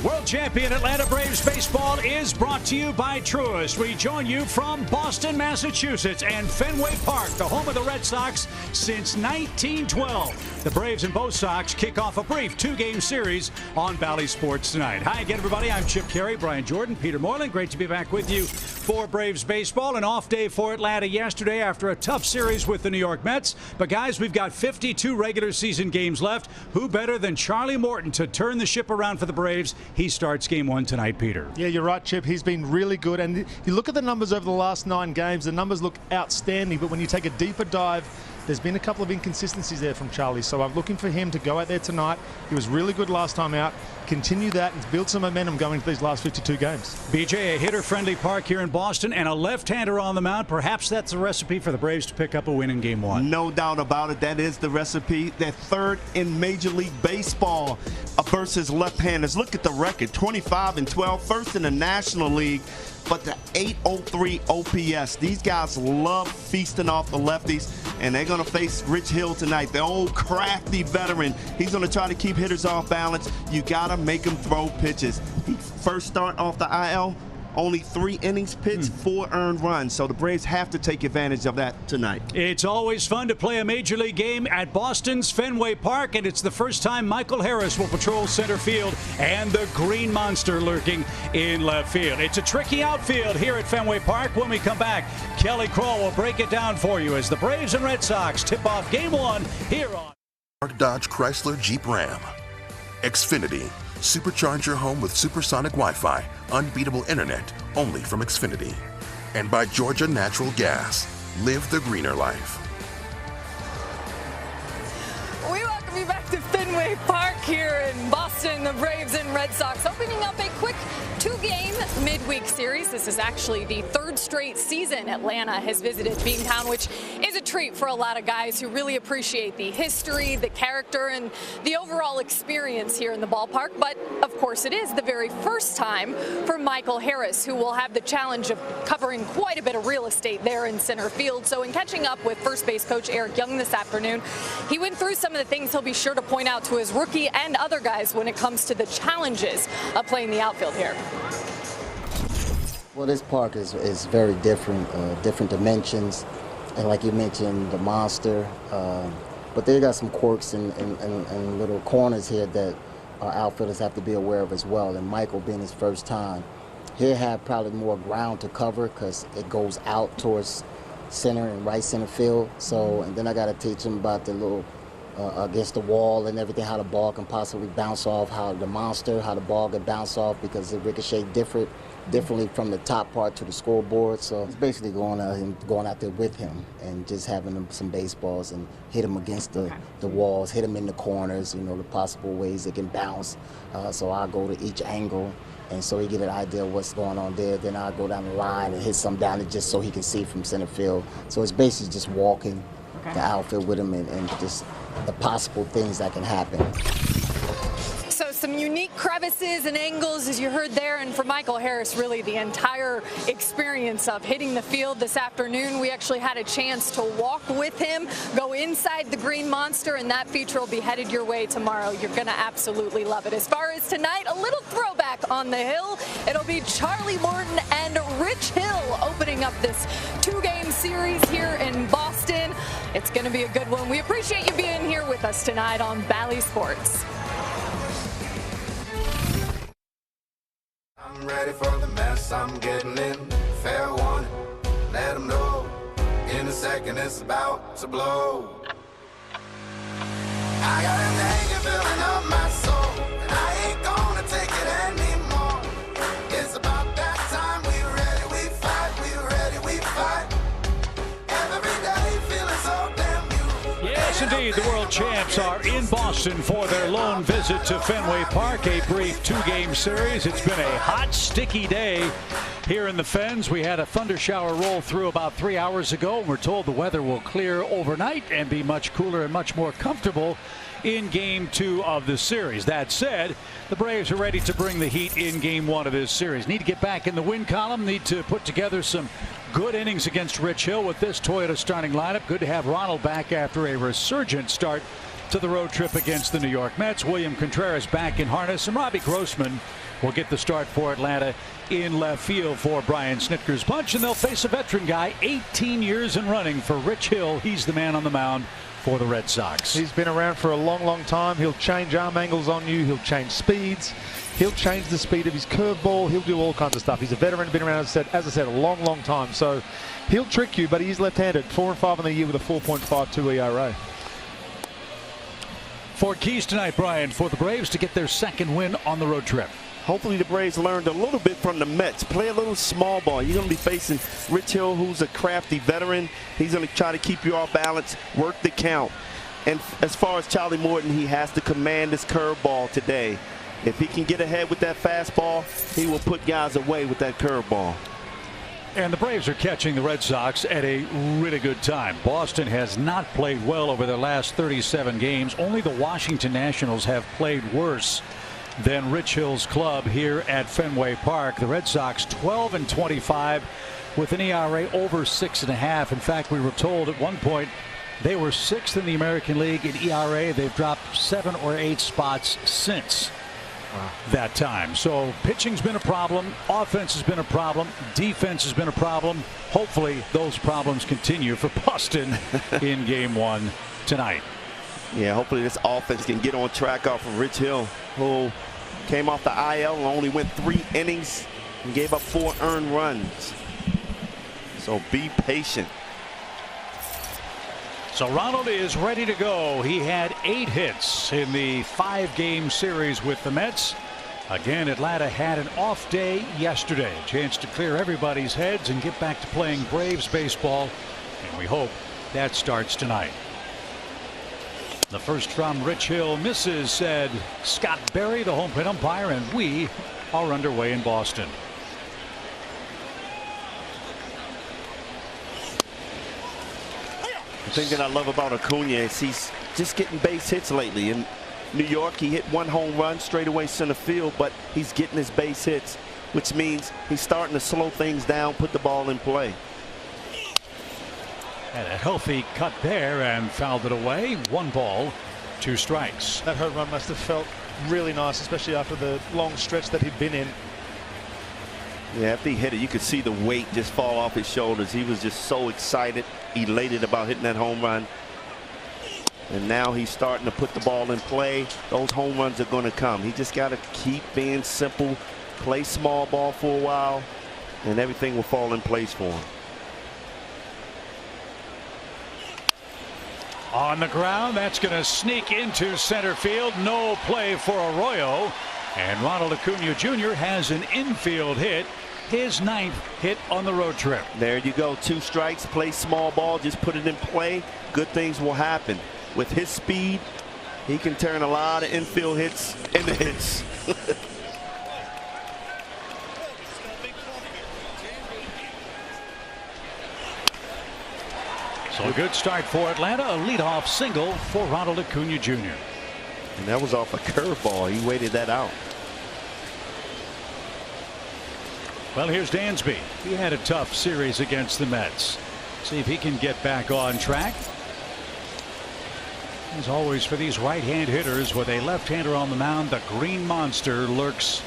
World champion Atlanta Braves baseball is brought to you by Truist. We join you from Boston, Massachusetts, and Fenway Park, the home of the Red Sox since 1912. The Braves and both Sox kick off a brief two-game series on Bally Sports tonight. Hi again, everybody. I'm Chip Carey, Brian Jordan, Peter Moylan. Great to be back with you for Braves baseball. An off day for Atlanta yesterday after a tough series with the New York Mets. But, guys, we've got 52 regular season games left. Who better than Charlie Morton to turn the ship around for the Braves? He starts game one tonight, Peter. Yeah, you're right, Chip. He's been really good. And you look at the numbers over the last 9 games, the numbers look outstanding. But when you take a deeper dive, there's been a couple of inconsistencies there from Charlie. So I'm looking for him to go out there tonight. He was really good last time out. Continue that and build some momentum going into these last 52 games. BJ, a hitter-friendly park here in Boston and a left-hander on the mound. Perhaps that's the recipe for the Braves to pick up a win in game one. No doubt about it. That is the recipe. They're third in Major League Baseball versus left-handers. Look at the record, 25-12, first in the National League. But the 803 OPS, these guys love feasting off the lefties, and they're going to face Rich Hill tonight, the old crafty veteran. He's going to try to keep hitters off balance. You got to make him throw pitches. He first start off the IL, only 3 innings pitched, 4 earned runs. So the Braves have to take advantage of that tonight. It's always fun to play a Major League game at Boston's Fenway Park, and it's the first time Michael Harris will patrol center field and the Green Monster lurking in left field. It's a tricky outfield here at Fenway Park. When we come back, Kelly Kroll will break it down for you as the Braves and Red Sox tip off game one here on Dodge Chrysler Jeep Ram. Xfinity. Supercharge your home with supersonic Wi-Fi, unbeatable internet, only from Xfinity. And by Georgia Natural Gas. Live the greener life. We welcome you back to Fenway Park here in Boston. The Braves and Red Sox opening up a quick 2-game midweek series. This is actually the 3rd straight season Atlanta has visited Beantown, which is a treat for a lot of guys who really appreciate the history, the character, and the overall experience here in the ballpark. But, of course, it is the very first time for Michael Harris, who will have the challenge of covering quite a bit of real estate there in center field. So in catching up with first base coach Eric Young this afternoon, he went through some of the things he'll be sure to point out to his rookie and other guys when it comes to the challenges of playing the outfield here. Well, this park is very different, different dimensions, and like you mentioned, the monster. But they got some quirks and little corners here that our outfielders have to be aware of as well. And Michael, being his first time, he'll have probably more ground to cover because it goes out towards center and right center field. So, and then I got to teach him about the little against the wall and everything, how the ball can possibly bounce off, how the monster, how the ball can bounce off because it ricochets differently from the top part to the scoreboard. So it's basically going out there with him and just having him some baseballs and hit him against the walls, hit him in the corners, you know, the possible ways it can bounce. So I'll go to each angle, and so he get an idea of what's going on there. Then I'll go down the line and hit some down it just so he can see from center field. So it's basically just walking the outfield with him and just the possible things that can happen. So some unique crevices and angles, as you heard there, and for Michael Harris, really the entire experience of hitting the field this afternoon. We actually had a chance to walk with him, go inside the Green Monster, and that feature will be headed your way tomorrow. You're going to absolutely love it. As far as tonight, a little throwback on the hill. It'll be Charlie Morton and Rich Hill opening up this 2-game series here in Boston. It's going to be a good one. We appreciate you being here with us tonight on Bally Sports. I'm ready for the mess I'm getting in. Fair warning, let them know. In a second it's about to blow. I got an anger filling up my soul, and I ain't gonna take it anymore. It's about that time. We ready, we fight. We ready, we fight. Every day feeling so damn new. Yes, indeed, the world champs are in Boston for their lone visit to Fenway Park, a brief 2-game series. It's been a hot, sticky day here in the Fens. We had a thunder shower roll through about 3 hours ago, and we're told the weather will clear overnight and be much cooler and much more comfortable in game 2 of the series. That said, the Braves are ready to bring the heat in game 1 of this series. Need to get back in the win column, need to put together some good innings against Rich Hill with this Toyota starting lineup. Good to have Ronald back after a resurgent start to the road trip against the New York Mets. William Contreras back in harness, and Robbie Grossman will get the start for Atlanta in left field for Brian Snitker's bunch, and they'll face a veteran guy, 18 years in running for Rich Hill. He's the man on the mound for the Red Sox. He's been around for a long time. He'll change arm angles on you. He'll change speeds. He'll change the speed of his curveball. He'll do all kinds of stuff. He's a veteran, been around, as I said, a long time. So he'll trick you, but he's left-handed. 4-5 in the year with a 4.52 ERA. Four keys tonight, Brian, for the Braves to get their second win on the road trip. Hopefully the Braves learned a little bit from the Mets. Play a little small ball. You're going to be facing Rich Hill, who's a crafty veteran. He's going to try to keep you off balance, work the count. And as far as Charlie Morton, he has to command his curveball today. If he can get ahead with that fastball, he will put guys away with that curveball. And the Braves are catching the Red Sox at a really good time. Boston has not played well over their last 37 games. Only the Washington Nationals have played worse than Rich Hill's club here at Fenway Park. The Red Sox 12-25 with an ERA over 6.5. In fact, we were told at one point they were 6th in the American League in ERA. They've dropped 7 or 8 spots since that time. So pitching's been a problem, offense has been a problem, defense has been a problem. Hopefully those problems continue for Boston in game 1 tonight. Yeah, hopefully this offense can get on track off of Rich Hill, who came off the IL and only went 3 innings and gave up 4 earned runs. So be patient. So Ronald is ready to go. He had 8 hits in the 5-game series with the Mets. Again, Atlanta had an off day yesterday. A chance to clear everybody's heads and get back to playing Braves baseball. And we hope that starts tonight. The first from Rich Hill misses, said Scott Berry, the home plate umpire, and we are underway in Boston. The thing that I love about Acuna is he's just getting base hits lately. In New York, he hit 1 home run straight away center field, but he's getting his base hits, which means he's starting to slow things down, put the ball in play. Had a healthy cut there and fouled it away. 1 ball, 2 strikes. That home run must have felt really nice, especially after the long stretch that he'd been in. Yeah, after he hit it, you could see the weight just fall off his shoulders. He was just so excited, elated about hitting that home run. And now he's starting to put the ball in play. Those home runs are going to come. He just got to keep being simple, play small ball for a while, and everything will fall in place for him. On the ground, that's going to sneak into center field. No play for Arroyo. And Ronald Acuna Jr. has an infield hit, his 9th hit on the road trip. There you go. 2 strikes, play small ball, just put it in play. Good things will happen. With his speed, he can turn a lot of infield hits into hits. So a good start for Atlanta. A leadoff single for Ronald Acuna Jr. And that was off a curveball. He waited that out. Well, here's Dansby. He had a tough series against the Mets. See if he can get back on track. As always, for these right-hand hitters with a left-hander on the mound, the Green Monster lurks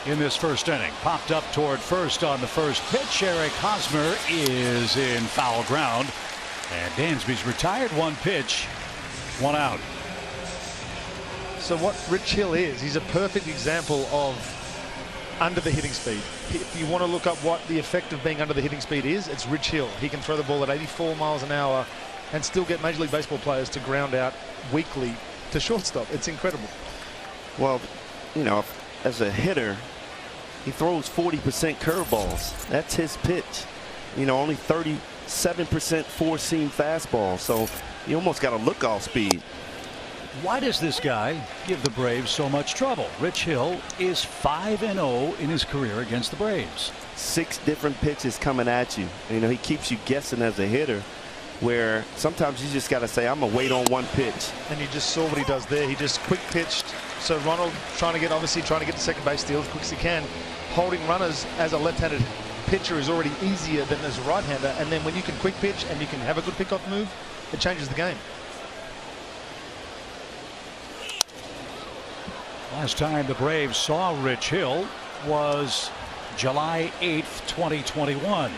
in this first inning. Popped up toward first on the first pitch. Eric Hosmer is in foul ground. And Dansby's retired. 1 pitch, 1 out. So what Rich Hill is, he's a perfect example of under the hitting speed. If you want to look up what the effect of being under the hitting speed is, it's Rich Hill. He can throw the ball at 84 miles an hour and still get Major League Baseball players to ground out weakly to shortstop. It's incredible. Well, you know, as a hitter, he throws 40% curveballs. That's his pitch. You know, only 37% four-seam fastball. So you almost got a look-off speed. Why does this guy give the Braves so much trouble? Rich Hill is 5-0 in his career against the Braves. 6 different pitches coming at you. You know, he keeps you guessing as a hitter, where sometimes you just got to say, I'm going to wait on 1 pitch. And you just saw what he does there. He just quick pitched. So Ronald obviously trying to get to second base steal as quick as he can. Holding runners as a left-handed pitcher is already easier than as a right-hander. And then when you can quick pitch and you can have a good pickoff move, it changes the game. Last time the Braves saw Rich Hill was July 8th, 2021.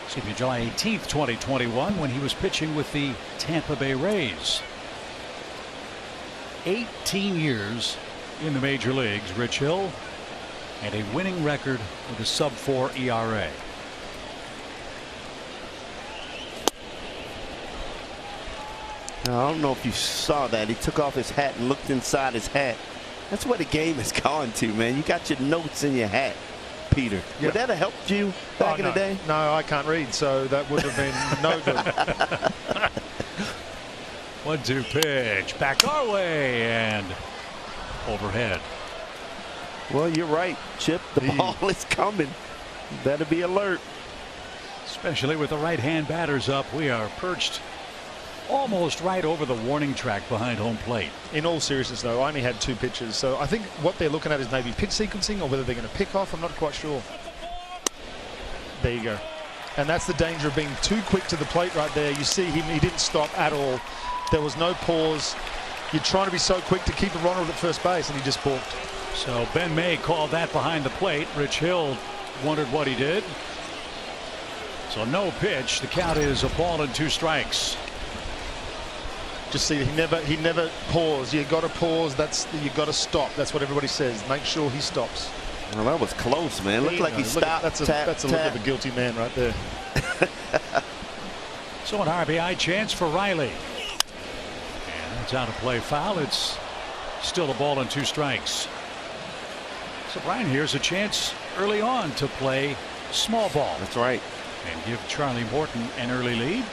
Excuse me, July 18th, 2021, when he was pitching with the Tampa Bay Rays. 18 years in the major leagues, Rich Hill, and a winning record with a sub-4 ERA. Now, I don't know if you saw that. He took off his hat and looked inside his hat. That's where the game has gone to, man. You got your notes in your hat, Peter. Yeah. Would that have helped you back in the day? No, I can't read, so that would have been no good. 1-2 pitch. Back our way and overhead. Well, you're right, Chip. The ball is coming. You better be alert. Especially with the right-hand batters up, we are perched almost right over the warning track behind home plate. In all seriousness, though, I only had 2 pitches, so I think what they're looking at is maybe pitch sequencing or whether they're going to pick off. I'm not quite sure. There you go. And that's the danger of being too quick to the plate right there. You see him, he didn't stop at all. There was no pause. You're trying to be so quick to keep Ronald at first base, and he just balked. So Ben May called that behind the plate. Rich Hill wondered what he did. So no pitch. The count is a ball and 2 strikes. Just see, he never paused. You got to pause. You got to stop. That's what everybody says. Make sure he stops. Well, that was close, man. Looked like he stopped. That's a look of a guilty man right there. So an RBI chance for Riley. And that's out of play foul. It's still a ball and 2 strikes. So Brian here's a chance early on to play small ball. That's right. And give Charlie Morton an early lead.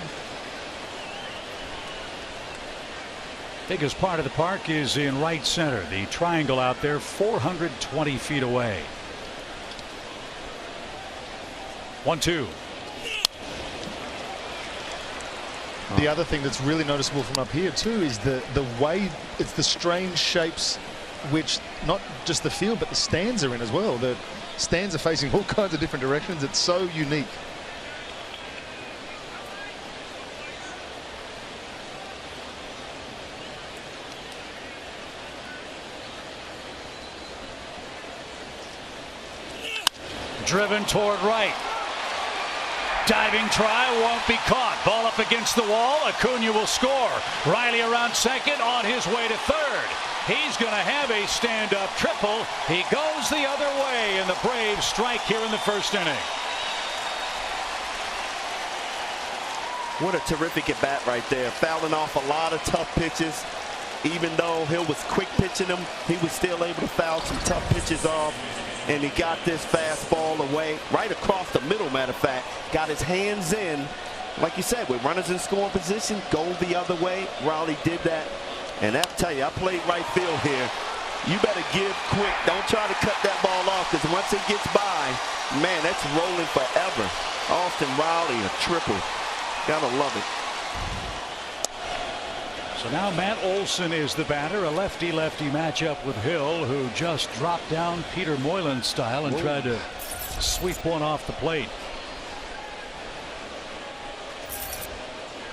Biggest part of the park is in right center. The triangle out there 420 feet away. 1-2. The other thing that's really noticeable from up here too is the way it's the strange shapes, which not just the field but the stands are in as well. The stands are facing all kinds of different directions. It's so unique. Driven toward right. Diving try won't be caught. Ball up against the wall. Acuna will score. Riley around second, on his way to third. He's going to have a stand-up triple. He goes the other way, and the Braves strike here in the first inning. What a terrific at bat right there. Fouling off a lot of tough pitches. Even though Hill was quick pitching them, he was still able to foul some tough pitches off. And he got this fastball away right across the middle, matter of fact. Got his hands in. Like you said, with runners in scoring position, go the other way. Riley did that. And I'll tell you, I played right field here. You better give quick. Don't try to cut that ball off, because once it gets by, man, that's rolling forever. Austin Riley, a triple. Gotta love it. So now Matt Olson is the batter. A lefty-lefty matchup with Hill, who just dropped down Peter Moylan style and tried to sweep one off the plate.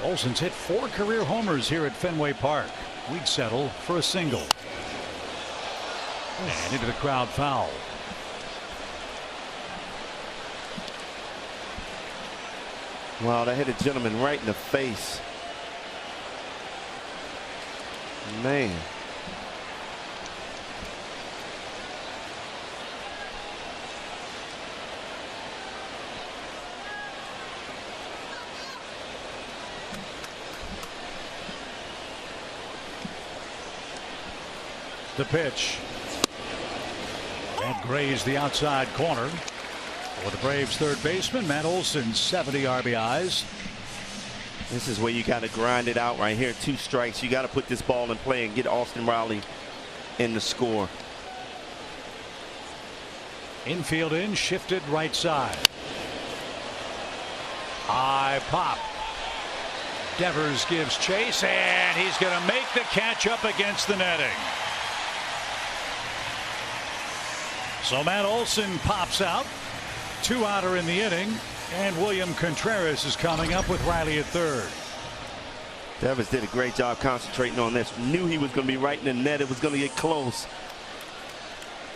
Olson's hit 4 career homers here at Fenway Park. We'd settle for a single. And into the crowd foul. Wow, that hit a gentleman right in the face. Man. The pitch. That grazed the outside corner. For the Braves third baseman, Matt Olson, 70 RBIs. This is where you got to grind it out right here. 2 strikes. You got to put this ball in play and get Austin Riley in the score. Infield in, shifted right side. High pop. Devers gives chase, and he's going to make the catch up against the netting. So Matt Olson pops out. 2-outer in the inning. And William Contreras is coming up with Riley at third. Devers did a great job concentrating on this. Knew he was going to be right in the net. It was going to get close.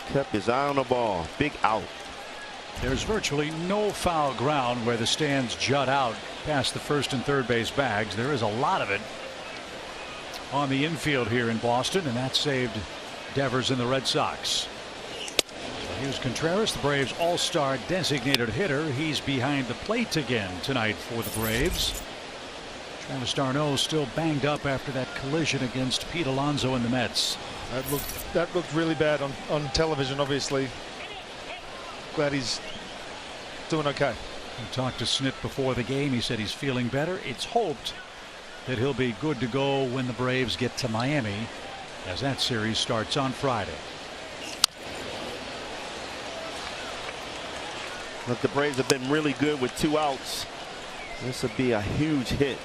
Kept his eye on the ball. Big out. There's virtually no foul ground where the stands jut out past the first and third base bags. There is a lot of it on the infield here in Boston, and that saved Devers and the Red Sox. Here's Contreras, the Braves all-star designated hitter. He's behind the plate again tonight for the Braves. Travis d'Arnaud still banged up after that collision against Pete Alonso and the Mets. That looked really bad on television, obviously. Glad he's doing okay. I talked to Snit before the game. He said he's feeling better. It's hoped that he'll be good to go when the Braves get to Miami, as that series starts on Friday. Look, the Braves have been really good with 2 outs. This would be a huge hit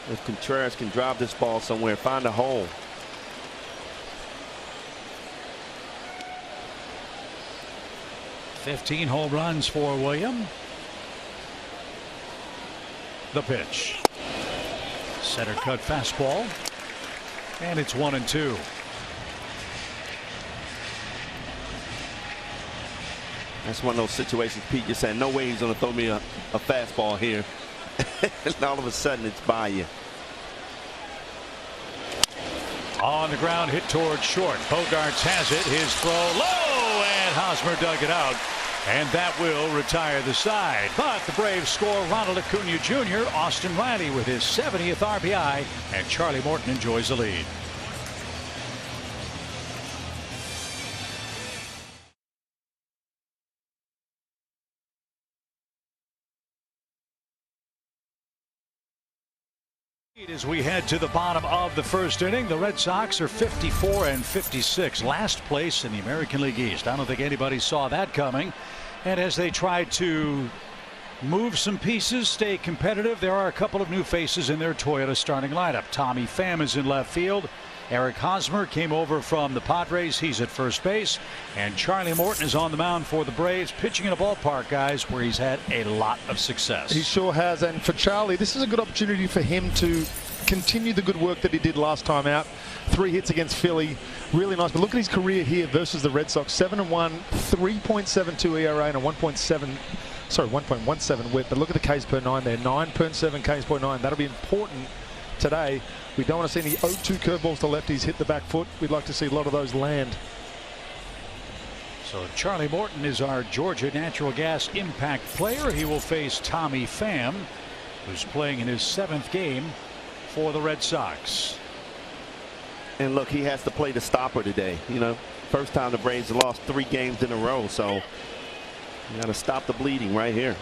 if Contreras can drive this ball somewhere, find a hole. $15 home runs for William. The pitch. Center cut fastball. And it's 1-2. That's one of those situations, Pete, you're saying, no way he's going to throw me a fastball here. And all of a sudden, it's by you. On the ground, hit towards short. Bogarts has it. His throw low, and Hosmer dug it out. And that will retire the side. But the Braves score Ronald Acuna Jr., Austin Riley with his 70th RBI, and Charlie Morton enjoys the lead. As we head to the bottom of the first inning, the Red Sox are 54-56, last place in the American League East. I don't think anybody saw that coming. And as they try to move some pieces, stay competitive, there are a couple of new faces in their Toyota starting lineup. Tommy Pham is in left field. Eric Hosmer came over from the Padres. He's at first base. And Charlie Morton is on the mound for the Braves, pitching in a ballpark, guys, where he's had a lot of success. He sure has. And for Charlie, this is a good opportunity for him to continue the good work that he did last time out. 3 hits against Philly. Really nice. But look at his career here versus the Red Sox. 7-1, 3.72 ERA and a 1.17 whip. But look at the Ks per 9 there. 9.7 Ks per 9. That'll be important today. We don't want to see any 0-2 curveballs to lefties hit the back foot. We'd like to see a lot of those land. So Charlie Morton is our Georgia Natural Gas impact player. He will face Tommy Pham, who's playing in his 7th game for the Red Sox. And look, he has to play the stopper today. You know, first time the Braves lost 3 games in a row, so you got to stop the bleeding right here.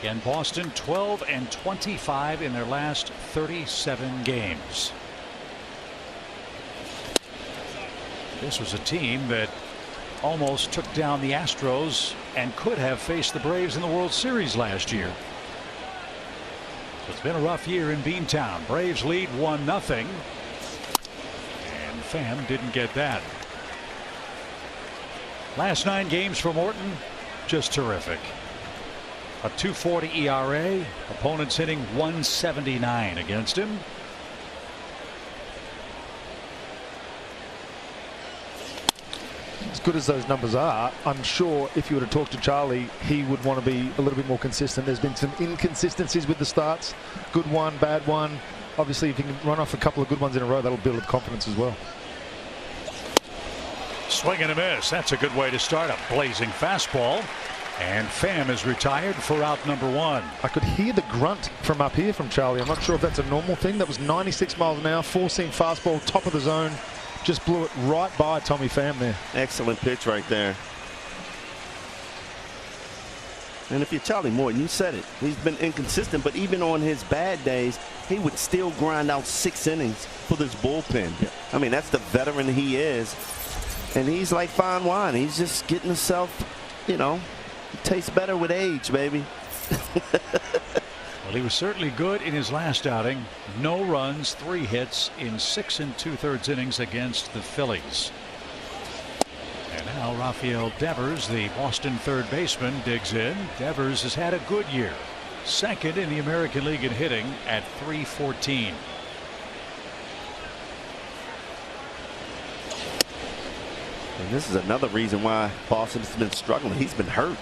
In Boston, 12-25 in their last 37 games. This was a team that almost took down the Astros and could have faced the Braves in the World Series last year. It's been a rough year in Beantown. Braves lead 1-0. And Pham didn't get that. Last 9 games for Morton, just terrific. A 2.40 ERA. Opponents hitting 179 against him. As good as those numbers are, I'm sure if you were to talk to Charlie, he would want to be a little bit more consistent. There's been some inconsistencies with the starts. Good one, bad one. Obviously, if you can run off a couple of good ones in a row, that'll build confidence as well. Swing and a miss. That's a good way to start a blazing fastball. And Pham is retired for out number 1. I could hear the grunt from up here from Charlie. I'm not sure if that's a normal thing. That was 96 miles an hour, 4-seam fastball, top of the zone. Just blew it right by Tommy Pham there. Excellent pitch right there. And if you're Charlie Morton, you said it. He's been inconsistent, but even on his bad days, he would still grind out 6 innings for this bullpen. Yeah. I mean, that's the veteran he is. And he's like fine wine. He's just getting himself, you know, tastes better with age, baby. Well, he was certainly good in his last outing. No runs, 3 hits in 6 2/3 innings against the Phillies. And now Rafael Devers, the Boston third baseman, digs in. Devers has had a good year. 2nd in the American League in hitting at .314. And this is another reason why Boston's been struggling. He's been hurt.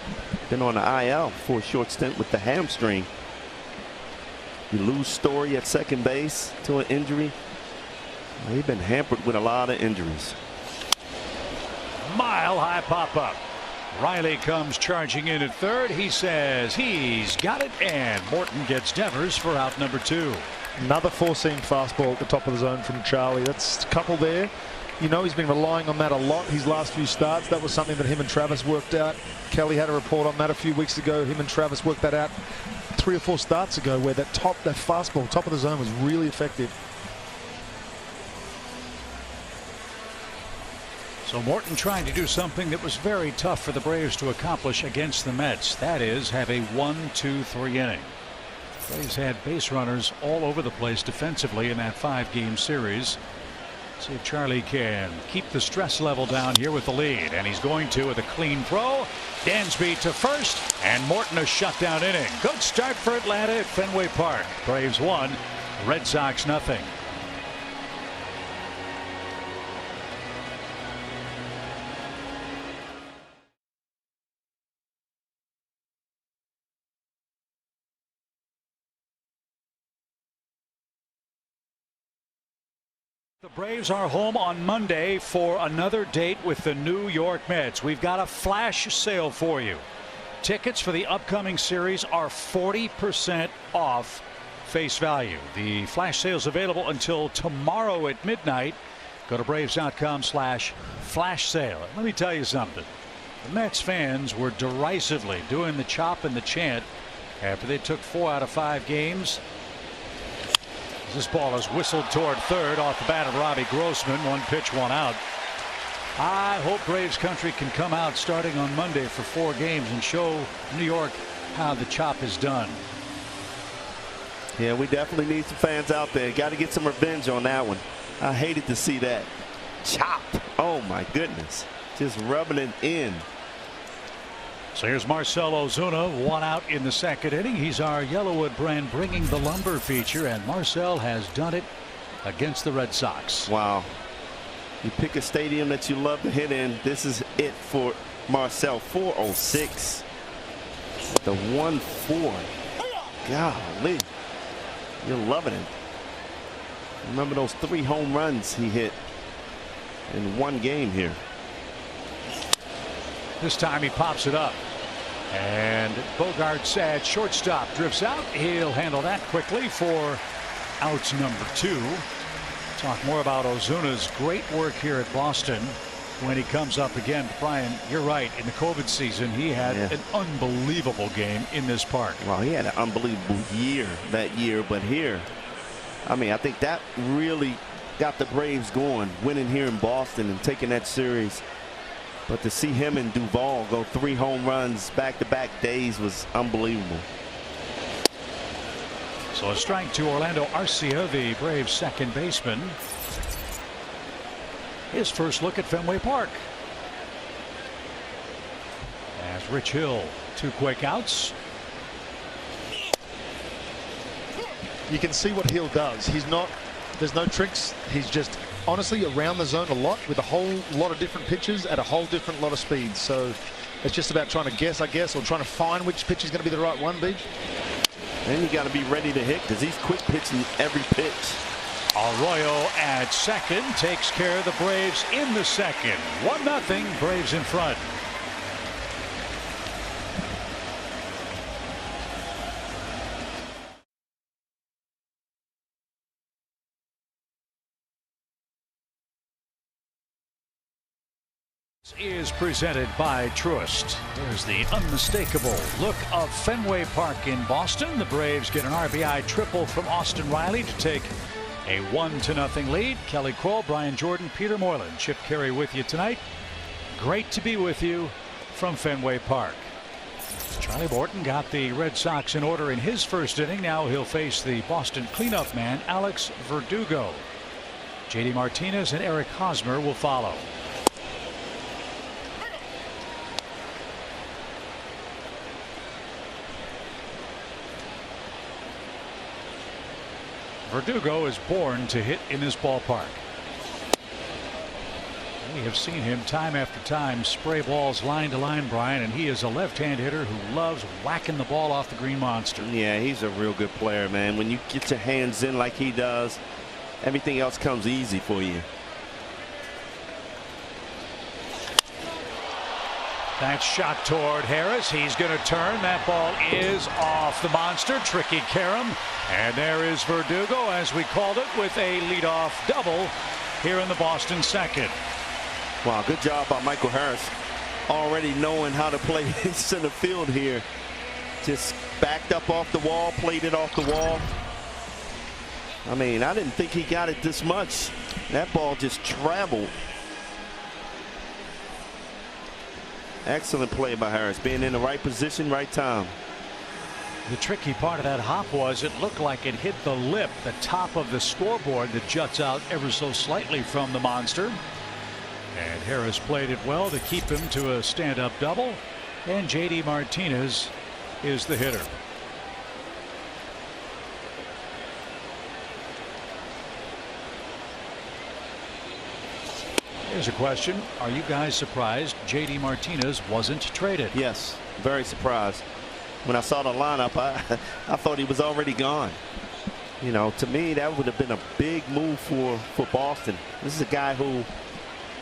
Been on the IL for a short stint with the hamstring. You lose Story at second base to an injury. He's been hampered with a lot of injuries. Mile high pop up. Riley comes charging in at third. He says he's got it, and Morton gets Devers for out number 2. Another four-seam fastball at the top of the zone from Charlie. That's a couple there. You know, he's been relying on that a lot his last few starts. That was something that him and Travis worked out. Kelly had a report on that a few weeks ago. Him and Travis worked that out 3 or 4 starts ago, where that fastball, top of the zone, was really effective. So Morton trying to do something that was very tough for the Braves to accomplish against the Mets. That is, have a 1-2-3 inning. Braves had base runners all over the place defensively in that 5-game series. See if Charlie can keep the stress level down here with the lead, and he's going to with a clean throw. Dansby to first, and Morton a shutdown inning. Good start for Atlanta at Fenway Park. Braves 1, Red Sox nothing. The Braves are home on Monday for another date with the New York Mets. We've got a flash sale for you. Tickets for the upcoming series are 40% off face value. The flash sale is available until tomorrow at midnight. Go to Braves.com/flash sale. Let me tell you something. The Mets fans were derisively doing the chop and the chant after they took 4 out of 5 games. This ball is whistled toward third off the bat of Robbie Grossman. 1 pitch, 1 out. I hope Braves country can come out starting on Monday for 4 games and show New York how the chop is done. Yeah, we definitely need some fans out there. Got to get some revenge on that one. I hated to see that chop. Oh my goodness, just rubbing it in. So here's Marcell Ozuna, 1 out in the 2nd inning. He's our Yellowwood brand bringing the lumber feature, and Marcell has done it against the Red Sox. Wow. You pick a stadium that you love to hit in. This is it for Marcell. 406. The 1-4. Golly. You're loving it. Remember those 3 home runs he hit in 1 game here. This time he pops it up, and Bogart's at shortstop, drifts out. He'll handle that quickly for out number 2. Talk more about Ozuna's great work here at Boston when he comes up again. Brian, you're right. In the COVID season, he had an unbelievable game in this park. Well, he had an unbelievable year that year, but here, I mean, I think that really got the Braves going, winning here in Boston and taking that series. But to see him and Duvall go 3 home runs back-to-back days was unbelievable. So a strike to Orlando Arcia, the Braves' second baseman. His first look at Fenway Park. As Rich Hill, 2 quick outs. You can see what Hill does. He's not, there's no tricks. He's just honestly around the zone a lot with a whole lot of different pitches at a whole different lot of speeds. So it's just about trying to guess, I guess, or trying to find which pitch is going to be the right one, Beach. And you got to be ready to hit because he's quick pitching every pitch. Arroyo at second takes care of the Braves in the 2nd. 1-0, Braves in front. Is presented by Truist. There's the unmistakable look of Fenway Park in Boston. The Braves get an RBI triple from Austin Riley to take a 1-0 lead. Kelly Kroll, Brian Jordan, Peter Moylan, Chip Carey with you tonight. Great to be with you from Fenway Park. Charlie Morton got the Red Sox in order in his first inning. Now he'll face the Boston cleanup man, Alex Verdugo. JD Martinez and Eric Hosmer will follow. Verdugo is born to hit in this ballpark. We have seen him time after time spray balls line to line, Brian, and he is a left-hand hitter who loves whacking the ball off the green monster. Yeah, he's a real good player, man. When you get your hands in like he does, everything else comes easy for you. That shot toward Harris. He's going to turn. That ball is off the monster. Tricky carom. And there is Verdugo, as we called it, with a leadoff double here in the Boston second. Wow, good job by Michael Harris. Already knowing how to play center field here. Just backed up off the wall, played it off the wall. I mean, I didn't think he got it this much. That ball just traveled. Excellent play by Harris, being in the right position, right time. The tricky part of that hop was it looked like it hit the lip, the top of the scoreboard that juts out ever so slightly from the monster. And Harris played it well to keep him to a stand-up double. And J.D. Martinez is the hitter. Here's a question. Are you guys surprised J.D. Martinez wasn't traded? Yes, very surprised. When I saw the lineup, I thought he was already gone. You know, to me, that would have been a big move for Boston. This is a guy who,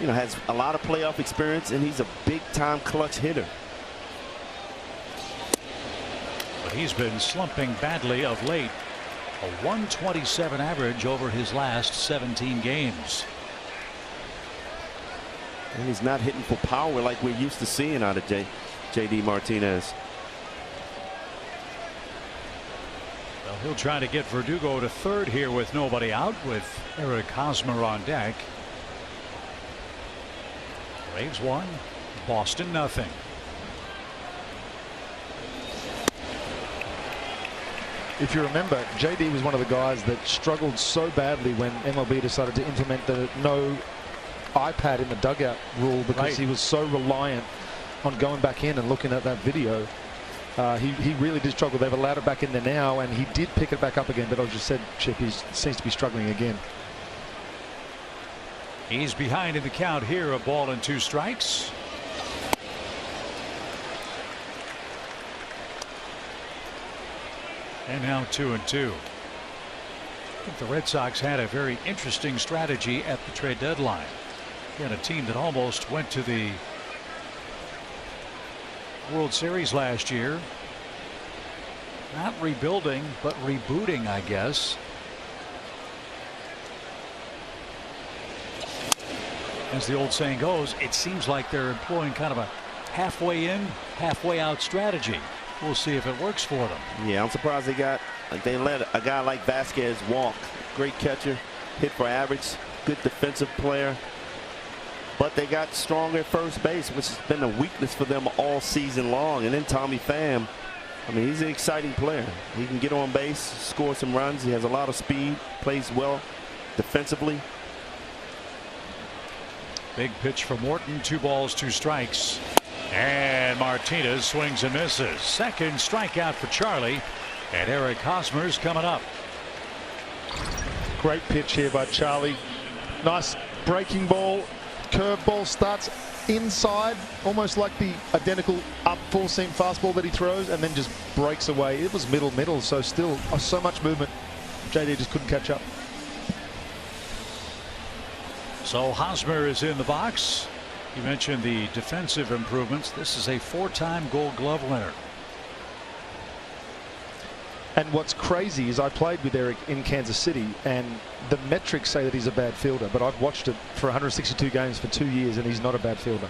you know, has a lot of playoff experience, and he's a big-time clutch hitter. But he's been slumping badly of late. A 127 average over his last 17 games. And he's not hitting for power like we're used to seeing out of J.D. Martinez. Well, he'll try to get Verdugo to third here with nobody out, with Eric Hosmer on deck. Braves 1, Boston nothing. If you remember, JD was one of the guys that struggled so badly when MLB decided to implement the no iPad in the dugout rule, because he was so reliant on going back in and looking at that video. He really did struggle. They've allowed it back in there now, and he did pick it back up again, but I just said, Chip, he seems to be struggling again. He's behind in the count here, a ball and 2 strikes. And now 2-2. I think the Red Sox had a very interesting strategy at the trade deadline. He had a team that almost went to the World Series last year. Not rebuilding, but rebooting, I guess. As the old saying goes, it seems like they're employing kind of a halfway in, halfway out strategy. We'll see if it works for them. Yeah, I'm surprised they let a guy like Vasquez walk. Great catcher, hit for average, good defensive player. But they got stronger at first base, which has been a weakness for them all season long. And then Tommy Pham, I mean, he's an exciting player. He can get on base, score some runs. He has a lot of speed, plays well defensively. Big pitch for Morton, 2 balls, 2 strikes. And Martinez swings and misses. Second strikeout for Charlie. And Eric Hosmer's coming up. Great pitch here by Charlie. Nice breaking ball. Curveball starts inside, almost like the identical up full seam fastball that he throws, and then just breaks away. It was middle, so still so much movement. JD just couldn't catch up. So Hosmer is in the box. You mentioned the defensive improvements. This is a 4-time Gold Glove winner. And what's crazy is I played with Eric in Kansas City, and the metrics say that he's a bad fielder, but I've watched it for 162 games for 2 years, and he's not a bad fielder.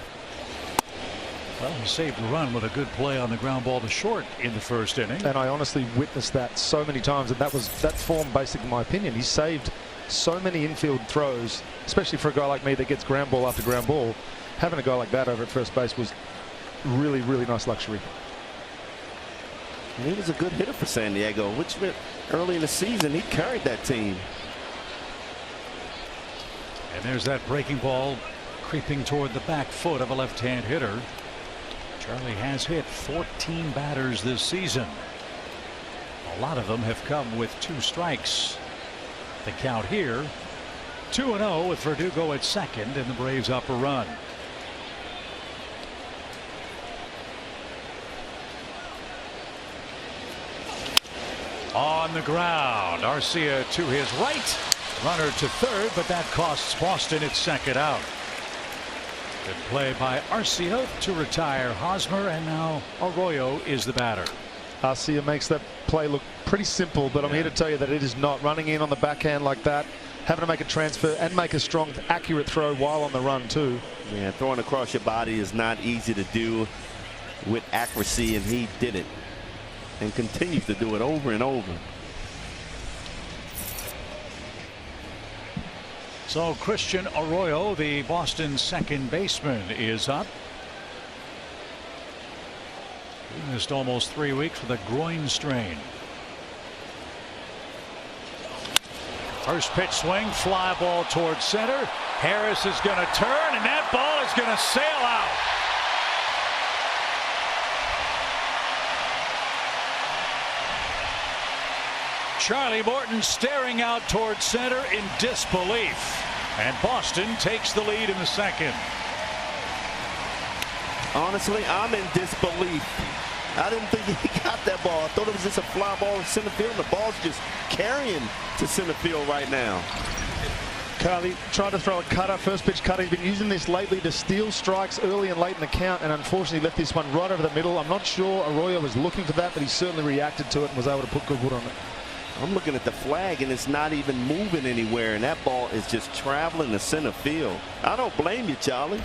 Well, he saved a run with a good play on the ground ball to short in the first inning. And I honestly witnessed that so many times, and that formed basically my opinion. He saved so many infield throws, especially for a guy like me that gets ground ball after ground ball. Having a guy like that over at first base was really, really nice luxury. And he was a good hitter for San Diego, which meant early in the season he carried that team. And there's that breaking ball creeping toward the back foot of a left-hand hitter. Charlie has hit 14 batters this season. A lot of them have come with 2 strikes. The count here 2-0 with Verdugo at second and the Braves up a run. On the ground, Arcia to his right, runner to third, but that costs Boston its second out. Good play by Arcia to retire Hosmer, and now Arroyo is the batter. Arcia makes that play look pretty simple, but I'm here to tell you that it is not. Running in on the backhand like that, having to make a transfer and make a strong, accurate throw while on the run too. Yeah, throwing across your body is not easy to do with accuracy, and he did it and continues to do it over and over. So Christian Arroyo, the Boston second baseman, is up. He missed almost 3 weeks with a groin strain. First pitch swing, fly ball towards center. Harris is going to turn, and that ball is going to sail out. Charlie Morton staring out towards center in disbelief, and Boston takes the lead in the second. Honestly, I'm in disbelief. I didn't think he got that ball. I thought it was just a fly ball in center field. The ball's just carrying to center field right now. Carly tried to throw a cutter, first pitch cutter. He's been using this lately to steal strikes early and late in the count, and unfortunately left this one right over the middle. I'm not sure Arroyo was looking for that, but he certainly reacted to it and was able to put good wood on it. I'm looking at the flag, and it's not even moving anywhere, and that ball is just traveling to center field. I don't blame you, Charlie.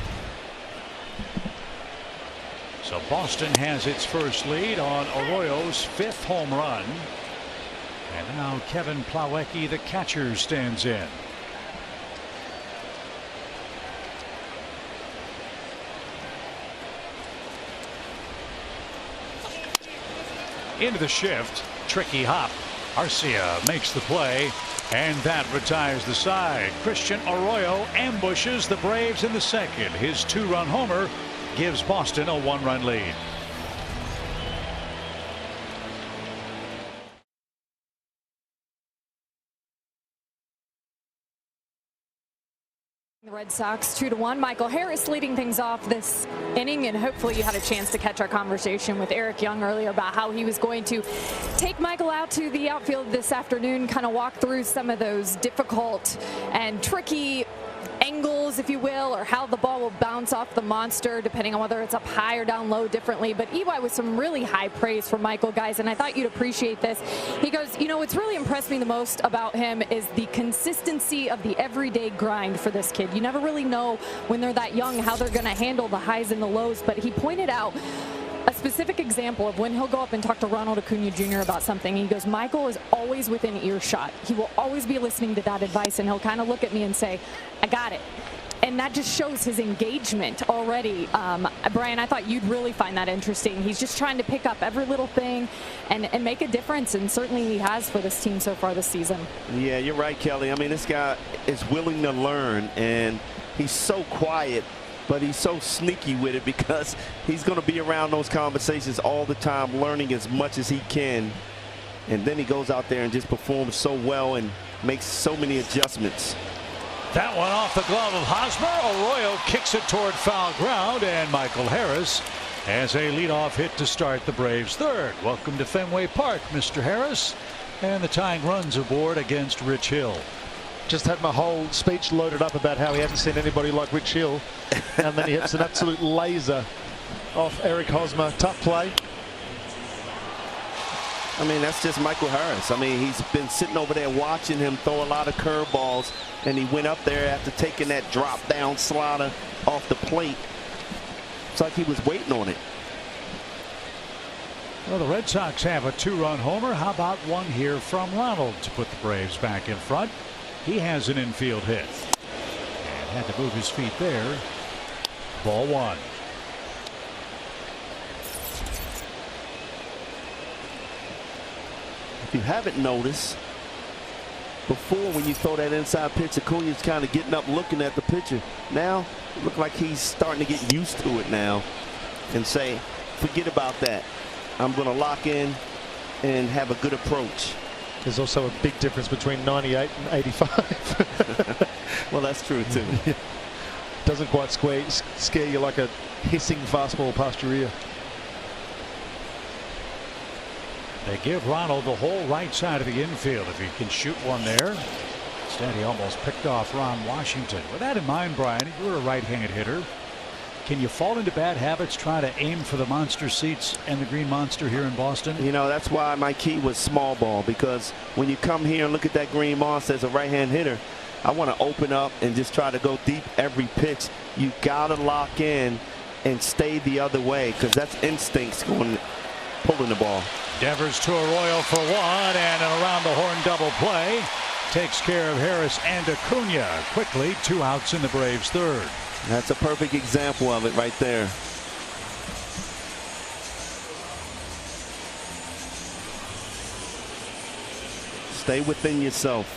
So Boston has its first lead on Arroyo's 5th home run. And now Kevin Plawecki, the catcher, stands in. Into the shift, tricky hop. Arcia makes the play, and that retires the side. Christian Arroyo ambushes the Braves in the second. His 2-run homer gives Boston a 1-run lead. The Red Sox 2-1. Michael Harris leading things off this inning, and hopefully you had a chance to catch our conversation with Eric Young earlier about how he was going to take Michael out to the outfield this afternoon, kind of walk through some of those difficult and tricky angles, if you will, or how the ball will bounce off the monster depending on whether it's up high or down low differently. But EY with some really high praise for Michael, guys, and I thought you'd appreciate this. He goes, you know, what's really impressed me the most about him is the consistency of the everyday grind for this kid. You never really know when they're that young how they're going to handle the highs and the lows, but he pointed out a specific example of when he'll go up and talk to Ronald Acuna Jr. about something. He goes, Michael is always within earshot. He will always be listening to that advice, and he'll kind of look at me and say, I got it. And that just shows his engagement already. Brian, I thought you'd really find that interesting. He's just trying to pick up every little thing and make a difference, and certainly he has for this team so far this season. Yeah, you're right, Kelly. I mean, this guy is willing to learn, and he's so quiet, but he's so sneaky with it because he's going to be around those conversations all the time, learning as much as he can. And then he goes out there and just performs so well and makes so many adjustments. That one off the glove of Hosmer. Arroyo kicks it toward foul ground, and Michael Harris has a leadoff hit to start the Braves' third. Welcome to Fenway Park, Mr. Harris. And the tying runs aboard against Rich Hill. Just had my whole speech loaded up about how he hadn't seen anybody like Rich Hill, and then he hits an absolute laser off Eric Hosmer. Tough play. I mean, that's just Michael Harris. I mean, he's been sitting over there watching him throw a lot of curveballs, and he went up there after taking that drop down slider off the plate. It's like he was waiting on it. Well, the Red Sox have a 2-run homer. How about one here from Ronald to put the Braves back in front? He has an infield hit and had to move his feet there. Ball 1. If you haven't noticed, before when you throw that inside pitch, Acuna's kind of getting up looking at the pitcher. Now it looks like he's starting to get used to it now and say, forget about that. I'm going to lock in and have a good approach. There's also a big difference between 98 and 85. Well, that's true, too. Yeah. Doesn't quite scare you like a hissing fastball past your ear. They give Ronald the whole right side of the infield if he can shoot one there. Instead, he almost picked off Ron Washington. With that in mind, Brian, you're a right-handed hitter. Can you fall into bad habits trying to aim for the monster seats and the green monster here in Boston? You know, that's why my key was small ball, because when you come here and look at that green monster as a right-hand hitter, I want to open up and just try to go deep every pitch. You got to lock in and stay the other way, because that's instincts pulling the ball. Devers to Arroyo for one, and an around the horn double play. Takes care of Harris and Acuna. Quickly, 2 outs in the Braves' third. That's a perfect example of it right there. Stay within yourself.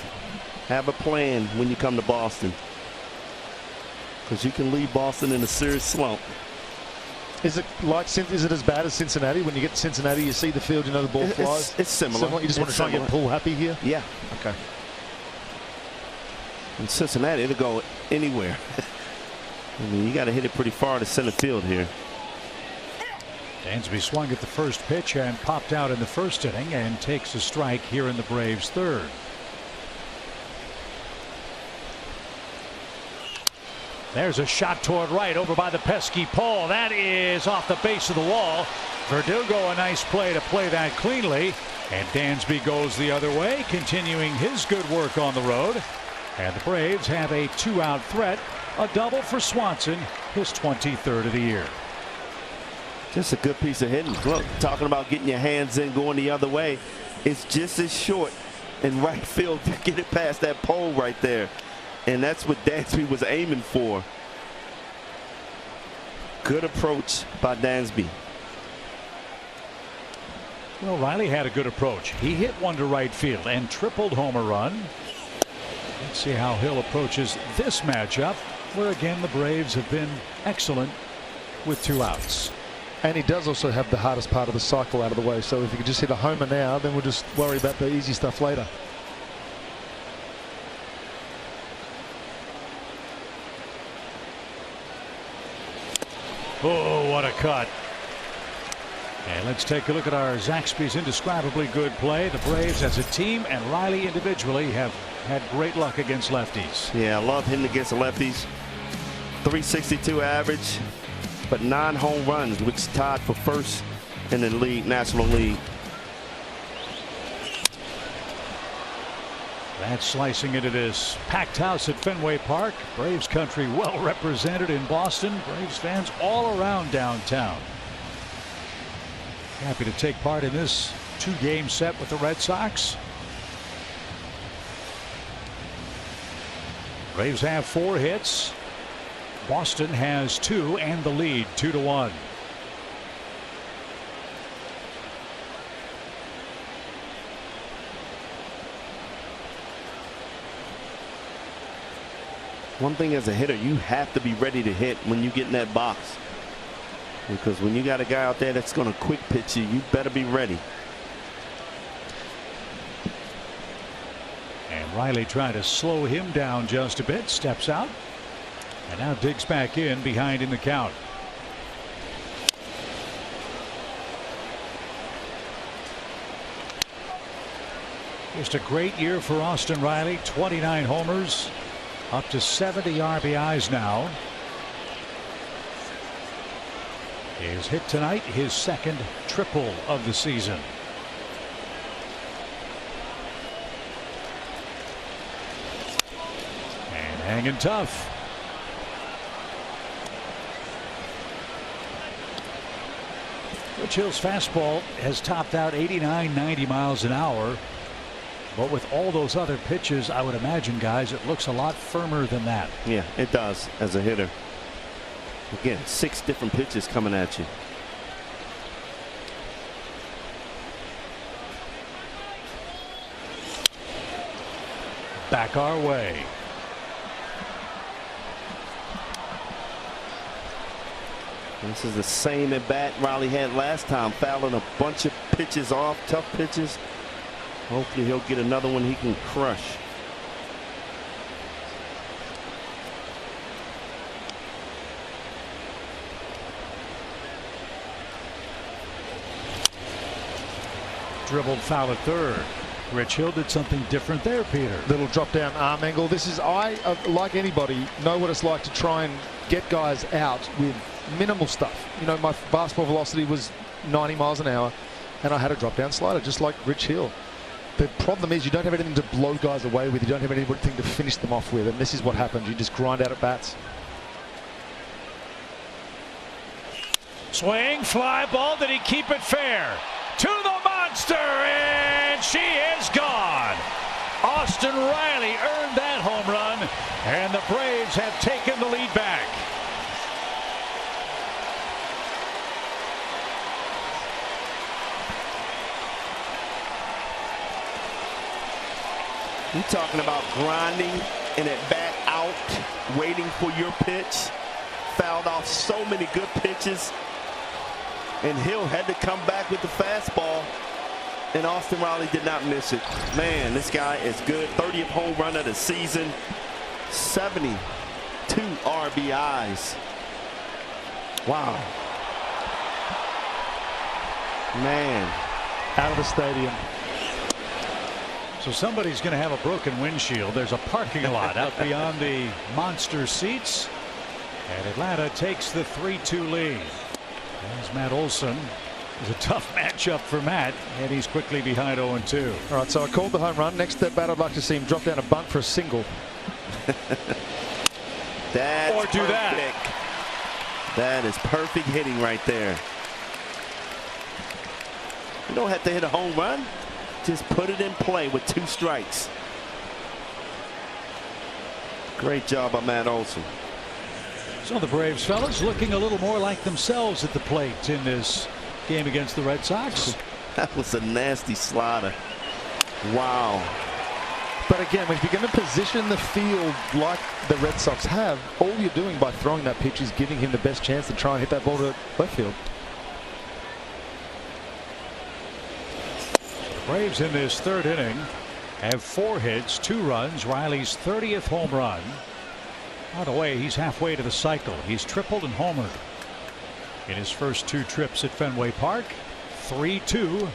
Have a plan when you come to Boston, because you can leave Boston in a serious slump. Is it as bad as Cincinnati? When you get to Cincinnati, you see the field, you know the ball flies? It's similar. You just want to try and get pull happy here? Yeah. Okay. In Cincinnati, it'll go anywhere. I mean, you got to hit it pretty far to center field here. Dansby swung at the first pitch and popped out in the first inning and takes a strike here in the Braves' third. There's a shot toward right over by the pesky pole. That is off the base of the wall. Verdugo, a nice play to play that cleanly. And Dansby goes the other way, continuing his good work on the road. And the Braves have a 2-out threat. A double for Swanson, his 23rd of the year. Just a good piece of hitting. Look, talking about getting your hands in, going the other way. It's just as short in right field to get it past that pole right there. And that's what Dansby was aiming for. Good approach by Dansby. Well, Riley had a good approach. He hit one to right field and tripled home a run. Let's see how Hill approaches this matchup, where again the Braves have been excellent with 2 outs. And he does also have the hardest part of the cycle out of the way. So if he could just hit a homer now, then we'll just worry about the easy stuff later. Oh, what a cut. And let's take a look at our Zaxby's indescribably good play. The Braves as a team and Riley individually have had great luck against lefties. Yeah, I love hitting against the lefties. 362 average, but 9 home runs, which is tied for first in the league, National League. That's slicing into this packed house at Fenway Park. Braves country well represented in Boston. Braves fans all around downtown. Happy to take part in this 2-game set with the Red Sox. Braves have 4 hits. Boston has 2 and the lead 2-1. One thing as a hitter, you have to be ready to hit when you get in that box, because when you got a guy out there that's going to quick pitch you, you better be ready. And Riley trying to slow him down just a bit, steps out and now digs back in behind in the count. Just a great year for Austin Riley. 29 homers, up to 70 RBIs now. His hit tonight, his 2nd triple of the season. And hanging tough. Rich Hill's fastball has topped out 89, 90 miles an hour. But with all those other pitches, I would imagine, guys, it looks a lot firmer than that. Yeah, it does as a hitter. Again, 6 different pitches coming at you. Back our way. This is the same at bat Riley had last time, fouling a bunch of pitches off, tough pitches. Hopefully he'll get another one he can crush. Dribbled foul at third. Rich Hill did something different there, Peter. Little drop down arm angle. This is, like anybody, know what it's like to try and get guys out with minimal stuff. You know, my basketball velocity was 90 miles an hour, and I had a drop down slider, just like Rich Hill. The problem is you don't have anything to blow guys away with. You don't have anything to finish them off with, and this is what happens. You just grind out at bats. Swing, fly ball. Did he keep it fair? To the monster, and she is gone. Austin Riley earned that home run, and the Braves have taken the lead back. You're talking about grinding and at bat out, waiting for your pitch. Fouled off so many good pitches. And Hill had to come back with the fastball. And Austin Riley did not miss it. Man, this guy is good. 30th home run of the season. 72 RBIs. Wow. Man. Out of the stadium. So somebody's going to have a broken windshield. There's a parking lot out beyond the monster seats. And Atlanta takes the 3-2 lead. As Matt Olson is a tough matchup for Matt, and he's quickly behind 0-2. All right, so I called the home run. Next at bat, I'd like to see him drop down a bunt for a single. That's or do perfect. that. That is perfect hitting right there. You don't have to hit a home run. Just put it in play with 2 strikes. Great job by Matt Olson. So the Braves fellas looking a little more like themselves at the plate in this game against the Red Sox. That was a nasty slider. Wow. But again, if you're going to position the field like the Red Sox have, all you're doing by throwing that pitch is giving him the best chance to try and hit that ball to left field. The Braves in this third inning have 4 hits, 2 runs. Riley's 30th home run. By the way, he's halfway to the cycle. He's tripled and homered in his first 2 trips at Fenway Park. 3-2,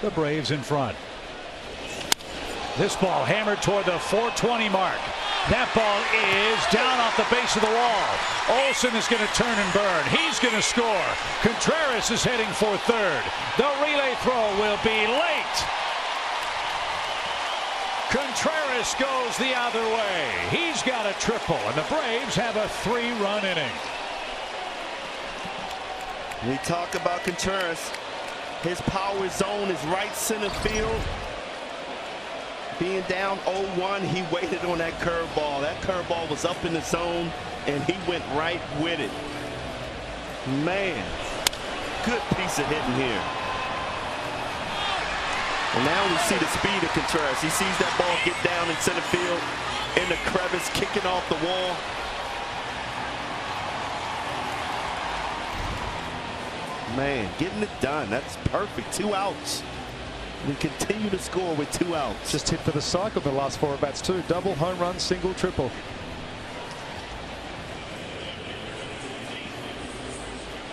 the Braves in front. This ball hammered toward the 420 mark. That ball is down off the base of the wall. Olson is going to turn and burn. He's going to score. Contreras is heading for third. The relay throw will be late. Contreras goes the other way. He's got a triple, and the Braves have a 3-run inning. We talk about Contreras. His power zone is right center field. Being down 0-1, he waited on that curveball. That curveball was up in the zone, and he went right with it. Man, good piece of hitting here. And now we see the speed of Contreras. He sees that ball get down in center field, in the crevice, kicking off the wall. Man, getting it done. That's perfect. 2 outs. We continue to score with 2 outs. Just hit for the cycle the last 4 at-bats too. Double, home run, single, triple.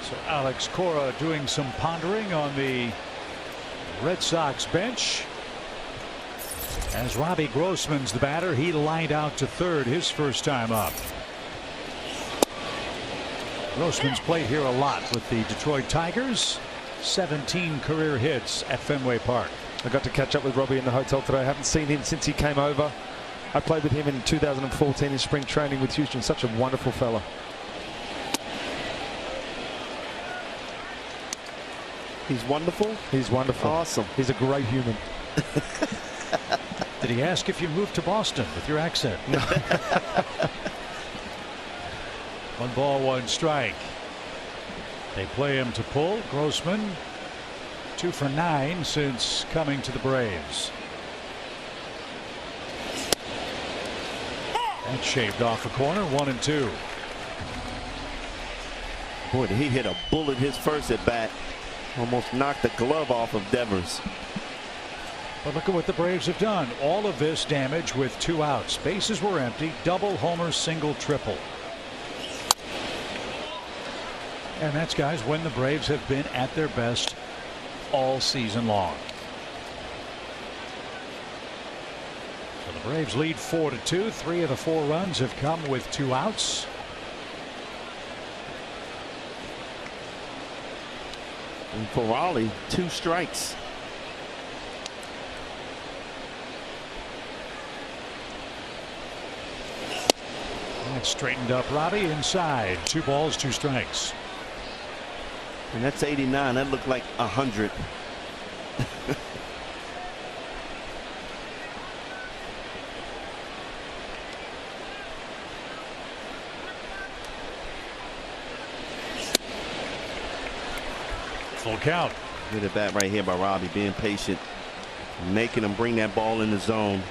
So Alex Cora doing some pondering on the Red Sox bench. As Robbie Grossman's the batter, he lined out to third his first time up. Grossman's played here a lot with the Detroit Tigers. 17 career hits at Fenway Park. I got to catch up with Robbie in the hotel today. I haven't seen him since he came over. I played with him in 2014 in spring training with Houston. Such a wonderful fella. He's wonderful? He's wonderful. Awesome. He's a great human. Did he ask if you moved to Boston with your accent? No. 1 ball, 1 strike. They play him to pull. Grossman 2 for 9 since coming to the Braves. That shaved off a corner. 1-2. Boy, did he hit a bullet his first at bat. Almost knocked the glove off of Devers. But look at what the Braves have done. All of this damage with 2 outs. Bases were empty. Double, homer, single, triple. And that's, guys, when the Braves have been at their best all season long. So the Braves lead 4-2. 3 of the 4 runs have come with 2 outs. And for Raleigh, 2 strikes. That's straightened up. Robbie inside. 2 balls, 2 strikes. And that's 89. That looked like 100. Full count. Good at bat right here by Robbie, being patient, making him bring that ball in the zone.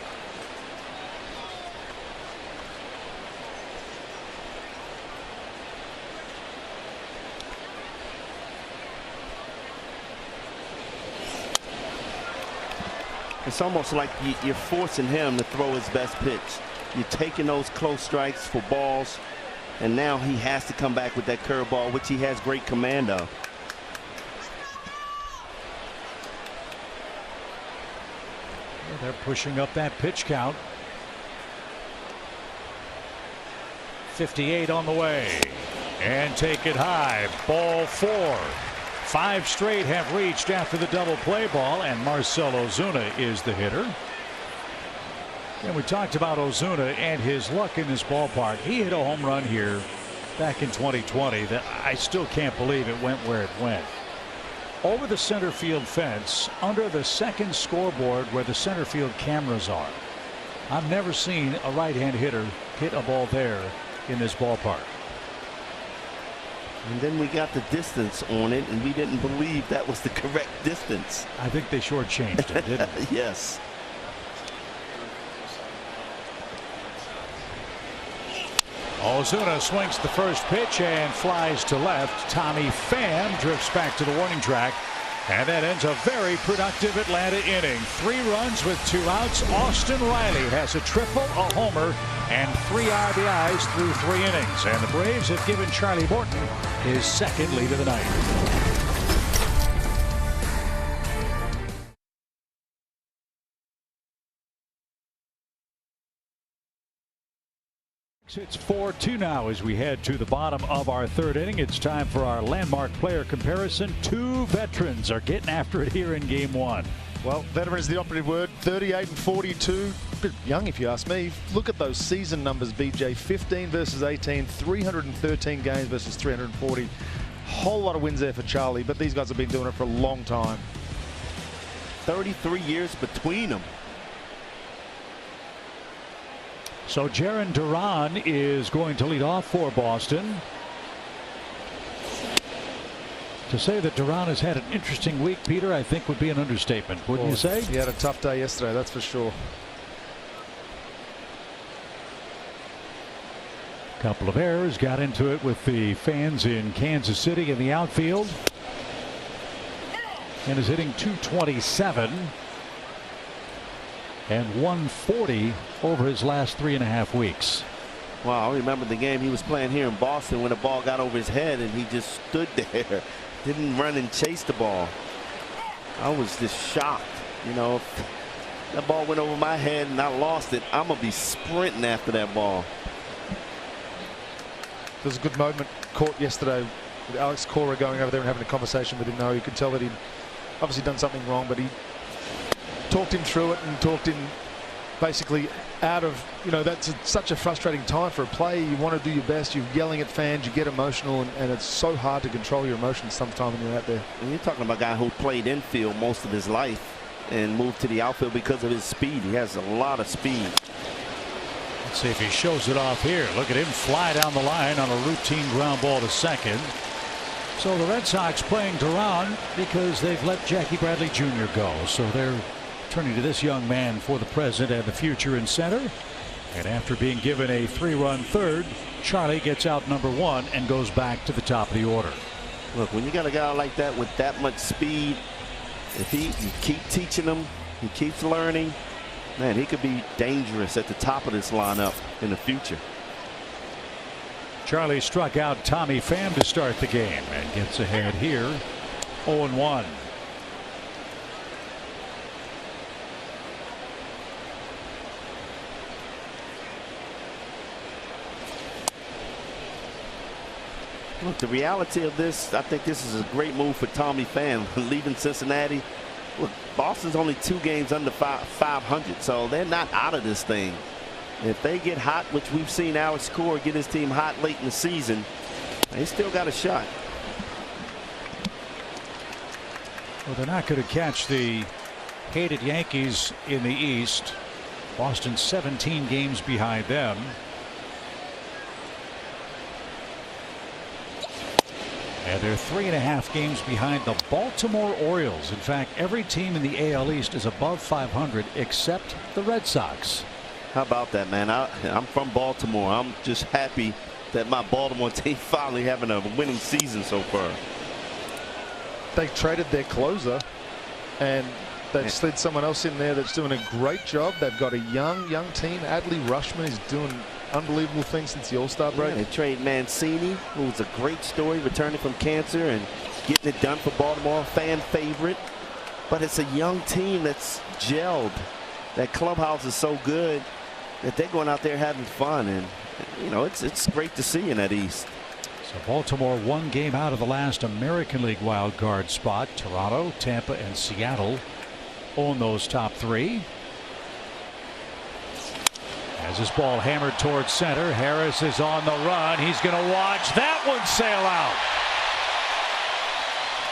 It's almost like you're forcing him to throw his best pitch. You're taking those close strikes for balls, and now he has to come back with that curveball, which he has great command of. Well, they're pushing up that pitch count. 58 on the way, and take it high. Ball 4. 5 straight have reached after the double play ball, and Marcell Ozuna is the hitter. And we talked about Ozuna and his luck in this ballpark. He hit a home run here back in 2020 that I still can't believe it went where it went. Over the center field fence, under the second scoreboard where the center field cameras are. I've never seen a right-hand hitter hit a ball there in this ballpark. And then we got the distance on it, and we didn't believe that was the correct distance. I think they shortchanged it, didn't they? Yes. Ozuna swings the first pitch and flies to left. Tommy Pham drifts back to the warning track. And that ends a very productive Atlanta inning. 3 runs with 2 outs. Austin Riley has a triple, a homer, and 3 RBIs through 3 innings. And the Braves have given Charlie Morton his 2nd lead of the night. It's 4-2 now as we head to the bottom of our 3rd inning. It's time for our landmark player comparison. 2 veterans are getting after it here in game 1. Well, veteran is the operative word. 38 and 42. A bit young if you ask me. Look at those season numbers, BJ. 15 versus 18, 313 games versus 340. Whole lot of wins there for Charlie, but these guys have been doing it for a long time. 33 years between them. So Jarren Duran is going to lead off for Boston. To say that Duran has had an interesting week, Peter, I think would be an understatement, wouldn't you say? He had a tough day yesterday, that's for sure. Couple of errors, got into it with the fans in Kansas City in the outfield. And is hitting .227. And 140 over his last 3.5 weeks. Wow, I remember the game he was playing here in Boston when the ball got over his head and he just stood there, didn't run and chase the ball. I was just shocked. You know, if that ball went over my head and I lost it, I'm going to be sprinting after that ball. There's a good moment caught yesterday with Alex Cora going over there and having a conversation with him. Now you could tell that he'd obviously done something wrong, but he talked him through it and talked him basically out of, you know, that's such a frustrating time for a player. You want to do your best. You're yelling at fans. You get emotional, and it's so hard to control your emotions sometimes when you're out there. And you're talking about a guy who played infield most of his life and moved to the outfield because of his speed. He has a lot of speed. Let's see if he shows it off here. Look at him fly down the line on a routine ground ball to second. So the Red Sox playing Duran because they've let Jackie Bradley Jr. go. So they're turning to this young man for the present and the future in center. And after being given a 3-run third, Charlie gets out number 1 and goes back to the top of the order. Look, when you got a guy like that with that much speed, if you keep teaching him He keeps learning. Man, he could be dangerous at the top of this lineup in the future. Charlie struck out Tommy Pham to start the game and gets ahead here 0-1. Look, the reality of this, I think this is a great move for Tommy Pham leaving Cincinnati. Look, Boston's only 2 games under 500, so they're not out of this thing. If they get hot, which we've seen Alex Cora get his team hot late in the season, they still got a shot. Well, they're not going to catch the hated Yankees in the East. Boston 17 games behind them. And they're 3.5 games behind the Baltimore Orioles. In fact, every team in the AL East is above 500 except the Red Sox. How about that, man? I'm from Baltimore. I'm just happy that my Baltimore team finally having a winning season so far. They traded their closer, and they've slid someone else in there that's doing a great job. They've got a young team. Adley Rushman is doing unbelievable things since the All-Star break. Yeah, they trade Mancini, who was a great story, returning from cancer and getting it done for Baltimore, fan favorite. But it's a young team that's gelled. That clubhouse is so good that they're going out there having fun, and you know it's great to see in that East. So Baltimore 1 game out of the last American League wild card spot. Toronto, Tampa, and Seattle own those top 3. As his ball hammered towards center, Harris is on the run. He's going to watch that one sail out.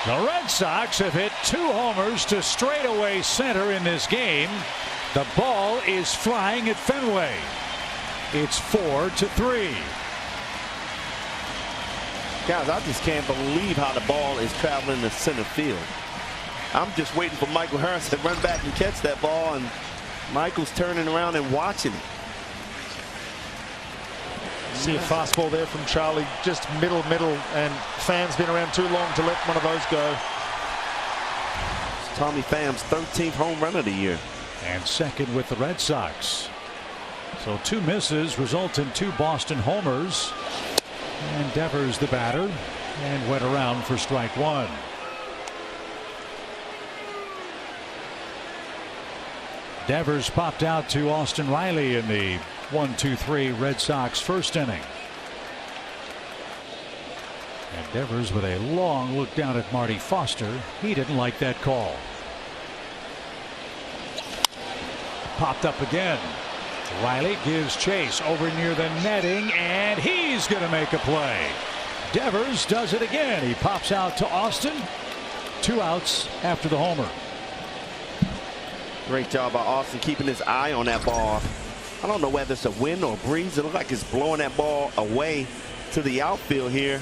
The Red Sox have hit 2 homers to straightaway center in this game. The ball is flying at Fenway. It's 4-3. Guys, I just can't believe how the ball is traveling to center field. I'm just waiting for Michael Harris to run back and catch that ball, and Michael's turning around and watching it. See a fastball there from Charlie, just middle, and Pham's been around too long to let one of those go. It's Tommy Pham's 13th home run of the year. And second with the Red Sox. So 2 misses result in 2 Boston homers. And Devers the batter and went around for strike 1. Devers popped out to Austin Riley in the 1-2-3 Red Sox first inning. And Devers with a long look down at Marty Foster. He didn't like that call. Popped up again. Riley gives chase over near the netting, and he's going to make a play. Devers does it again. He pops out to Austin. 2 outs after the homer. Great job by Austin keeping his eye on that ball. I don't know whether it's a wind or a breeze. It looks like it's blowing that ball away to the outfield here.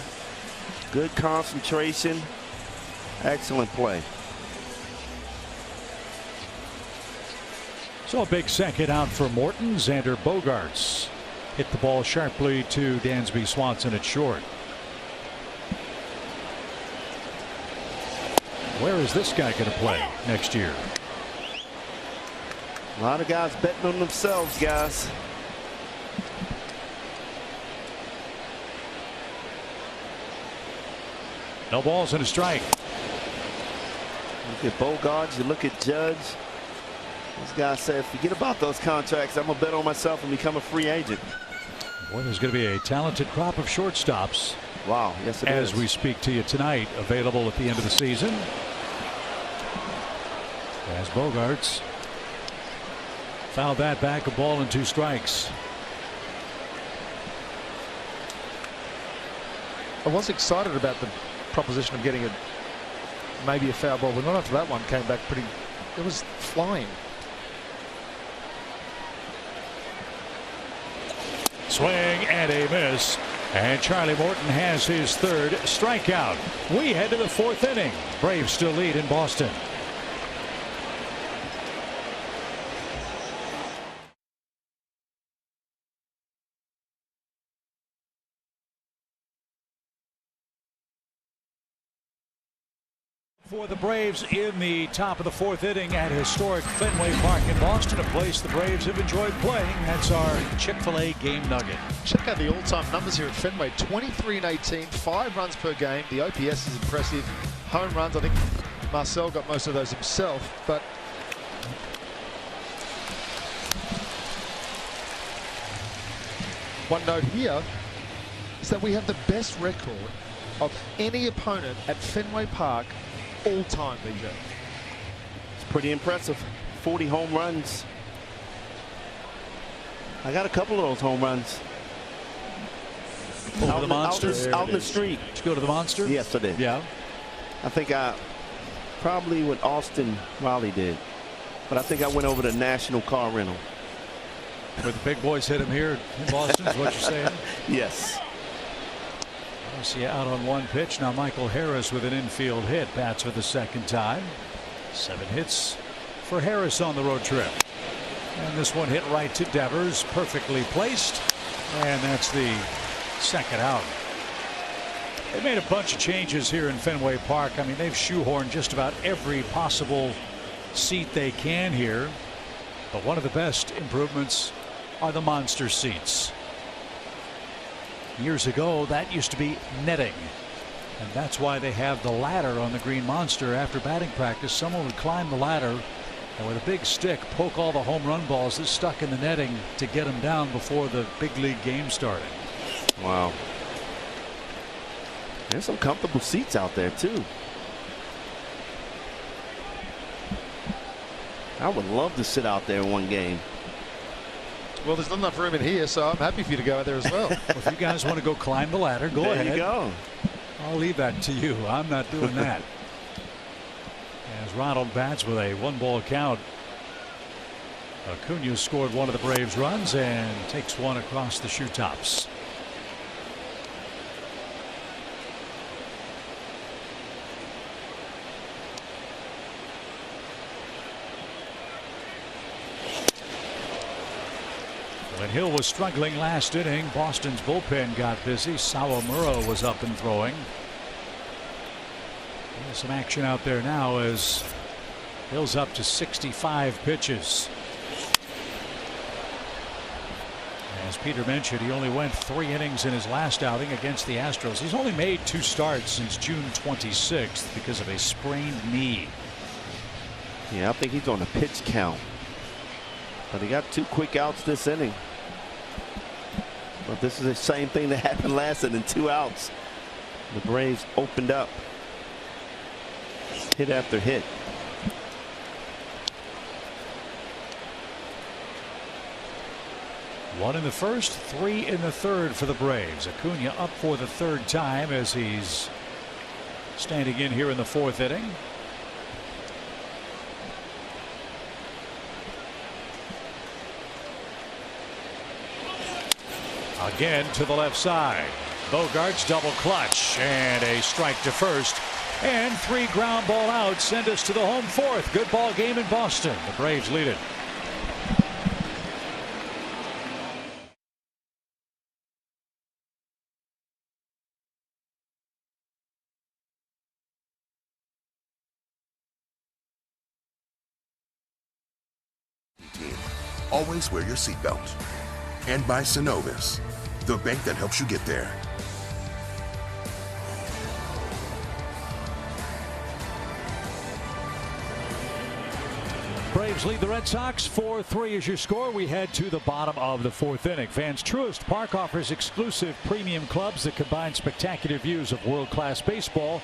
Good concentration. Excellent play. So a big second out for Morton. Xander Bogaerts hit the ball sharply to Dansby Swanson at short. Where is this guy going to play next year? A lot of guys betting on themselves, guys. No balls and a strike. Look at Bogaerts. You look at Judge. This guy said, forget about those contracts. I'm going to bet on myself and become a free agent. Boy, there's going to be a talented crop of shortstops. Wow. Yes, it is. As we speak to you tonight, available at the end of the season. As Bogaerts fouled that back, a ball and 2 strikes. I was excited about the proposition of getting maybe a foul ball, but not after that one came back pretty. It was flying. Swing and a miss. And Charlie Morton has his 3rd strikeout. We head to the 4th inning. Braves still lead in Boston. For the Braves in the top of the fourth inning at historic Fenway Park in Boston, a place the Braves have enjoyed playing. That's our Chick-fil-A game nugget. Check out the all-time numbers here at Fenway. 23 and 18, 5 runs per game. The OPS is impressive. Home runs, I think Marcel got most of those himself, but one note here is that we have the best record of any opponent at Fenway Park all time, BJ. It's pretty impressive. 40 home runs. I got a couple of those home runs. Over the Monster? Out in the street. Did you go to the Monster? Yes, I did. Yeah. I think I probably with Austin Riley did. But I think I went over to National Car Rental. Where the big boys hit him here in Boston, is what you're saying? Yes. See out on one pitch. Now Michael Harris with an infield hit. Bats for the second time. 7 hits for Harris on the road trip. And this one hit right to Devers. Perfectly placed. And that's the second out. They made a bunch of changes here in Fenway Park. I mean, they've shoehorned just about every possible seat they can here. But one of the best improvements are the monster seats. Years ago, that used to be netting. And that's why they have the ladder on the Green Monster. After batting practice, someone would climb the ladder and with a big stick poke all the home run balls that stuck in the netting to get them down before the big league game started. Wow. There's some comfortable seats out there, too. I would love to sit out there in one game. Well, there's not enough room in here, so I'm happy for you to go out there as well. Well, if you guys want to go climb the ladder, go ahead. There you go. I'll leave that to you. I'm not doing that. As Ronald bats with a 1-ball count. Acuna scored one of the Braves runs and takes one across the shoe tops. When Hill was struggling last inning, Boston's bullpen got busy. Sawamura was up and throwing. There's some action out there now as Hill's up to 65 pitches. As Peter mentioned, he only went 3 innings in his last outing against the Astros. He's only made 2 starts since June 26th because of a sprained knee. Yeah, I think he's on a pitch count. But he got 2 quick outs this inning. But this is the same thing that happened last inning, 2 outs. The Braves opened up. Hit after hit. One in the first, 3 in the third for the Braves. Acuna up for the 3rd time as he's standing in here in the 4th inning. Again to the left side. Bogart's double clutch and a strike to first. And 3 ground ball outs send us to the home 4th. Good ball game in Boston. The Braves lead it. Always wear your seatbelt. And by Synovus, the bank that helps you get there. Braves lead the Red Sox 4-3 is your score. We head to the bottom of the 4th inning. Fans, Truist Park offers exclusive premium clubs that combine spectacular views of world-class baseball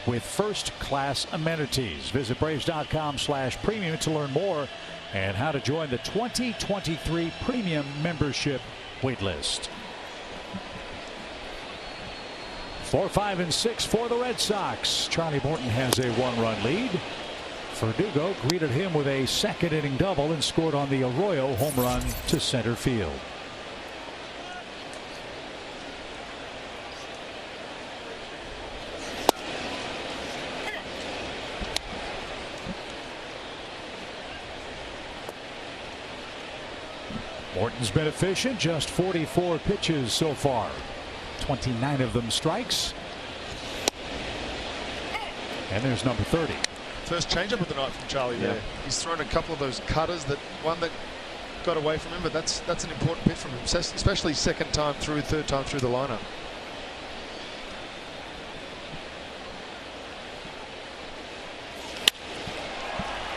with first-class amenities. Visit Braves.com/premium to learn more and how to join the 2023 premium membership waitlist. 4, 5, and 6 for the Red Sox. Charlie Morton has a 1-run lead. Verdugo greeted him with a 2nd inning double and scored on the Arroyo home run to center field. Morton's been efficient, just 44 pitches so far, 29 of them strikes. And there's number 30. First changeup of the night from Charlie there. He's thrown a couple of those cutters, one that got away from him, but that's an important pitch from him, especially second time through, third time through the lineup.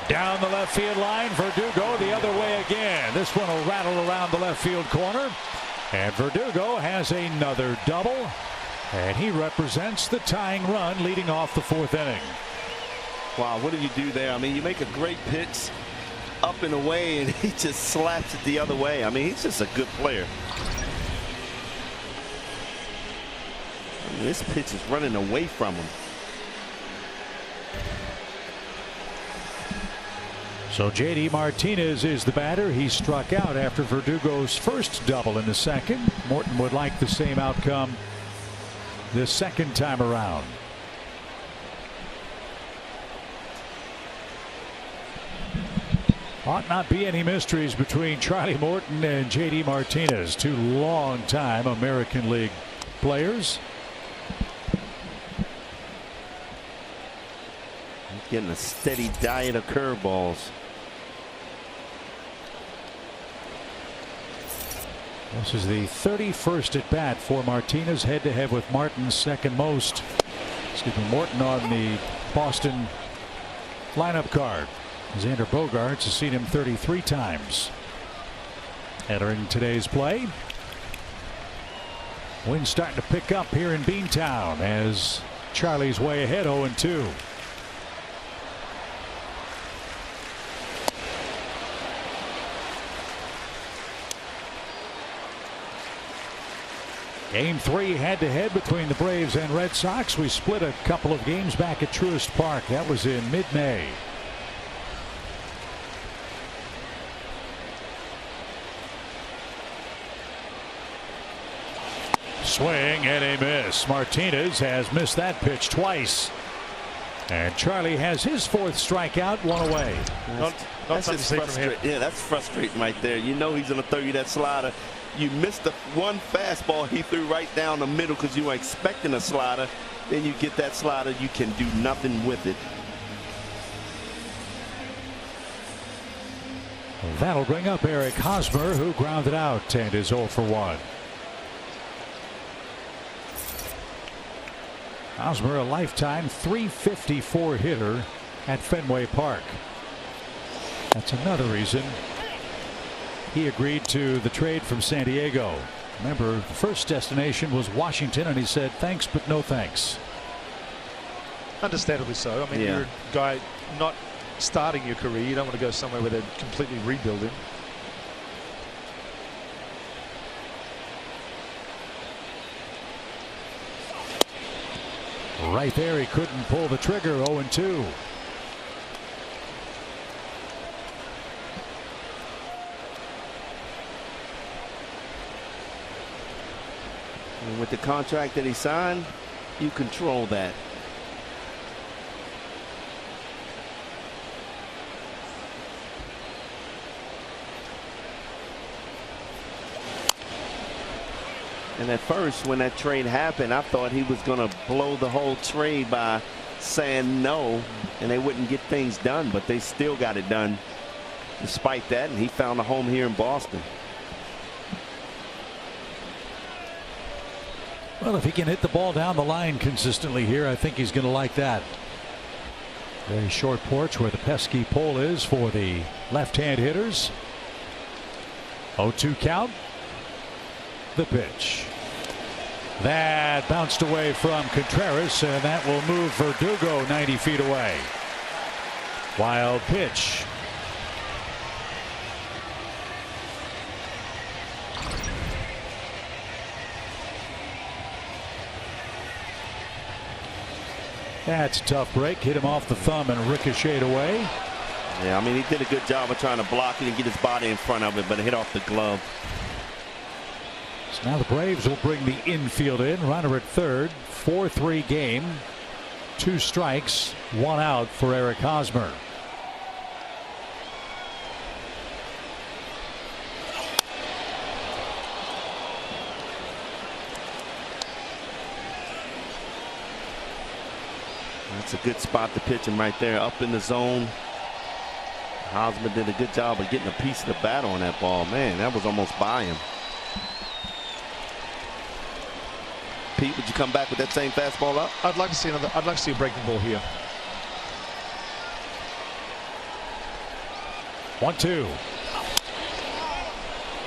Down the left field line, Verdugo the other way again. This one will rattle around the left field corner. And Verdugo has another double. And he represents the tying run leading off the 4th inning. Wow, what do you do there? I mean, you make a great pitch up and away, and he just slaps it the other way. I mean, he's just a good player. I mean, this pitch is running away from him. So J.D. Martinez is the batter. He struck out after Verdugo's first double in the second. Morton would like the same outcome the second time around. Ought not be any mysteries between Charlie Morton and J.D. Martinez, two long-time American League players. He's getting a steady diet of curveballs. This is the 31st at bat for Martinez, head-to-head with Martin's second most. Excuse me, Morton on the Boston lineup card. Xander Bogaerts has seen him 33 times. Entering today's play. Wind starting to pick up here in Beantown as Charlie's way ahead 0-2. Game 3 head-to-head between the Braves and Red Sox. We split a couple of games back at Truist Park. That was in mid-May. Swing and a miss. Martinez has missed that pitch twice. And Charlie has his 4th strikeout, one away. That's just frustrating. Yeah, that's frustrating right there. You know he's going to throw you that slider. You missed the one fastball he threw right down the middle because you were expecting a slider. Then you get that slider, you can do nothing with it. That'll bring up Eric Hosmer, who grounded out and is 0 for 1. Hosmer, a lifetime .354 hitter at Fenway Park. That's another reason he agreed to the trade from San Diego. Remember, the first destination was Washington, and he said thanks but no thanks. Understandably so. I mean, you're a guy not starting your career. You don't want to go somewhere where they're completely rebuilding. Right there, he couldn't pull the trigger. 0-2. And with the contract that he signed, you control that. And at first, when that trade happened, I thought he was going to blow the whole trade by saying no, and they wouldn't get things done, but they still got it done despite that, and he found a home here in Boston. Well, if he can hit the ball down the line consistently here, I think he's going to like that. Very short porch where the pesky pole is for the left-hand hitters. 0-2 count. The pitch. That bounced away from Contreras, and that will move Verdugo 90 feet away. Wild pitch. That's a tough break. Hit him off the thumb and ricocheted away. Yeah, I mean, he did a good job of trying to block it and get his body in front of it, but it hit off the glove. So now the Braves will bring the infield in. Runner at third. 4-3 game. 2 strikes, 1 out for Eric Hosmer. That's a good spot to pitch him right there, up in the zone. Hosmer did a good job of getting a piece of the bat on that ball. Man, that was almost by him. Pete, would you come back with that same fastball up? I'd like to see another. I'd like to see a breaking ball here. 1-2.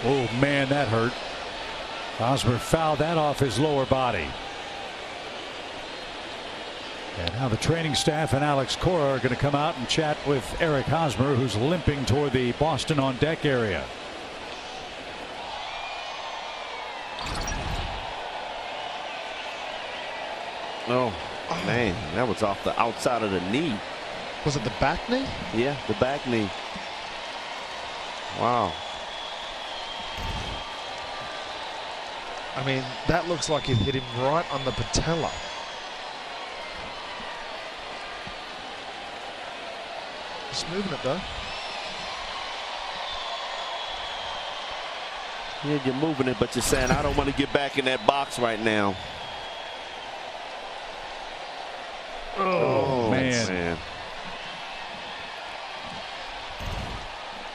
Oh man, that hurt. Hosmer fouled that off his lower body. And now the training staff and Alex Cora are going to come out and chat with Eric Hosmer, who's limping toward the Boston on deck area. Oh, man, that was off the outside of the knee. Was it the back knee? Yeah, the back knee. Wow. I mean, that looks like it hit him right on the patella. Just moving it though. Yeah, you're moving it, but you're saying, I don't want to get back in that box right now. Oh, man.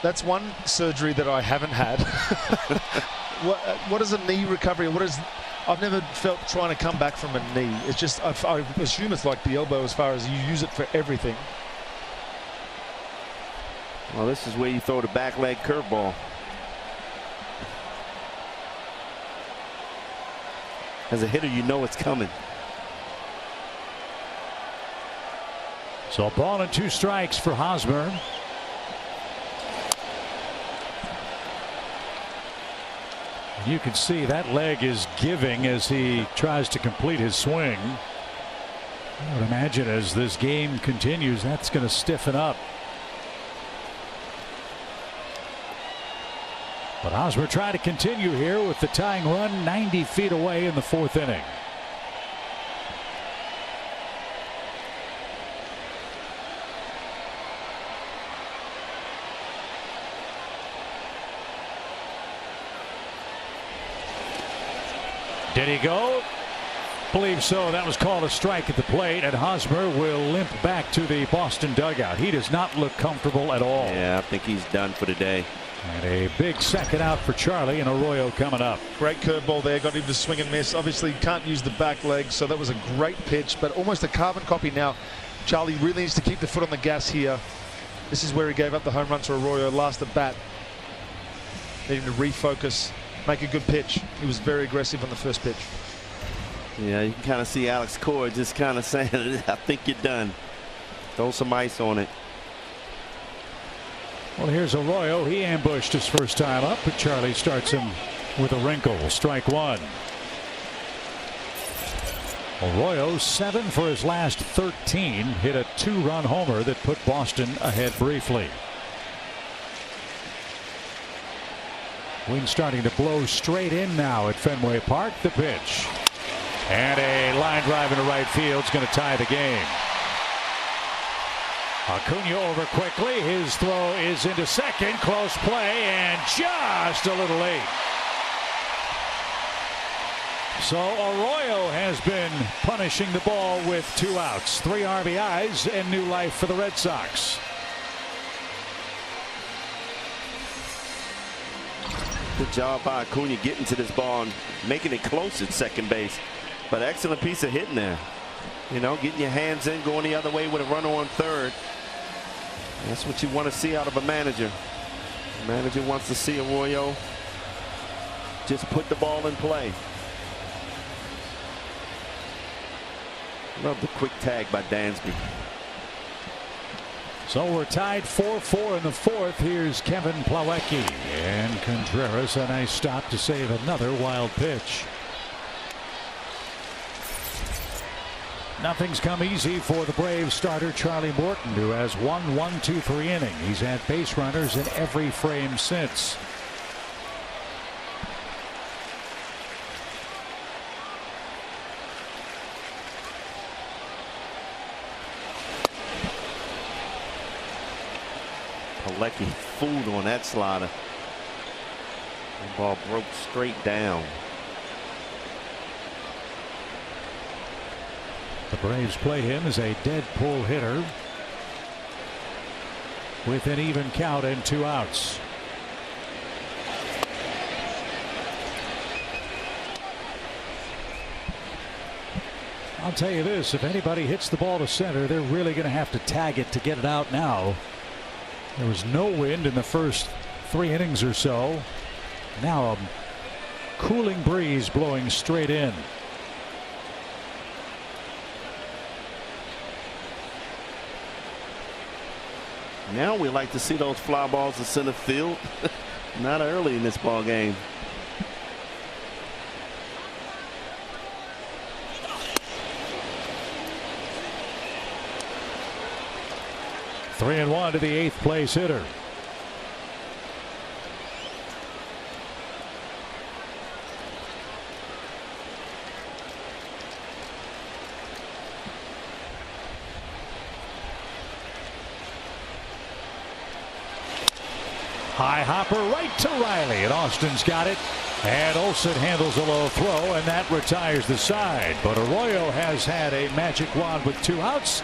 That's one surgery that I haven't had. What is a knee recovery? I've never felt trying to come back from a knee. It's just, I assume it's like the elbow as far as you use it for everything. Well, this is where you throw the back leg curveball. As a hitter, you know it's coming. So a ball and 2 strikes for Hosmer. You can see that leg is giving as he tries to complete his swing. I would imagine as this game continues, that's going to stiffen up. But Hosmer trying to continue here with the tying run 90 feet away in the 4th inning. Did he go? Believe so. That was called a strike at the plate, and Hosmer will limp back to the Boston dugout. He does not look comfortable at all. Yeah, I think he's done for the day. And a big second out for Charlie, and Arroyo coming up. Great curveball there, got him to swing and miss. Obviously can't use the back leg, so that was a great pitch, but almost a carbon copy now. Charlie really needs to keep the foot on the gas here. This is where he gave up the home run to Arroyo last at bat. Needing to refocus, make a good pitch. He was very aggressive on the first pitch. Yeah, you can kind of see Alex Cora just kind of saying, I think you're done. Throw some ice on it. Well, here's Arroyo. He ambushed his first time up, but Charlie starts him with a wrinkle. Strike 1. Arroyo 7 for his last 13. Hit a 2-run homer that put Boston ahead briefly. Wind starting to blow straight in now at Fenway Park. The pitch. And a line drive into right field is going to tie the game. Acuna over quickly. His throw is into second. Close play and just a little late. So Arroyo has been punishing the ball with 2 outs, 3 RBIs, and new life for the Red Sox. Good job by Acuna getting to this ball and making it close at second base. But excellent piece of hitting there. You know, getting your hands in, going the other way with a runner on third. That's what you want to see out of a manager. The manager wants to see Arroyo just put the ball in play. Love the quick tag by Dansby. So we're tied 4-4 in the 4th. Here's Kevin Plawecki, and Contreras a nice stop to save another wild pitch. Nothing's come easy for the Braves starter Charlie Morton, who has won 1-2-3 inning. He's had base runners in every frame since. Plawecki fooled on that slider. The ball broke straight down. The Braves play him as a dead pull hitter with an even count and 2 outs. I'll tell you this, if anybody hits the ball to center, they're really going to have to tag it to get it out now. There was no wind in the first 3 innings or so. Now a cooling breeze blowing straight in. Now we like to see those fly balls to center field. Not early in this ball game. Three and 1 to the 8th place hitter. High hopper right to Riley, and Austin's got it. And Olsen handles a low throw, and that retires the side. But Arroyo has had a magic wand with 2 outs.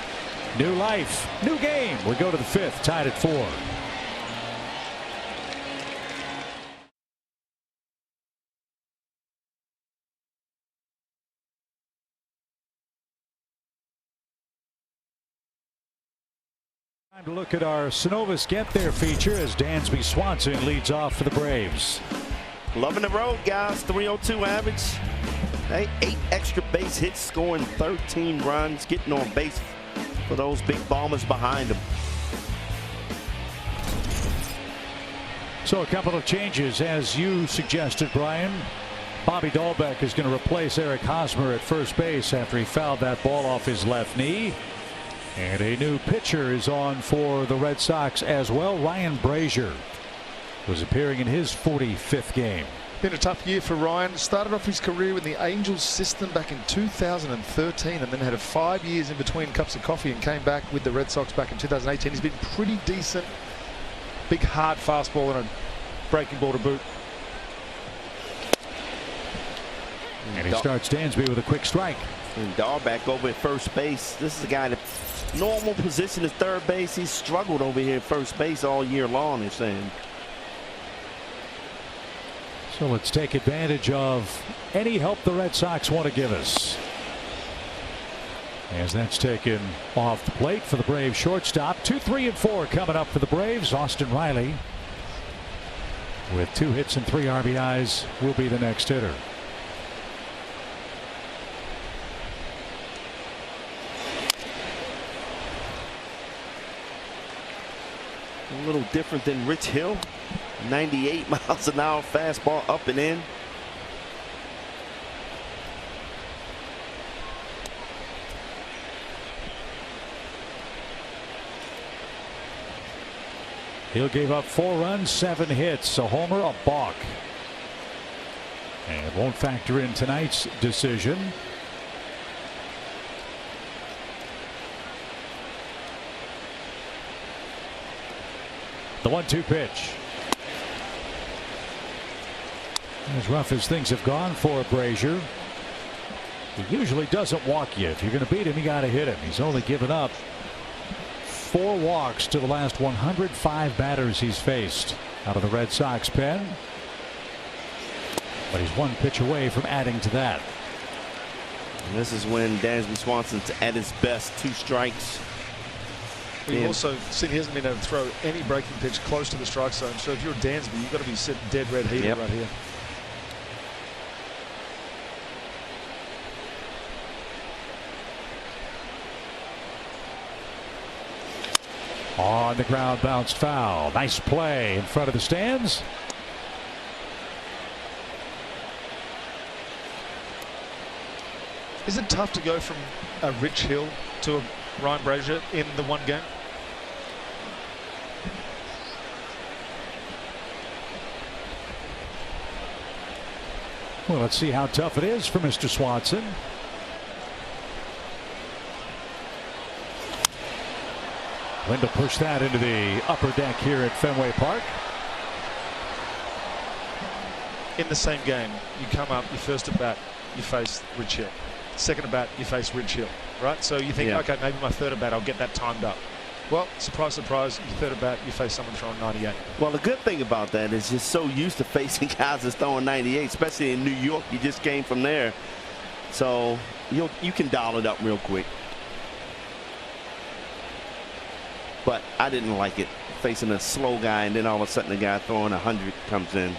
New life, new game. We go to the 5th, tied at 4. Time to look at our Synovus Get There feature as Dansby Swanson leads off for the Braves. Loving the road, guys. 302 average. 8 extra base hits, scoring 13 runs, getting on base for those big bombers behind him. So a couple of changes, as you suggested, Brian. Bobby Dahlbeck is going to replace Eric Hosmer at first base after he fouled that ball off his left knee. And a new pitcher is on for the Red Sox as well. Ryan Brazier was appearing in his 45th game. Been a tough year for Ryan. Started off his career in the Angels system back in 2013 and then had 5 years in between cups of coffee and came back with the Red Sox back in 2018. He's been pretty decent. Big hard fastball and a breaking ball to boot. And he starts Dansby with a quick strike. And Dahlbeck over at first base. This is a guy that normal position is third base. He's struggled over here at first base all year long, they're saying. So let's take advantage of any help the Red Sox want to give us. As that's taken off the plate for the Braves shortstop. 2, 3, and 4 coming up for the Braves. Austin Riley with 2 hits and 3 RBIs will be the next hitter. A little different than Rich Hill. 98 miles an hour fastball up and in. Hill gave up 4 runs, 7 hits, a homer, a balk. And won't factor in tonight's decision. The 1-2 pitch. As rough as things have gone for Brazier, he usually doesn't walk you. If you're going to beat him, you got to hit him. He's only given up 4 walks to the last 105 batters he's faced out of the Red Sox pen. But he's 1 pitch away from adding to that. And this is when Dansby Swanson's at his best. 2 strikes. We've also seen he hasn't been able to throw any breaking pitch close to the strike zone. So if you're Dansby, you've got to be sitting dead red heated right here. On the ground, bounced foul. Nice play in front of the stands. Is it tough to go from a Rich Hill to a Ryan Brazier in the one game? Well, let's see how tough it is for Mr. Swanson. Linda pushed that into the upper deck here at Fenway Park. In the same game, you come up, your first at bat, you face Rich Hill. second at bat, you face Rich Hill, right? So you think, okay, maybe my third at bat, I'll get that timed up. Well, surprise, surprise, your third at bat, you face someone throwing 98. Well, the good thing about that is you're so used to facing guys that's throwing 98, especially in New York. You just came from there. So you can dial it up real quick. But I didn't like it, facing a slow guy, and then all of a sudden the guy throwing 100 comes in.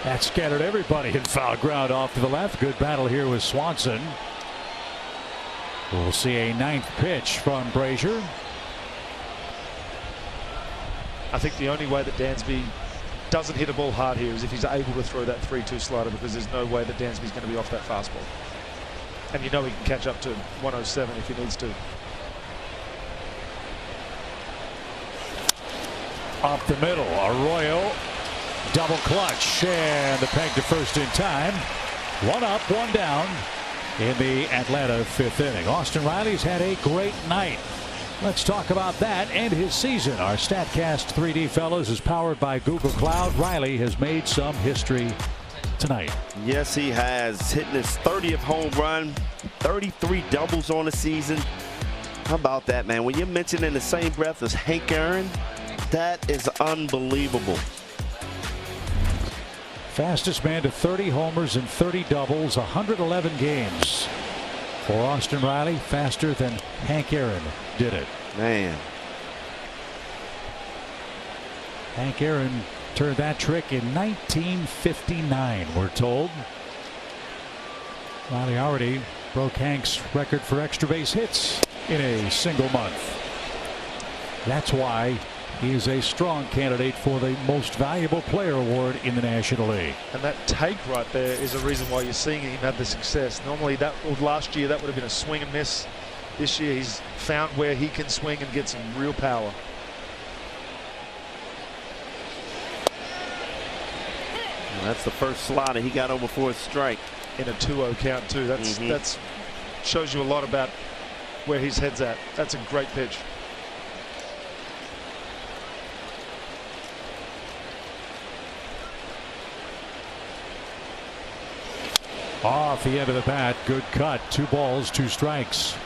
That scattered everybody in foul ground off to the left. Good battle here with Swanson. We'll see a ninth pitch from Brazier. I think the only way that Dansby doesn't hit a ball hard here is if he's able to throw that 3-2 slider, because there's no way that Dansby's going to be off that fastball. And you know he can catch up to 107 if he needs to. Up the middle, Arroyo, double clutch, and the peg to first in time. One up, one down in the Atlanta fifth inning. Austin Riley's had a great night. Let's talk about that and his season. Our StatCast 3D, fellas, is powered by Google Cloud. Riley has made some history tonight. Yes, he has. Hitting his 30th home run, 33 doubles on the season. How about that, man? When you're mentioned in the same breath as Hank Aaron, that is unbelievable. Fastest man to 30 homers and 30 doubles, 111 games. For Austin Riley, faster than Hank Aaron did it. Man. Hank Aaron turned that trick in 1959, we're told. Riley already broke Hank's record for extra base hits in a single month. That's why he is a strong candidate for the most valuable player award in the National League. And that take right there is a reason why you're seeing him have the success. Normally, last year that would have been a swing and miss. This year he's found where he can swing and get some real power. Well, that's the first slider he got over for a strike. In a 2-0 count too. That's shows you a lot about where his head's at. That's a great pitch. Off the end of the bat, good cut. 2 balls, 2 strikes.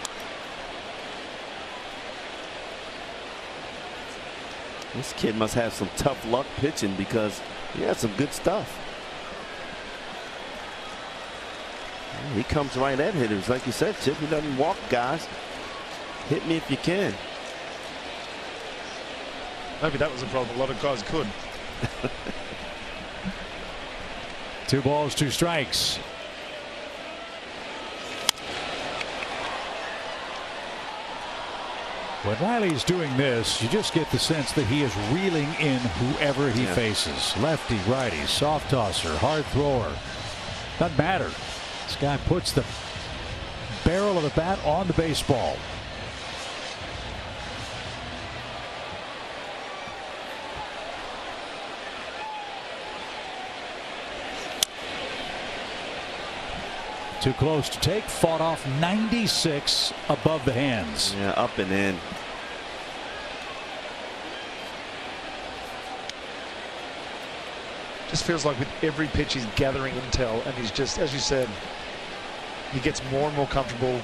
This kid must have some tough luck pitching, because he has some good stuff. He comes right at hitters. Like you said, Chip, he doesn't walk guys. Hit me if you can. Maybe that was a problem. A lot of guys could. 2 balls, 2 strikes. When Riley's doing this, you just get the sense that he is reeling in whoever he faces. Lefty, righty, soft tosser, hard thrower. Doesn't matter. This guy puts the barrel of the bat on the baseball. Too close to take. Fought off 96 above the hands. Yeah, up and in. Just feels like with every pitch he's gathering intel, and he's just, as you said, he gets more and more comfortable.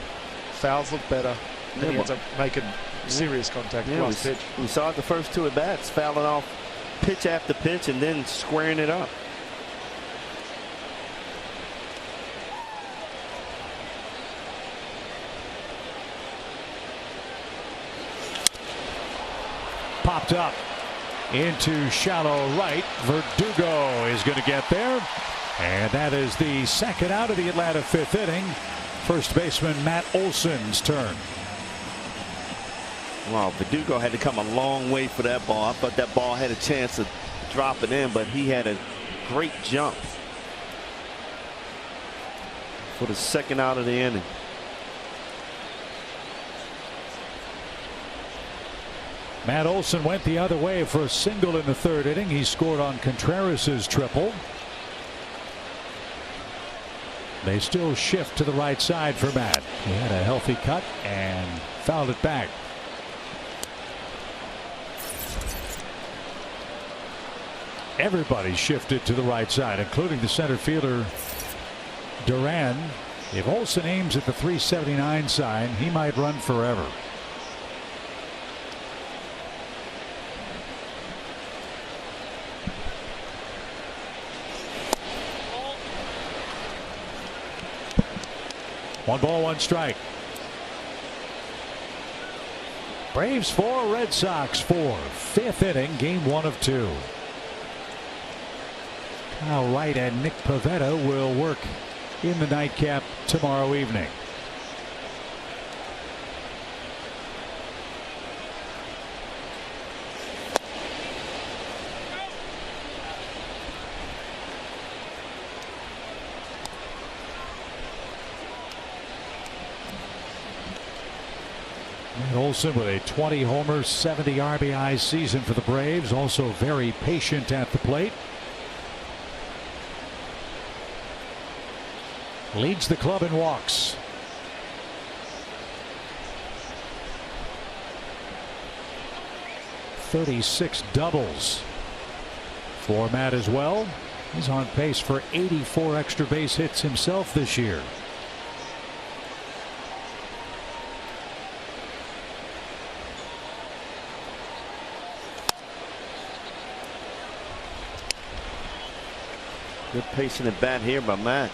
Fouls look better, and he ends up making serious contact. Last pitch. We saw it the first 2 at bats, fouling off pitch after pitch and then squaring it up. Popped up into shallow right. Verdugo is going to get there. And that is the second out of the Atlanta fifth inning. First baseman Matt Olson's turn. Wow, Verdugo had to come a long way for that ball. I thought that ball had a chance of dropping in, but he had a great jump for the second out of the inning. Matt Olson went the other way for a single in the third inning. He scored on Contreras' triple. They still shift to the right side for Matt. He had a healthy cut and fouled it back. Everybody shifted to the right side, including the center fielder Duran. If Olsen aims at the 379 sign, he might run forever. One ball, one strike. Braves 4, Red Sox 4. Fifth inning, game 1 of 2. Kyle Wright and Nick Pivetta will work in the nightcap tomorrow evening. And Olsen with a 20 homer, 70 RBI season for the Braves. Also very patient at the plate. Leads the club in walks. .36 doubles for Matt as well. He's on pace for 84 extra base hits himself this year. Good patient at bat here by Matt.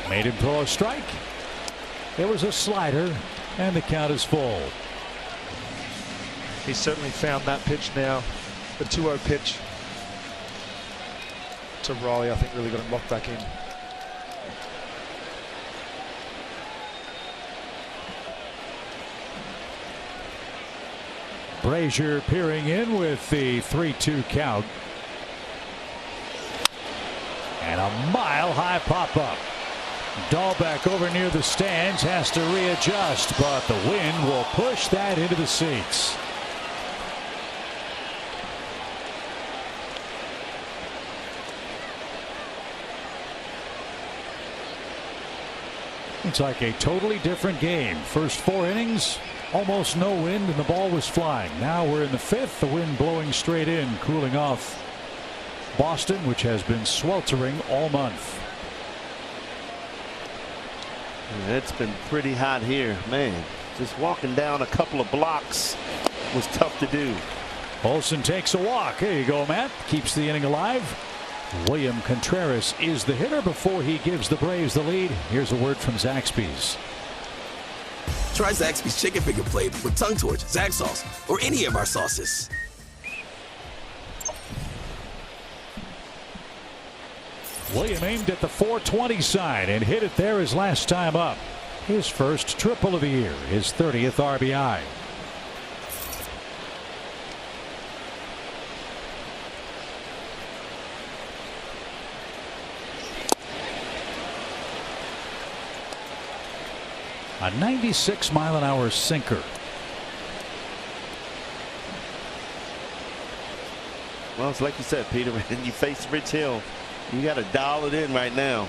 Made him throw a strike. It was a slider, and the count is full. He certainly found that pitch now. The 2-0 pitch to Riley, I think, really got him locked back in. Brazier peering in with the 3-2 count. And a mile-high pop-up. Dahlbeck over near the stands has to readjust, but the wind will push that into the seats. It's like a totally different game. First 4 innings, almost no wind, and the ball was flying. Now we're in the 5th, the wind blowing straight in, cooling off Boston, which has been sweltering all month. It's been pretty hot here, man. Just walking down a couple of blocks was tough to do. Olsen takes a walk. There you go, Matt. Keeps the inning alive. William Contreras is the hitter before he gives the Braves the lead. Here's a word from Zaxby's. Try Zaxby's chicken finger plate with tongue torch, Zax sauce, or any of our sauces. William aimed at the 420 side and hit it there his last time up. His first triple of the year, his 30th RBI. A 96-mile-an-hour sinker. Well, it's like you said, Peter, when you face Rich Hill, you got to dial it in right now.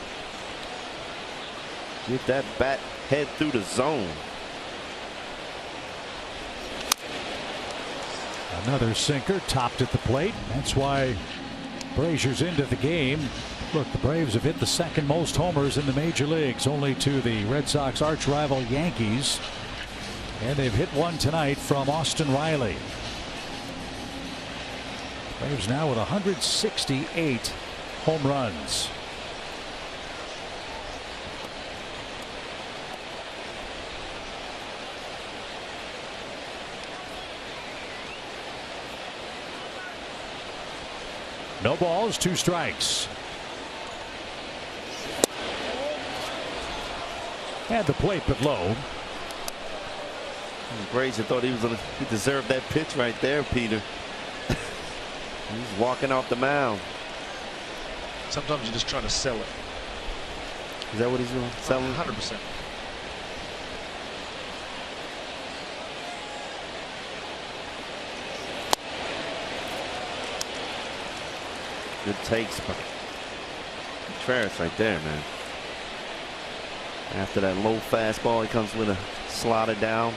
Get that bat head through the zone. Another sinker topped at the plate. That's why Brazier's into the game. Look, the Braves have hit the second most homers in the major leagues, only to the Red Sox arch rival Yankees. And they've hit one tonight from Austin Riley. Braves now with 168 home runs. No balls, 2 strikes. Had the plate but low. Brazier thought he deserved that pitch right there, Peter. He's walking off the mound. Sometimes you're just trying to sell it. Is that what he's doing? Selling? 100%. Good takes, but Contreras right there, man. After that low fastball, he comes with a slider down.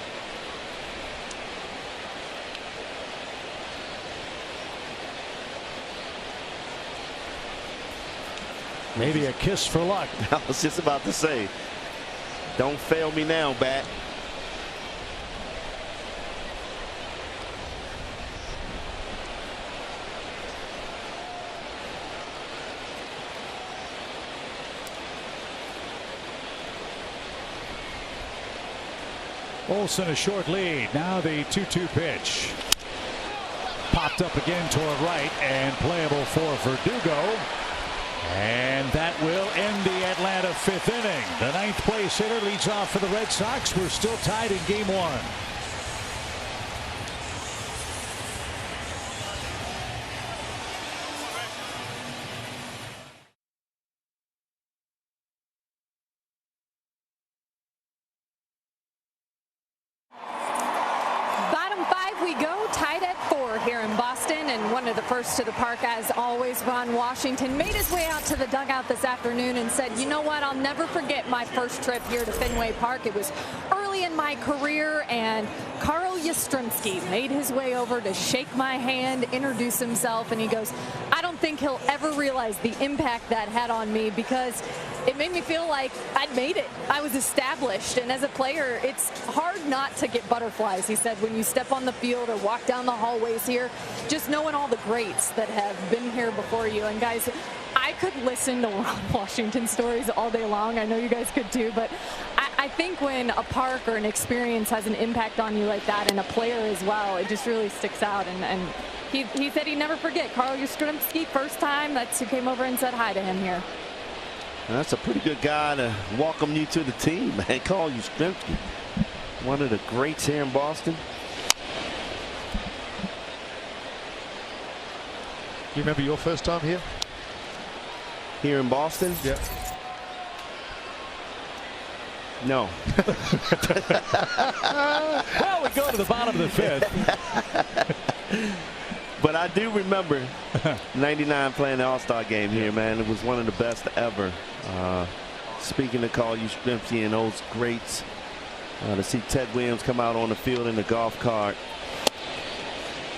Maybe a kiss for luck. I was just about to say, don't fail me now, bat. Olsen a short lead. Now the 2-2 pitch. Popped up again toward right and playable for Verdugo. And that will end the Atlanta 5th inning. The 9th place hitter leads off for the Red Sox. We're still tied in game 1. Of the first to the park, as always. Ron Washington made his way out to the dugout this afternoon and said, you know what, I'll never forget my first trip here to Fenway Park. It was early in my career, and Carl Yastrzemski made his way over to shake my hand, introduce himself, and he goes, I don't think he'll ever realize the impact that had on me, because it made me feel like I'd made it. I was established, and as a player, it's hard not to get butterflies, he said, when you step on the field or walk down the hallways here, just knowing all the greats that have been here before you. And guys, I could listen to Ron Washington stories all day long. I know you guys could too, but I think when a park or an experience has an impact on you like that, and a player as well, it just really sticks out. And he said he'd never forget Carl Yastrzemski, first time that's who came over and said hi to him here. That's a pretty good guy to welcome you to the team, man. Carl Yastrzemski, one of the greats here in Boston. You remember your first time here? Here in Boston? Yeah. No. Well, we go to the bottom of the 5th. But I do remember 99 playing the All-Star game here, man. It was one of the best ever. Speaking of Carl Yastrzemski and those greats, to see Ted Williams come out on the field in the golf cart,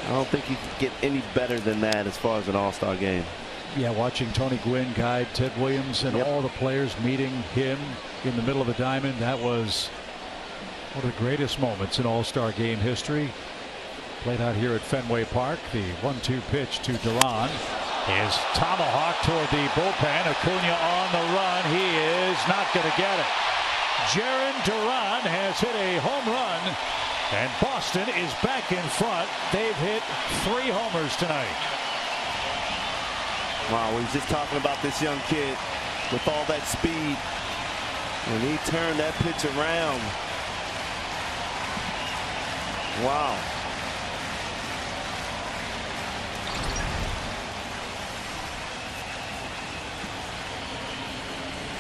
I don't think you could get any better than that as far as an All-Star game. Yeah, watching Tony Gwynn guide Ted Williams and all the players meeting him in the middle of the diamond, that was one of the greatest moments in All-Star game history. Played out here at Fenway Park. The 1-2 pitch to Duran is tomahawk toward the bullpen. Acuna on the run. He is not going to get it. Jarren Duran has hit a home run, and Boston is back in front. They've hit 3 homers tonight. Wow, we was just talking about this young kid with all that speed, and he turned that pitch around. Wow.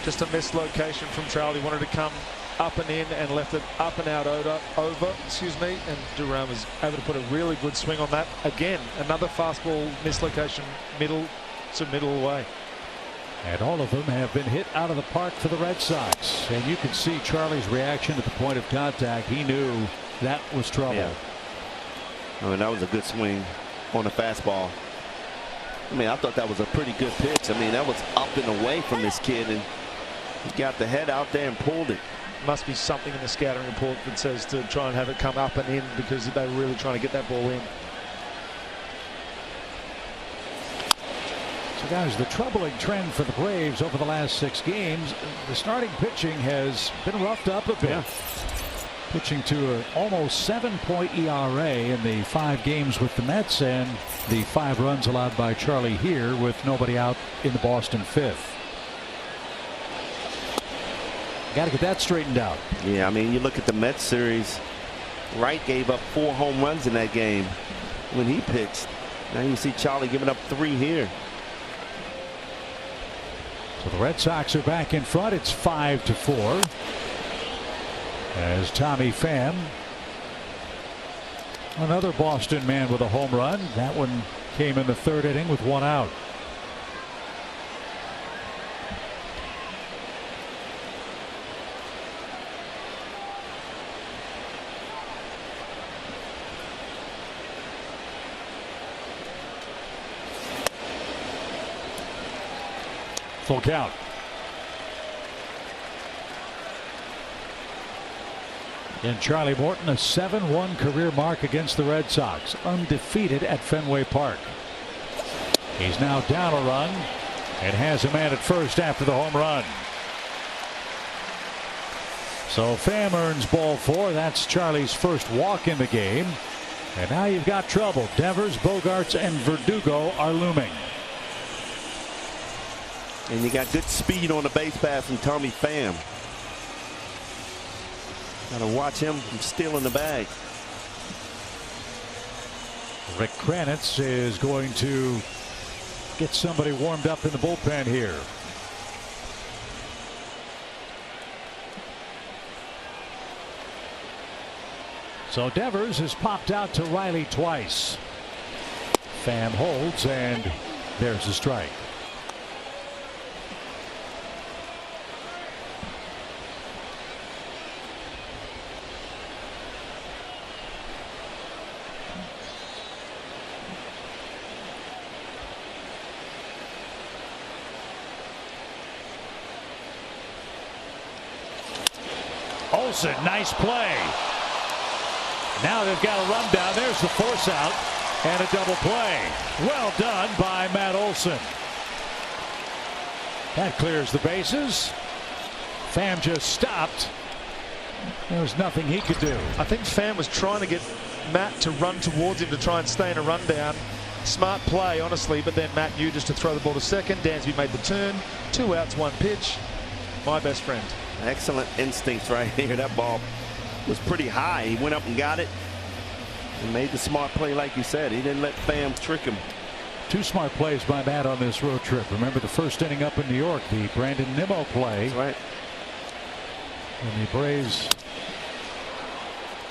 Just a mislocation from Charlie. Wanted to come up and in and left it up and out over, excuse me, and Duran was able to put a really good swing on that. Again, another fastball mislocation, middle to middle away. And all of them have been hit out of the park for the Red Sox. And you can see Charlie's reaction at the point of contact. He knew that was trouble. Yeah. I mean, that was a good swing on the fastball. I mean, I thought that was a pretty good pitch. I mean, that was up and away from this kid, and he got the head out there and pulled it. Must be something in the scouting report that says to try and have it come up and in, because they're really trying to get that ball in. So guys, the troubling trend for the Braves over the last 6 games, the starting pitching has been roughed up a bit. Yeah. Pitching to an almost 7-point ERA in the 5 games with the Mets, and the 5 runs allowed by Charlie here with nobody out in the Boston 5th. Got to get that straightened out. Yeah, I mean, you look at the Mets series, Wright gave up 4 home runs in that game when he pitched. Now you see Charlie giving up 3 here. So the Red Sox are back in front. It's 5-4. As Tommy Pham, another Boston man with a home run. That one came in the 3rd inning with 1 out. Full count. And Charlie Morton, a 7-1 career mark against the Red Sox, undefeated at Fenway Park. He's now down a run and has a man at first after the home run. So Pham earns ball 4. That's Charlie's first walk in the game. And now you've got trouble. Devers, Bogarts, and Verdugo are looming. And you got good speed on the base pass from Tommy Pham. Gotta watch him from stealing the bag. Rick Kranitz is going to get somebody warmed up in the bullpen here. So Devers has popped out to Riley twice. Pham holds, and there's a strike. Olsen, nice play. Now they've got a run down. There's the force out and a double play. Well done by Matt Olson. That clears the bases. Pham just stopped. There was nothing he could do. I think Pham was trying to get Matt to run towards him to try and stay in a rundown. Smart play, honestly, but then Matt knew just to throw the ball to second. Dansby made the turn. 2 outs, 1 pitch. My best friend. Excellent instincts right here. That ball was pretty high. He went up and got it and made the smart play like you said. He didn't let Pham trick him. 2 smart plays by Matt on this road trip. Remember the first inning up in New York, the Brandon Nimmo play. That's right. And the Braves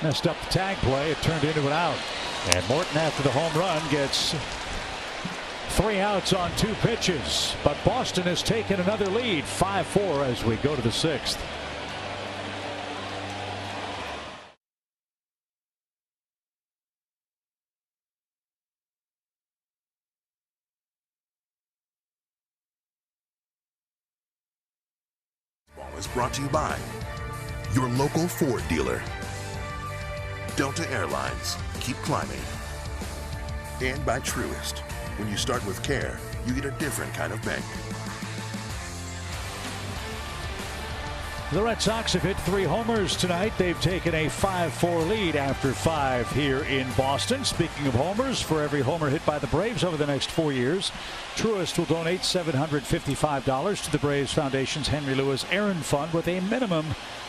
messed up the tag play. It turned into an out. And Morton, after the home run, gets 3 outs on 2 pitches. But Boston has taken another lead, 5-4, as we go to the 6th. Is brought to you by your local Ford dealer, Delta Airlines, keep climbing, and by Truist. When you start with care, you get a different kind of bank. The Red Sox have hit 3 homers tonight. They've taken a 5-4 lead after 5 here in Boston. Speaking of homers, for every homer hit by the Braves over the next 4 years, Truist will donate $755 to the Braves Foundation's Henry Lewis Aaron Fund with a minimum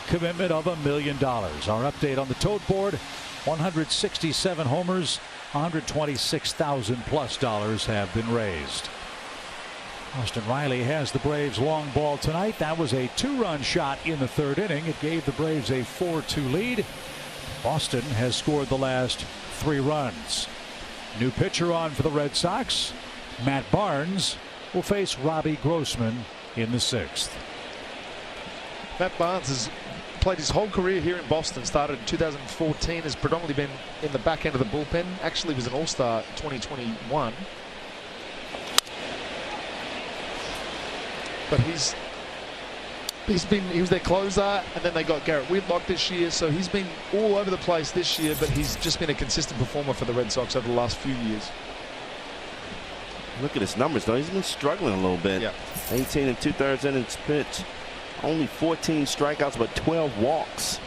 commitment of $1 million. Our update on the tote board: 167 homers, $126,000 plus have been raised. Austin Riley has the Braves long ball tonight. That was a 2-run shot in the 3rd inning. It gave the Braves a 4-2 lead. Boston has scored the last 3 runs. New pitcher on for the Red Sox. Matt Barnes will face Robbie Grossman in the 6th. Matt Barnes has played his whole career here in Boston. Started in 2014. Has predominantly been in the back end of the bullpen. Actually was an All-Star 2021. But he was their closer, and then they got Garrett Whitlock this year, so he's been all over the place this year, but he's just been a consistent performer for the Red Sox over the last few years. Look at his numbers though. He's been struggling a little bit. Yeah. 18 2/3 innings pitched, only 14 strikeouts but 12 walks.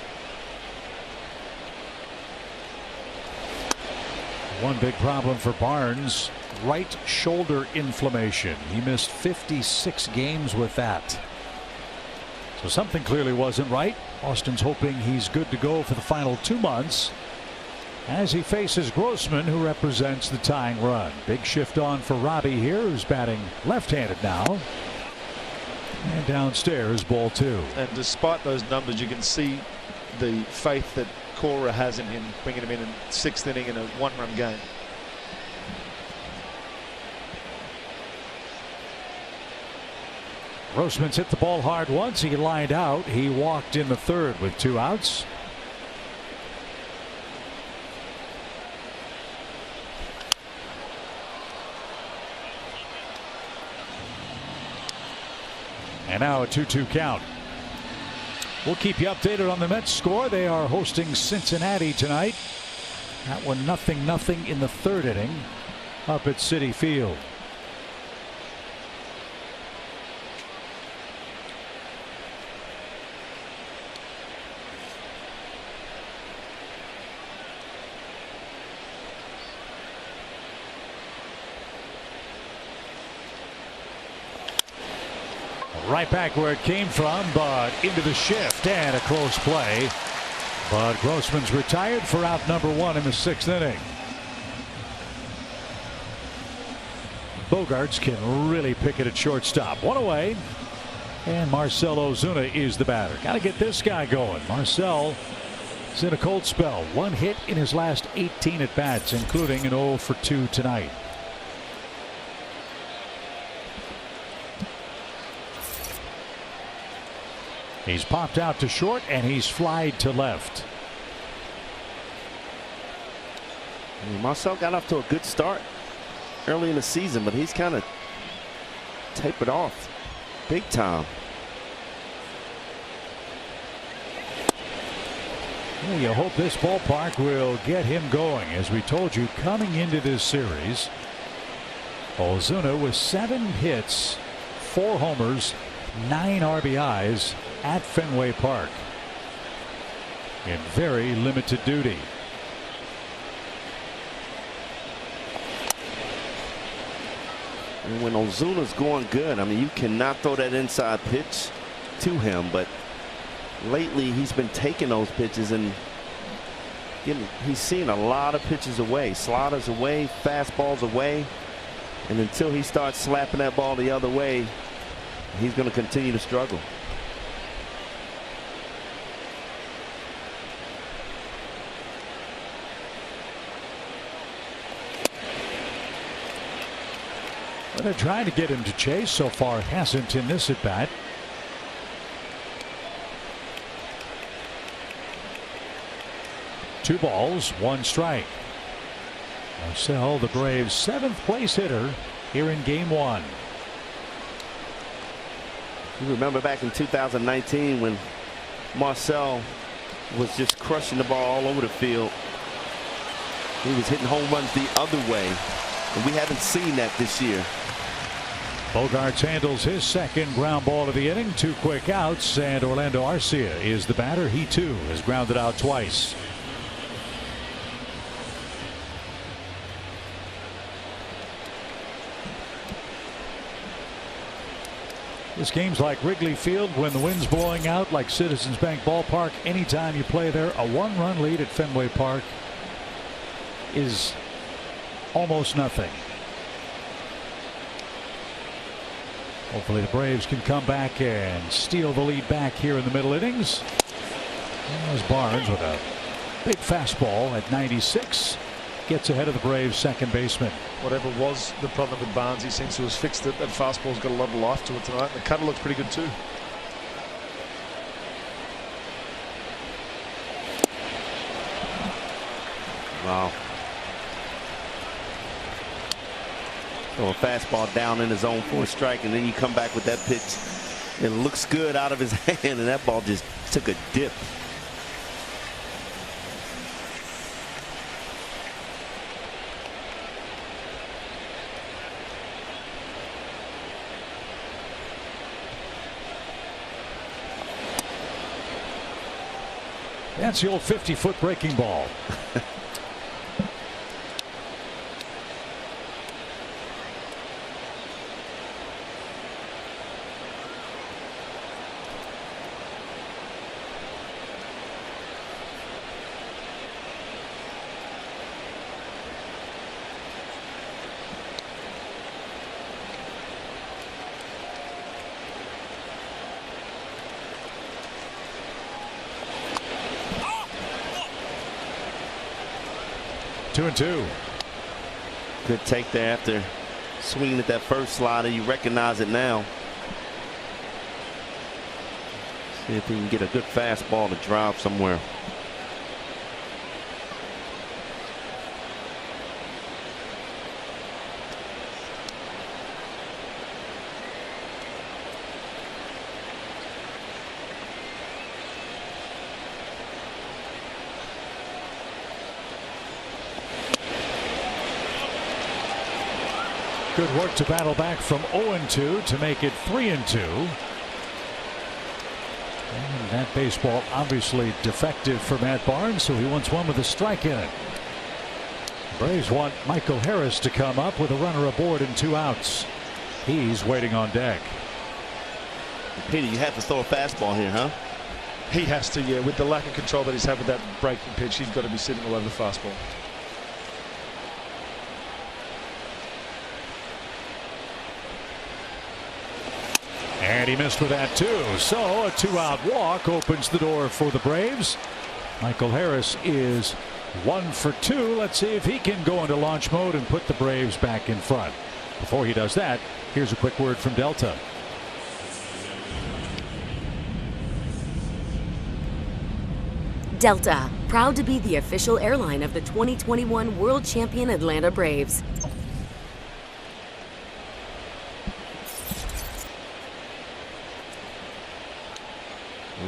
One big problem for Barnes: right shoulder inflammation. He missed 56 games with that. So something clearly wasn't right. Austin's hoping he's good to go for the final 2 months as he faces Grossman, who represents the tying run. Big shift on for Robbie here, who's batting left-handed now. And downstairs, ball 2. And despite those numbers, you can see the faith that Cora has in him, bringing him in 6th inning in a 1-run game. Grossman's hit the ball hard once. He lined out. He walked in the 3rd with 2 outs. And now a 2-2 count. We'll keep you updated on the Mets score. They are hosting Cincinnati tonight. That one 0-0 in the third inning up at Citi Field. Right back where it came from, but into the shift and a close play. But Grossman's retired for out number 1 in the 6th inning. Bogarts can really pick it at shortstop. 1 away. And Marcell Ozuna is the batter. Got to get this guy going. Marcell is in a cold spell. 1 hit in his last 18 at bats, including an 0 for 2 tonight. He's popped out to short and he's flied to left. Marcell got off to a good start early in the season, but he's kind of tapered off big time. Well, you hope this ballpark will get him going. As we told you coming into this series, Ozuna with 7 hits, 4 homers, 9 RBIs at Fenway Park in very limited duty. And when Ozuna's going good, I mean, you cannot throw that inside pitch to him, but lately he's been taking those pitches and he's seen a lot of pitches away, sliders away, fastballs away, and until he starts slapping that ball the other way, he's going to continue to struggle. Well, they're trying to get him to chase. So far hasn't in this at bat. Two balls, 1 strike. Marcell, the Braves' 7th place hitter here in game 1. You remember back in 2019 when Marcell was just crushing the ball all over the field. He was hitting home runs the other way, and we haven't seen that this year. Bogarts handles his 2nd ground ball of the inning. 2 quick outs, and Orlando Arcia is the batter. He too has grounded out twice. This game's like Wrigley Field when the wind's blowing out, like Citizens Bank Ballpark. Anytime you play there, a 1-run lead at Fenway Park is almost nothing. Hopefully the Braves can come back and steal the lead back here in the middle innings. There's Barnes with a big fastball at 96. Gets ahead of the Braves' 2nd baseman. Whatever was the problem with Barnes, he seems to have fixed it. That fastball's got a lot of life to it tonight. The cutter looks pretty good too. Wow. Throw a fastball down in his zone for a strike, and then you come back with that pitch. It looks good out of his hand, and that ball just took a dip. That's the old 50-foot breaking ball. Two and two. Good take there after swinging at that first slider. You recognize it now. See if he can get a good fastball to drive somewhere. Good work to battle back from 0-2 to make it 3-2. And that baseball obviously defective for Matt Barnes, so he wants one with a strike in it. Braves want Michael Harris to come up with a runner aboard and 2 outs. He's waiting on deck. Peter, you have to throw a fastball here, huh? He has to, yeah. With the lack of control that he's had with that breaking pitch, he's got to be sitting all over the fastball. And he missed with that too. So a 2-out walk opens the door for the Braves. Michael Harris is 1 for 2. Let's see if he can go into launch mode and put the Braves back in front. Before he does that, here's a quick word from Delta. Delta, proud to be the official airline of the 2021 World Champion Atlanta Braves.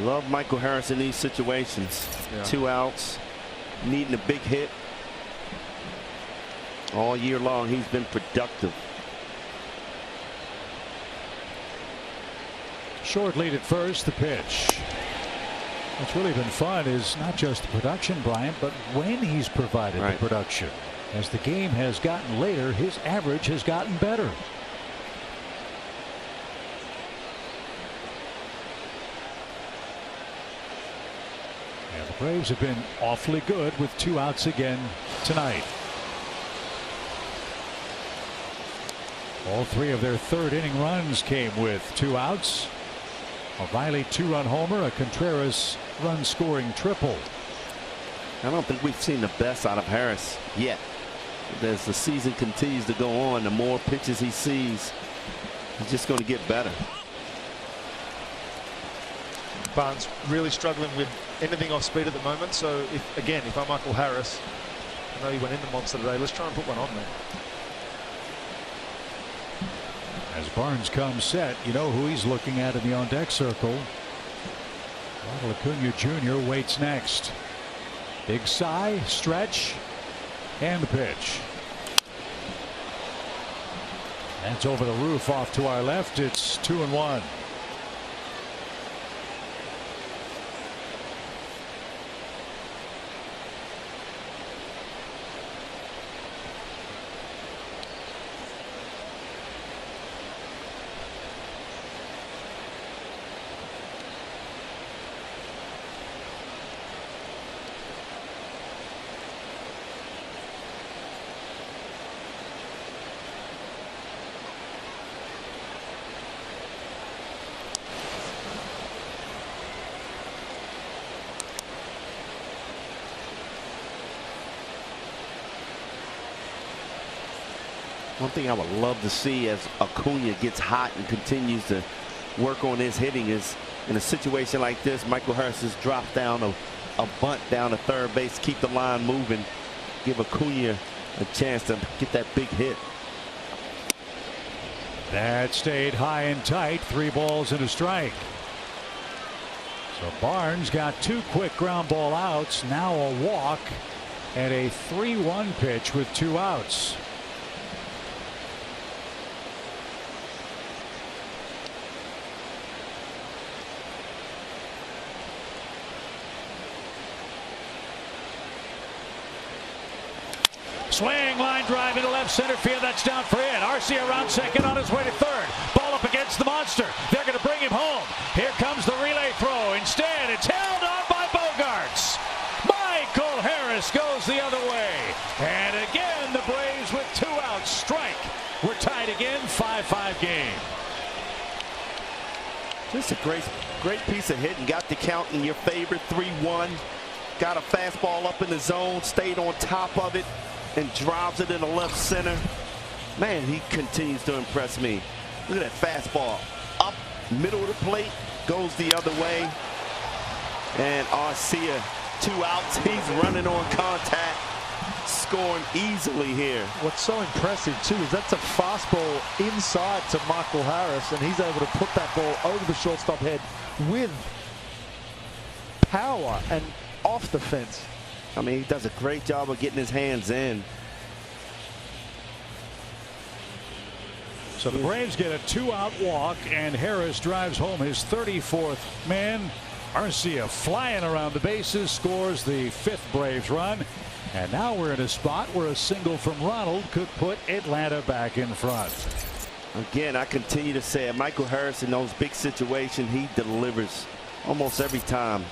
Love Michael Harris in these situations. Yeah. 2 outs, needing a big hit. All year long, he's been productive. Short lead at first, the pitch. What's really been fun is not just the production, Bryant, but when he's provided the production. As the game has gotten later, his average has gotten better. And the Braves have been awfully good with 2 outs again tonight. All 3 of their 3rd inning runs came with 2 outs. A Riley 2-run homer, a Contreras run-scoring triple. I don't think we've seen the best out of Harris yet. As the season continues to go on, the more pitches he sees, he's just going to get better. Barnes really struggling with anything off speed at the moment. So if I'm Michael Harris, I know he went in the monster today. Let's try and put one on there. As Barnes comes set, you know who he's looking at in the on-deck circle. Ronald Acuna Jr. waits next. Big sigh, stretch, and the pitch. That's over the roof off to our left. It's 2-1. One thing I would love to see as Acuna gets hot and continues to work on his hitting is in a situation like this, Michael Harris has dropped down a bunt down to third base, keep the line moving, give Acuna a chance to get that big hit. That stayed high and tight. 3 balls and a strike. So Barnes got 2 quick ground ball outs, now a walk, and a 3-1 pitch with 2 outs. Swing, line drive into left center field. That's down for in. Arcia around second on his way to third. Ball up against the monster. They're going to bring him home. Here comes the relay throw. Instead, it's held on by Bogarts. Michael Harris goes the other way. And again, the Braves with 2 outs. Strike. We're tied again. 5-5 game. Just a great piece of hitting. Got the count in your favor. 3-1. Got a fastball up in the zone. Stayed on top of it. And drives it in the left center. Man, he continues to impress me. Look at that fastball. Up, middle of the plate, goes the other way. And Arcia, 2 outs. He's running on contact, scoring easily here. What's so impressive, too, is that's a fastball inside to Michael Harris, and he's able to put that ball over the shortstop head with power and off the fence. I mean, he does a great job of getting his hands in. So the Braves get a 2-out walk, and Harris drives home his 34th man. Arcia flying around the bases, scores the 5th Braves run. And now we're in a spot where a single from Ronald could put Atlanta back in front. Again, I continue to say it. Michael Harris in those big situations, he delivers almost every time.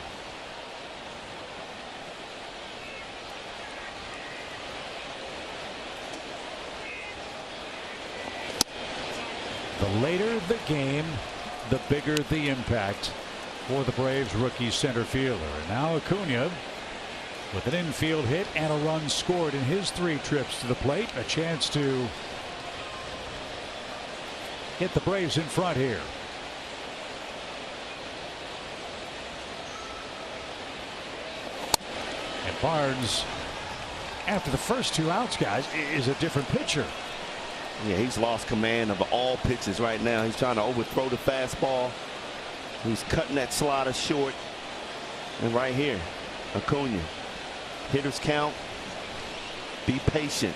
The later the game, the bigger the impact for the Braves rookie center fielder. And now Acuna with an infield hit and a run scored in his 3 trips to the plate. A chance to get the Braves in front here. And Barnes, after the first 2 outs, guys, is a different pitcher. Yeah, he's lost command of all pitches right now. He's trying to overthrow the fastball. He's cutting that slider short. And right here, Acuna. Hitters count. Be patient.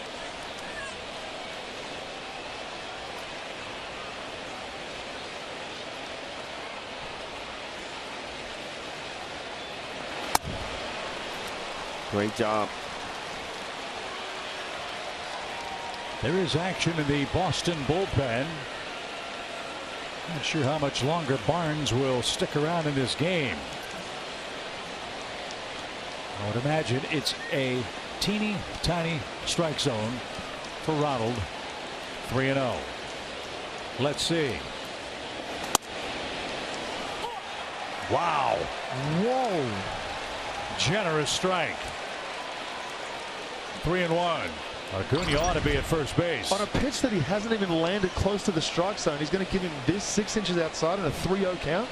Great job. There is action in the Boston bullpen. Not sure how much longer Barnes will stick around in this game. I would imagine it's a teeny tiny strike zone for Ronald. 3-0. Let's see. Wow. Whoa. Generous strike. 3-1. Acuna ought to be at first base. On a pitch that he hasn't even landed close to the strike zone, he's going to give him this 6 inches outside and a 3-0 count.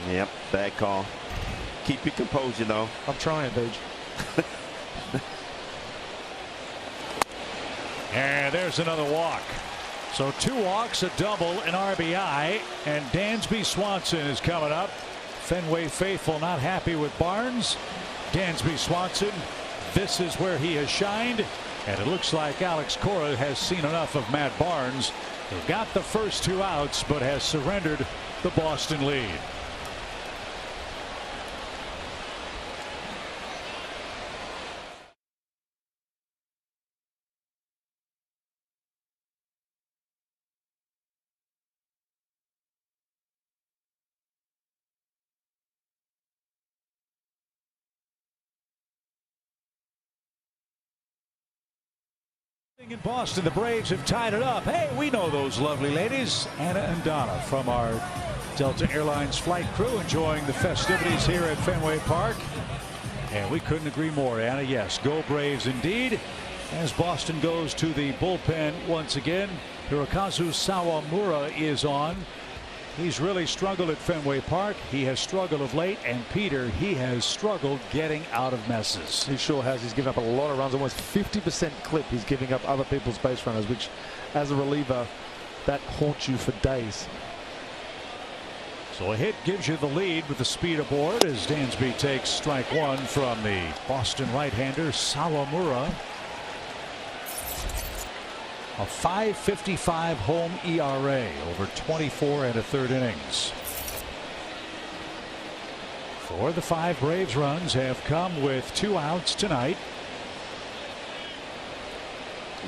Yep, bad call. Keep your composure, though. I'm trying, Beach. And there's another walk. So 2 walks, a double, an RBI, and Dansby Swanson is coming up. Fenway faithful not happy with Barnes. Dansby Swanson, this is where he has shined, and it looks like Alex Cora has seen enough of Matt Barnes, who got the first 2 outs but has surrendered the Boston lead. In Boston, the Braves have tied it up. Hey, we know those lovely ladies, Anna and Donna from our Delta Airlines flight crew, enjoying the festivities here at Fenway Park. And we couldn't agree more, Anna. Yes, go Braves indeed. As Boston goes to the bullpen once again, Hirokazu Sawamura is on. He's really struggled at Fenway Park. He has struggled of late, and Peter, he has struggled getting out of messes. He sure has. He's given up a lot of runs, almost 50% clip. He's giving up other people's base runners, which, as a reliever, that haunts you for days. So a hit gives you the lead with the speed aboard as Dansby takes strike 1 from the Boston right-hander Sawamura. A 5.55 home ERA over 24 1/3 innings. 4 of the 5 Braves runs have come with 2 outs tonight.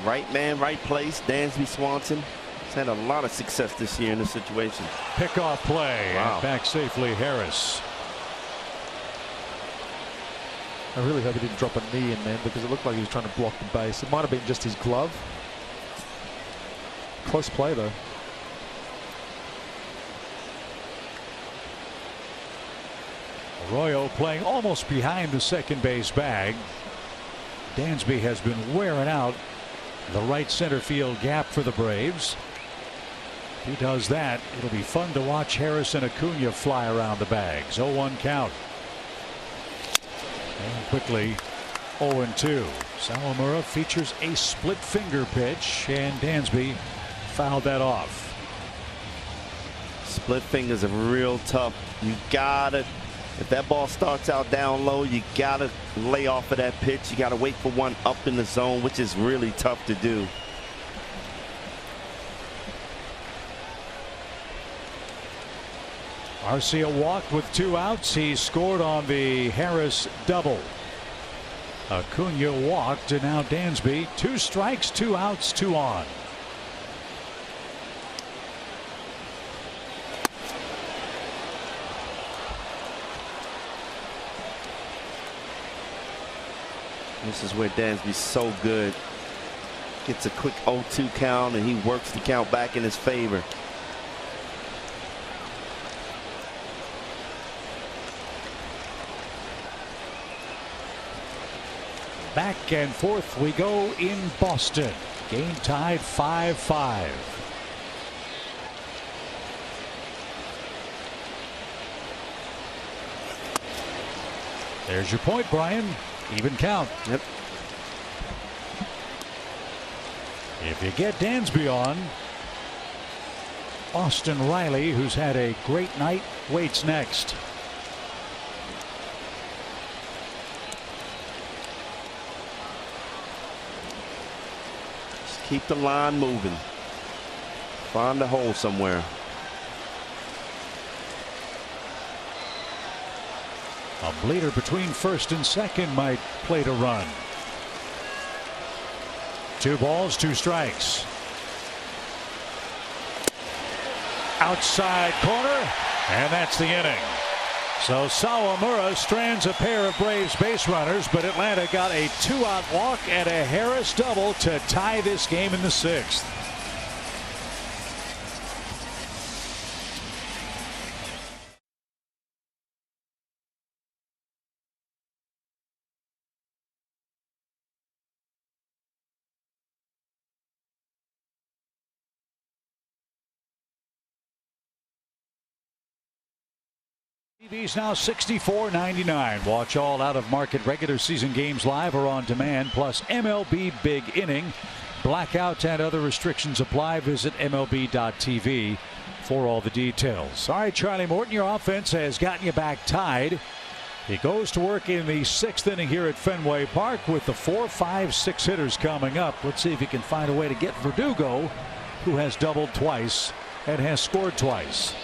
Right man, right place. Dansby Swanson has had a lot of success this year in this situation. Pickoff play. Wow. And back safely Harris. I really hope he didn't drop a knee in, man, because it looked like he was trying to block the base. It might have been just his glove. Close play, though. Arroyo playing almost behind the second base bag. Dansby has been wearing out the right center field gap for the Braves. If he does that, it'll be fun to watch Harris and Acuna fly around the bags. 0-1 count. And quickly 0-2. Sawamura features a split finger pitch, and Dansby fouled that off. Split fingers are real tough. You gotta, if that ball starts out down low, you gotta lay off of that pitch. You gotta wait for one up in the zone, which is really tough to do. Arcia walked with 2 outs. He scored on the Harris double. Acuna walked, and now Dansby. 2 strikes, 2 outs, 2 on. This is where Dansby's so good. Gets a quick 0-2 count, and he works the count back in his favor. Back and forth we go in Boston. Game tied 5-5. There's your point, Brian. Even count. Yep. If you get Dansby on, Austin Riley, who's had a great night, waits next. Just keep the line moving. Find a hole somewhere. A bleeder between first and second might plate a run. 2 balls, 2 strikes. Outside corner, and that's the inning. So Sawamura strands a pair of Braves base runners, but Atlanta got a 2-out walk and a Harris double to tie this game in the 6th. TV's now $64.99. Watch all out-of-market regular season games live or on demand, plus MLB Big Inning. Blackouts and other restrictions apply. Visit MLB.tv for all the details. All right, Charlie Morton, your offense has gotten you back tied. He goes to work in the 6th inning here at Fenway Park with the 4, 5, 6 hitters coming up. Let's see if he can find a way to get Verdugo, who has doubled twice and has scored twice.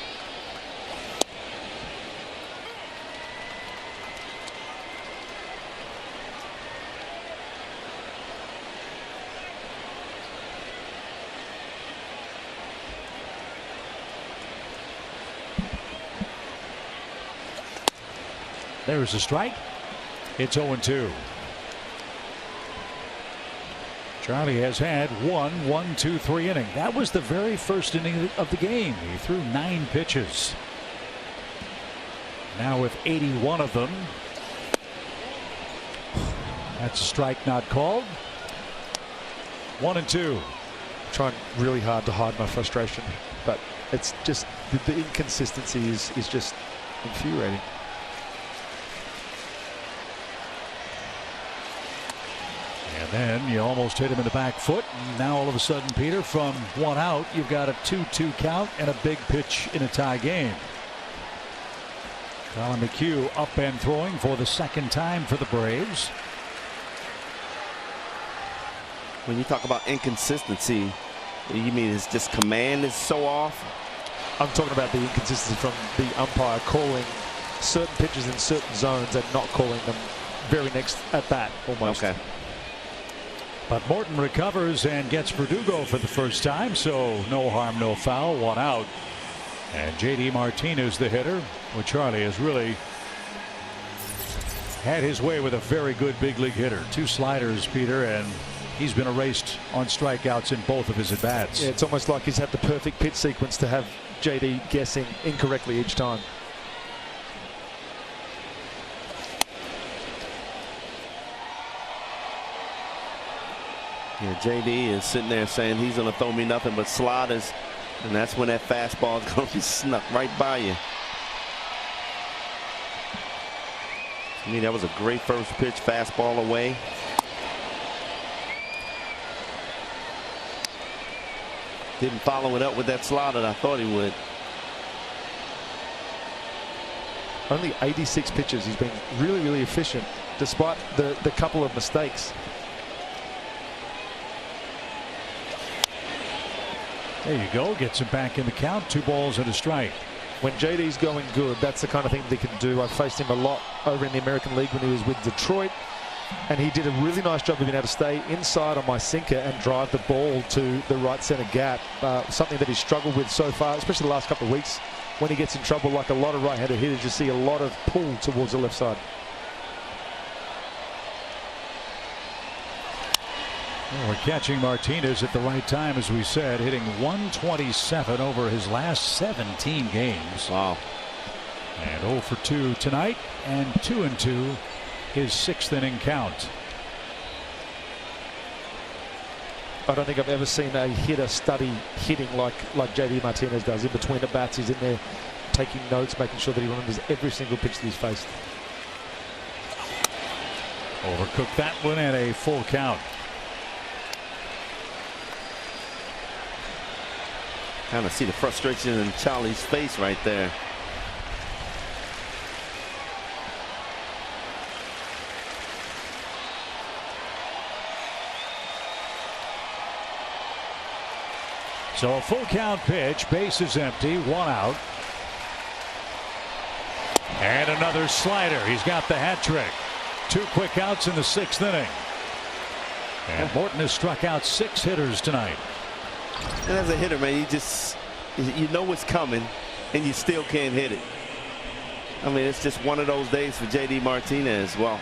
There's a strike. It's 0-2. Charlie has had 1, 2, 3 inning. That was the very first inning of the game. He threw 9 pitches. Now with 81 of them. That's a strike not called. 1-2. Trying really hard to hide my frustration, but it's just the inconsistency is just infuriating. And then you almost hit him in the back foot. And now all of a sudden, Peter, from 1 out, you've got a 2-2 count and a big pitch in a tie game. Colin McHugh up and throwing for the 2nd time for the Braves. When you talk about inconsistency, you mean it's just command is so off? I'm talking about the inconsistency from the umpire calling certain pitches in certain zones and not calling them very next at bat almost. Okay. But Morton recovers and gets Verdugo for the first time, so no harm, no foul, 1 out. And J.D. Martinez, the hitter, where Charlie has really had his way with a very good big league hitter. 2 sliders, Peter, and he's been erased on strikeouts in both of his at-bats. Yeah, it's almost like he's had the perfect pitch sequence to have J.D. guessing incorrectly each time. Yeah, JD is sitting there saying he's going to throw me nothing but sliders, and that's when that fastball is going to be snuck right by you. To me, that was a great first pitch, fastball away. Didn't follow it up with that slider I thought he would. Only 86 pitches. He's been really, really efficient despite the couple of mistakes. There you go. Gets him back in the count. 2 balls and a strike. When JD's going good, that's the kind of thing they can do. I've faced him a lot over in the American League when he was with Detroit, and he did a really nice job of being able to stay inside on my sinker and drive the ball to the right center gap, something that he's struggled with so far, especially the last couple of weeks. When he gets in trouble, like a lot of right-handed hitters, you see a lot of pull towards the left side. Well, we're catching Martinez at the right time, as we said, hitting 127 over his last 17 games. Wow. And 0 for 2 tonight, and 2-2 his 6th inning count. I don't think I've ever seen a hitter study hitting like JD Martinez does. In between the bats, he's in there taking notes, making sure that he remembers every single pitch that he's faced. Overcooked that one and a full count. Kind of see the frustration in Charlie's face right there. So a full count pitch, base is empty, 1 out. And another slider. He's got the hat trick. 2 quick outs in the 6th inning. And Morton has struck out 6 hitters tonight. And as a hitter, man, you know what's coming, and you still can't hit it. I mean, it's just one of those days for JD Martinez. Well,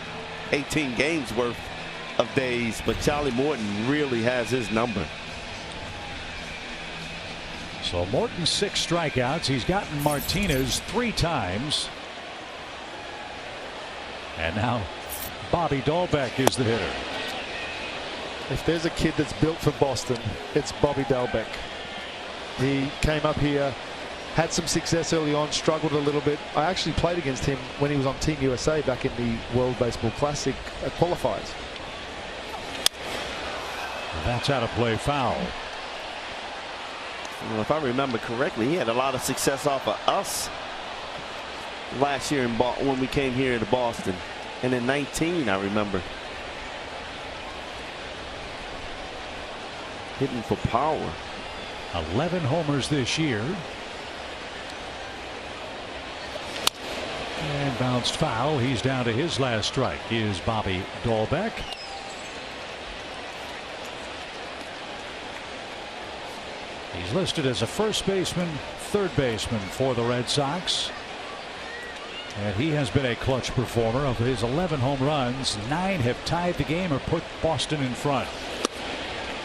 18 games worth of days, but Charlie Morton really has his number. So Morton 6 strikeouts. He's gotten Martinez 3 times. And now Bobby Dahlbeck is the hitter. If there's a kid that's built for Boston, it's Bobby Dahlbeck. He came up here, had some success early on, struggled a little bit. I actually played against him when he was on Team USA back in the World Baseball Classic qualifiers. That's out of play, foul. Well, if I remember correctly, he had a lot of success off of us last year when we came here to Boston. And in 19, I remember. Hitting for power. 11 homers this year. And bounced foul. He's down to his last strike. Is Bobby Dahlbeck. He's listed as a first baseman, third baseman for the Red Sox. And he has been a clutch performer. Of his 11 home runs, 9 have tied the game or put Boston in front.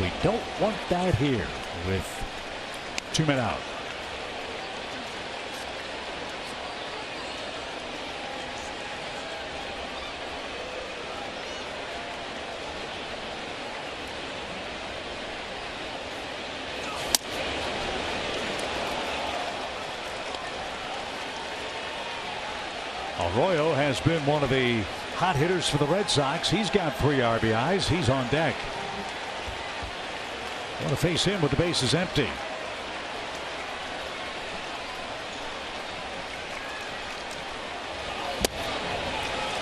We don't want that here with 2 men out. Arroyo has been one of the hot hitters for the Red Sox. He's got 3 RBIs. He's on deck. Want to face him with the bases empty.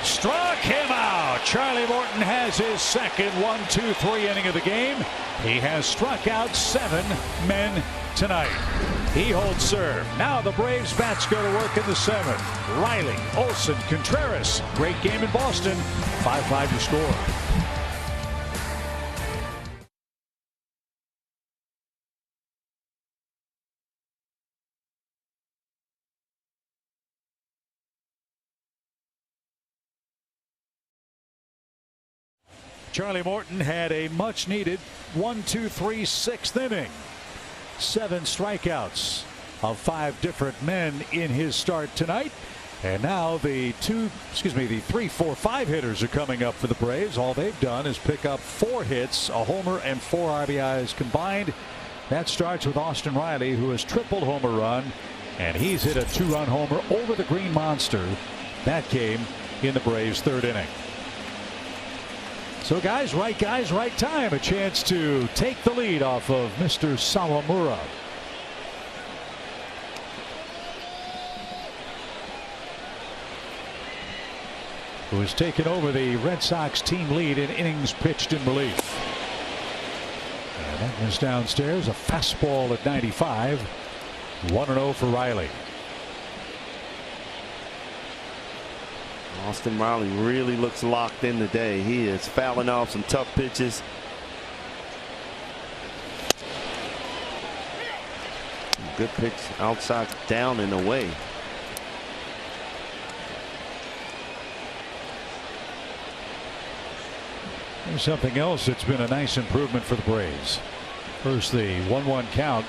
Struck him out. Charlie Morton has his second 1-2-3 inning of the game. He has struck out 7 men tonight. He holds serve. Now the Braves bats go to work in the 7th. Riley, Olson, Contreras. Great game in Boston. 5-5 to score. Charlie Morton had a much needed 1-2-3 6th inning. 7 strikeouts of 5 different men in his start tonight. And now the 3, 4, 5 hitters are coming up for the Braves. All they've done is pick up 4 hits, a homer, and 4 RBIs combined. That starts with Austin Riley, who has tripled homer run, and he's hit a 2-run homer over the Green Monster. That came in the Braves' 3rd inning. So guys, right time. A chance to take the lead off of Mr. Sawamura. Who has taken over the Red Sox team lead in innings pitched in relief. And that was downstairs. A fastball at 95. 1-0 for Riley. Austin Riley really looks locked in today. He is fouling off some tough pitches. Good pitch outside, down and away. Here's something else that's been a nice improvement for the Braves. First, the 1-1 count.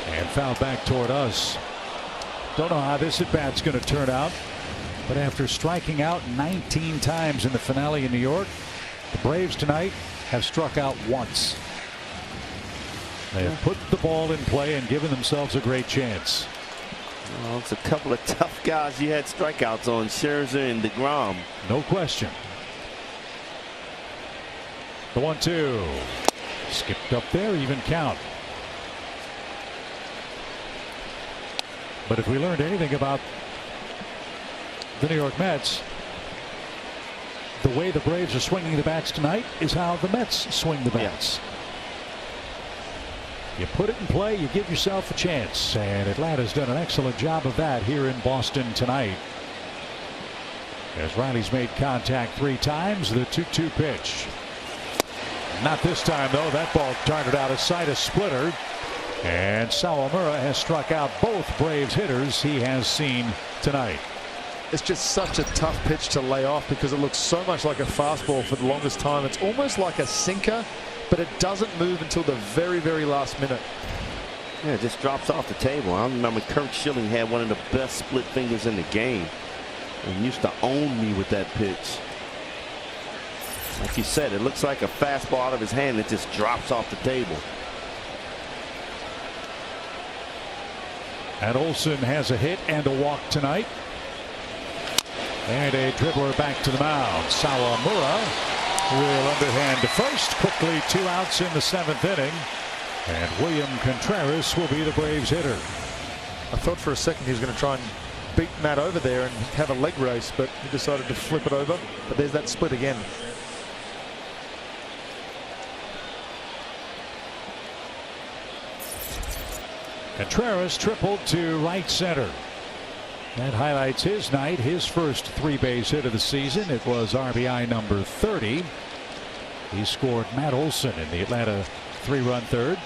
And foul back toward us. Don't know how this at bat's going to turn out, but after striking out 19 times in the finale in New York, the Braves tonight have struck out once. They have put the ball in play and given themselves a great chance. Well, it's a couple of tough guys you had strikeouts on, Scherzer and DeGrom. No question. The 1-2. Skipped up there, even count. But if we learned anything about the New York Mets, the way the Braves are swinging the bats tonight is how the Mets swing the bats. Yeah. You put it in play, you give yourself a chance, and Atlanta's done an excellent job of that here in Boston tonight. As Riley's made contact 3 times, the 2-2 pitch. Not this time, though. That ball darted out of sight, a splitter. And Sawamura has struck out both Braves hitters he has seen tonight. It's just such a tough pitch to lay off because it looks so much like a fastball for the longest time. It's almost like a sinker, but it doesn't move until the very, very last minute. Yeah, it just drops off the table. I remember Kurt Schilling had one of the best split fingers in the game and used to own me with that pitch. Like you said, it looks like a fastball out of his hand that just drops off the table. And Olsen has a hit and a walk tonight. And a dribbler back to the mound. Sawamura will underhand to first. Quickly 2 outs in the 7th inning. And William Contreras will be the Braves hitter. I thought for a second he was going to try and beat Matt over there and have a leg race, but he decided to flip it over. But there's that split again. Contreras tripled to right center. That highlights his night, his first 3-base hit of the season. It was RBI number 30. He scored Matt Olson in the Atlanta 3-run third.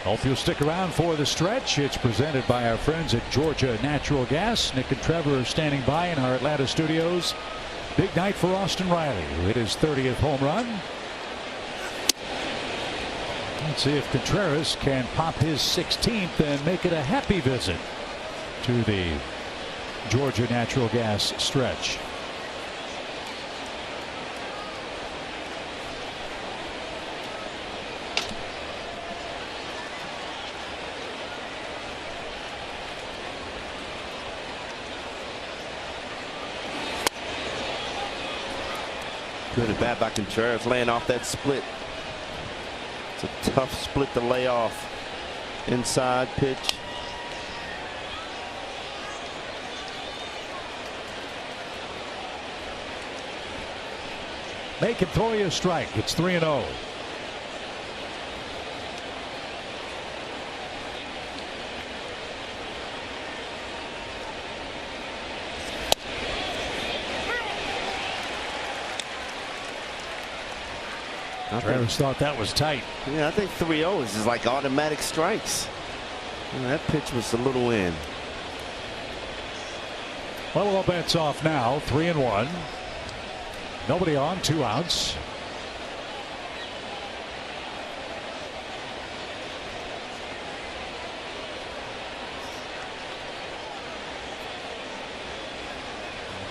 Hope you'll stick around for the stretch. It's presented by our friends at Georgia Natural Gas. Nick and Trevor are standing by in our Atlanta studios. Big night for Austin Riley, who hit his 30th home run. Let's see if Contreras can pop his 16th and make it a happy visit to the Georgia Natural Gas stretch. Good at bat by Contreras, laying off that split. It's a tough split to lay off. Inside pitch. They can throw you a strike. It's 3-0. Travis thought that was tight. Yeah, I think 3-0 is like automatic strikes. That pitch was a little in. Well, all bets off now. 3-1. Nobody on, 2 outs.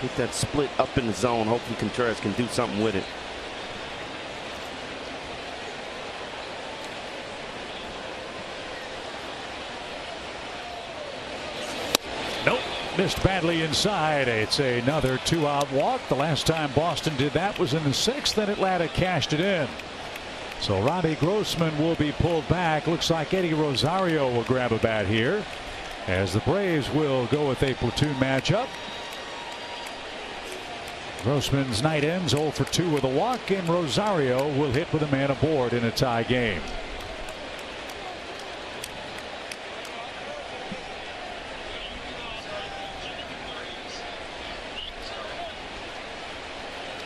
Get that split up in the zone. Hopefully Contreras can do something with it. Nope. Missed badly inside. It's another 2-out walk. The last time Boston did that was in the 6th, and Atlanta cashed it in. So Robbie Grossman will be pulled back. Looks like Eddie Rosario will grab a bat here, as the Braves will go with a platoon matchup. Grossman's night ends 0 for 2 with a walk, and Rosario will hit with a man aboard in a tie game.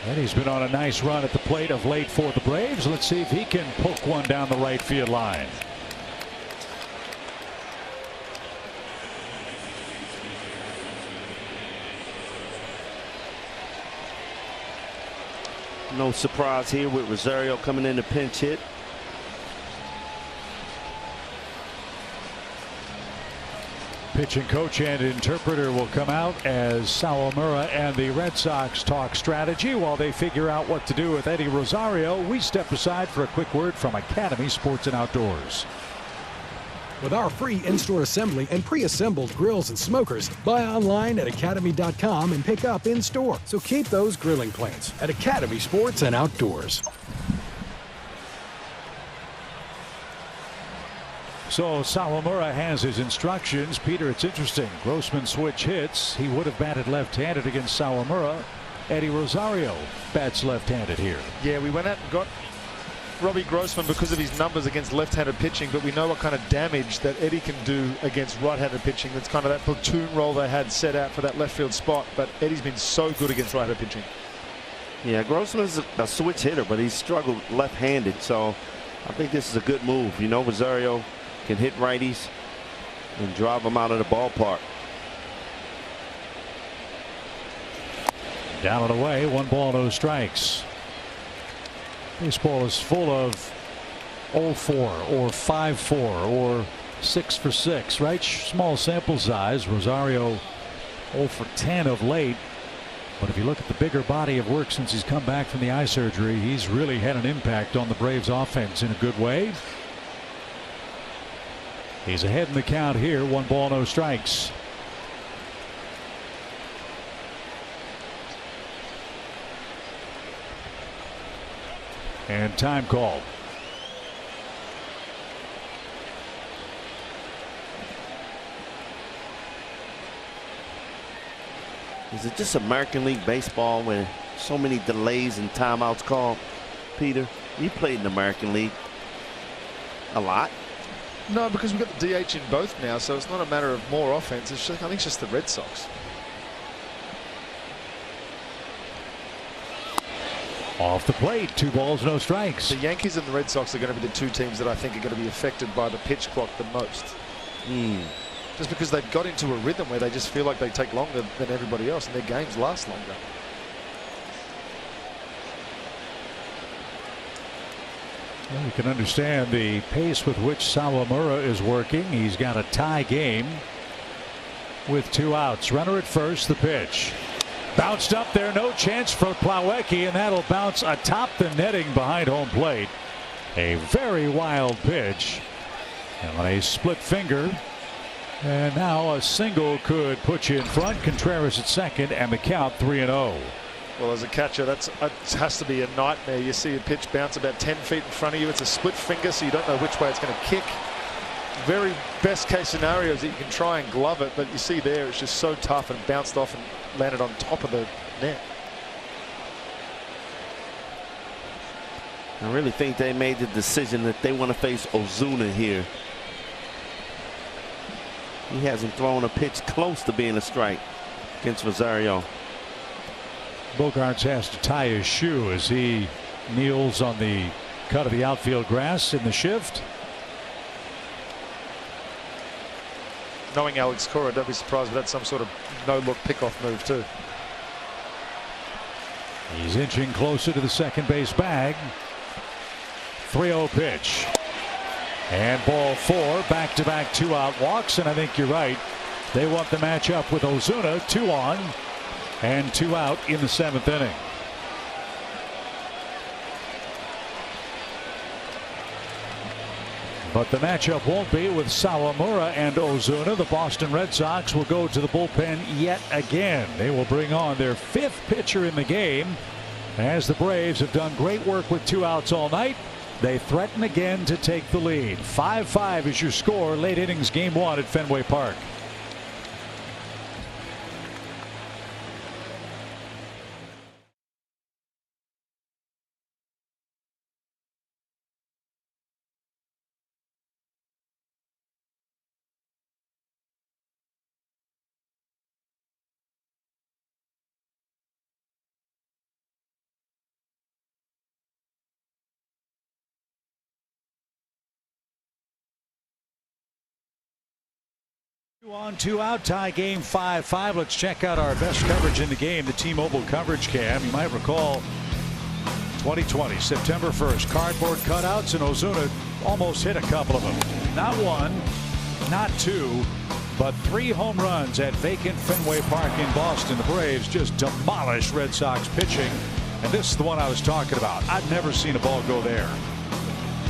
And he's been on a nice run at the plate of late for the Braves. Let's see if he can poke one down the right field line. No surprise here with Rosario coming in to pinch hit. Pitching coach and interpreter will come out as Sawamura and the Red Sox talk strategy while they figure out what to do with Eddie Rosario. We step aside for a quick word from Academy Sports and Outdoors. With our free in-store assembly and pre-assembled grills and smokers, buy online at academy.com and pick up in-store. So keep those grilling plans at Academy Sports and Outdoors. So Sawamura has his instructions. Peter, it's interesting. Grossman switch hits. He would have batted left-handed against Sawamura. Eddie Rosario bats left-handed here. Yeah, we went out and got Robbie Grossman because of his numbers against left-handed pitching, but we know what kind of damage that Eddie can do against right-handed pitching. That's kind of that platoon role they had set out for that left field spot, but Eddie's been so good against right-handed pitching. Yeah, Grossman's a switch hitter, but he's struggled left-handed, so I think this is a good move. You know, Rosario can hit righties and drive them out of the ballpark. Down and away, 1 ball, no strikes. Baseball is full of 0-4 or 5-4 or 6 for 6, right? Small sample size. Rosario 0 for 10 of late. But if you look at the bigger body of work since he's come back from the eye surgery, he's really had an impact on the Braves offense in a good way. He's ahead in the count here. 1 ball, no strikes. And time called. Is it just American League Baseball where so many delays and timeouts called? Peter, you played in the American League a lot. No, because we've got the DH in both now, so it's not a matter of more offense. It's just, I think it's just the Red Sox. Off the plate, 2 balls, no strikes. The Yankees and the Red Sox are going to be the 2 teams that I think are going to be affected by the pitch clock the most. Just because they've got into a rhythm where they just feel like they take longer than everybody else and their games last longer. Well, you can understand the pace with which Sawamura is working. He's got a tie game with 2 outs. Runner at first, the pitch. Bounced up there, no chance for Plawecki, and that'll bounce atop the netting behind home plate. A very wild pitch. And on a split finger. And now a single could put you in front. Contreras at second, and the count 3-0. Well, as a catcher, it has to be a nightmare. You see a pitch bounce about 10 feet in front of you. It's a split finger, so you don't know which way it's going to kick. Very best case scenario is that you can try and glove it, but you see there it's just so tough and bounced off and landed on top of the net. I really think they made the decision that they want to face Ozuna here. He hasn't thrown a pitch close to being a strike against Rosario. Bogaerts has to tie his shoe as he kneels on the cut of the outfield grass in the shift. Knowing Alex Cora, don't be surprised if that's some sort of no-look pickoff move too. He's inching closer to the second base bag. 3-0 pitch. And ball 4, back-to-back 2-out walks, and I think you're right. They want the matchup with Ozuna, 2 on and 2 out in the 7th inning. But the matchup won't be with Sawamura and Ozuna. The Boston Red Sox will go to the bullpen yet again. They will bring on their 5th pitcher in the game. As the Braves have done great work with 2 outs all night, they threaten again to take the lead. 5-5 is your score. Late innings game 1 at Fenway Park. On 2 out, tie game 5-5. Let's check out our best coverage in the game, the T-Mobile coverage cam. You might recall 2020, September 1st, cardboard cutouts, and Ozuna almost hit a couple of them. Not one, not two, but 3 home runs at vacant Fenway Park in Boston. The Braves just demolished Red Sox pitching, and this is the one I was talking about. I've never seen a ball go there.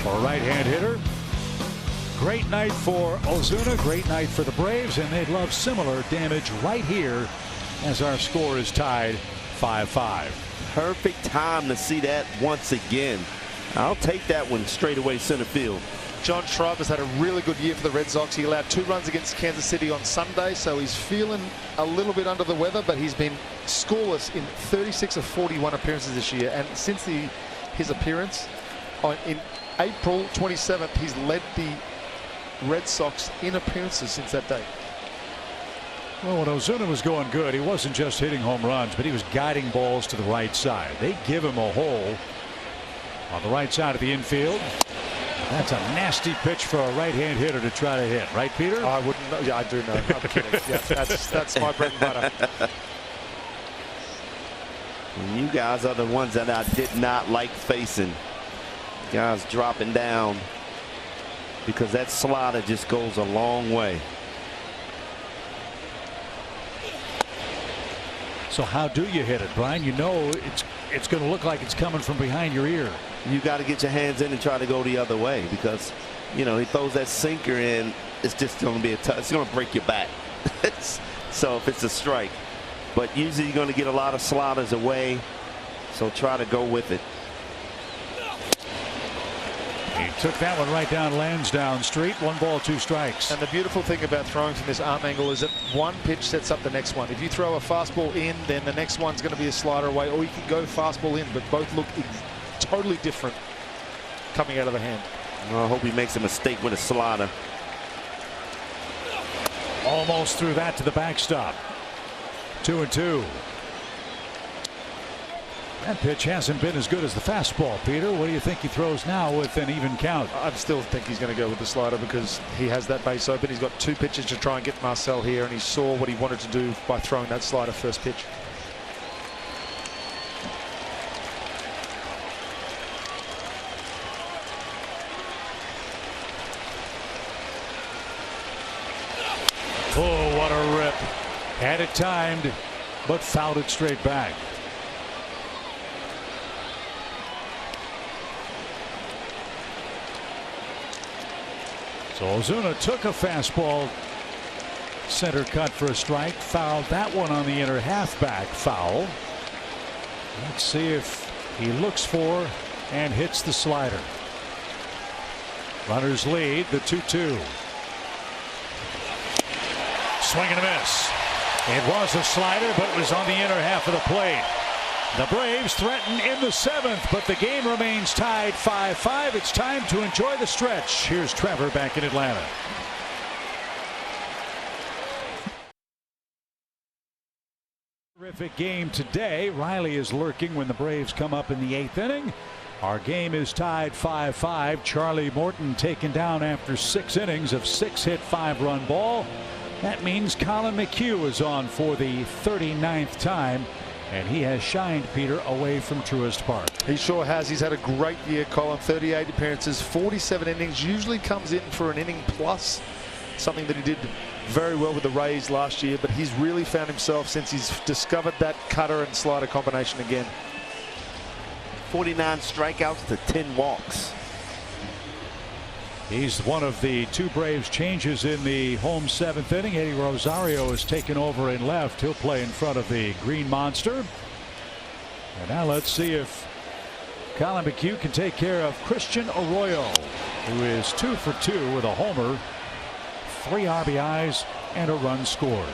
For a right-hand hitter, great night for Ozuna, great night for the Braves, and they'd love similar damage right here as our score is tied 5-5. Perfect time to see that once again. I'll take that one straight away center field. John Schreiber's had a really good year for the Red Sox. He allowed 2 runs against Kansas City on Sunday, so he's feeling a little bit under the weather, but he's been scoreless in 36 of 41 appearances this year. And since his appearance in April 27th, he's led the Red Sox in appearances since that date. Well, when Ozuna was going good, he wasn't just hitting home runs, but he was guiding balls to the right side. They give him a hole on the right side of the infield. That's a nasty pitch for a right-hand hitter to try to hit, right, Peter? I wouldn't know. Yeah, I do know. I'm kidding. Yeah, that's my bread and butter. You guys are the ones that I did not like facing. Guys dropping down because that slider just goes a long way. So how do you hit it, Brian? You know it's going to look like it's coming from behind your ear. You got to get your hands in and try to go the other way, because he throws that sinker in. It's just going to be it's going to break your back. So if it's a strike, but usually you're going to get a lot of sliders away. So try to go with it. He took that one right down Lansdowne Street. 1 ball, 2 strikes. And the beautiful thing about throwing from this arm angle is that one pitch sets up the next one. If you throw a fastball in, then the next one's going to be a slider away, or you can go fastball in, but both look totally different coming out of the hand. Well, I hope he makes a mistake with a slider. Almost threw that to the backstop. 2-2. That pitch hasn't been as good as the fastball, Peter. What do you think he throws now with an even count? I still think he's going to go with the slider because he has that base open. He's got 2 pitches to try and get Marcel here, and he saw what he wanted to do by throwing that slider first pitch. Oh, what a rip. Had it timed, but fouled it straight back. So Ozuna took a fastball, center cut for a strike, fouled that one on the inner halfback foul. Let's see if he looks for and hits the slider. Runners lead, the 2-2. Swing and a miss. It was a slider, but it was on the inner half of the plate. The Braves threaten in the 7th, but the game remains tied 5-5. It's time to enjoy the stretch. Here's Trevor back in Atlanta. Terrific game today. Riley is lurking when the Braves come up in the 8th inning. Our game is tied 5-5. Charlie Morton taken down after 6 innings of 6-hit, 5-run ball. That means Colin McHugh is on for the 39th time. And he has shined, Peter, away from Truist Park. He sure has. He's had a great year, Colin. 38 appearances, 47 innings. Usually comes in for an inning plus, something that he did very well with the Rays last year. But he's really found himself since he's discovered that cutter and slider combination again. 49 strikeouts to 10 walks. He's one of the 2 Braves changes in the home 7th inning. Eddie Rosario is taken over in left. He'll play in front of the Green Monster. And now let's see if Colin McHugh can take care of Christian Arroyo, who is 2 for 2 with a homer, 3 RBIs, and a run scored.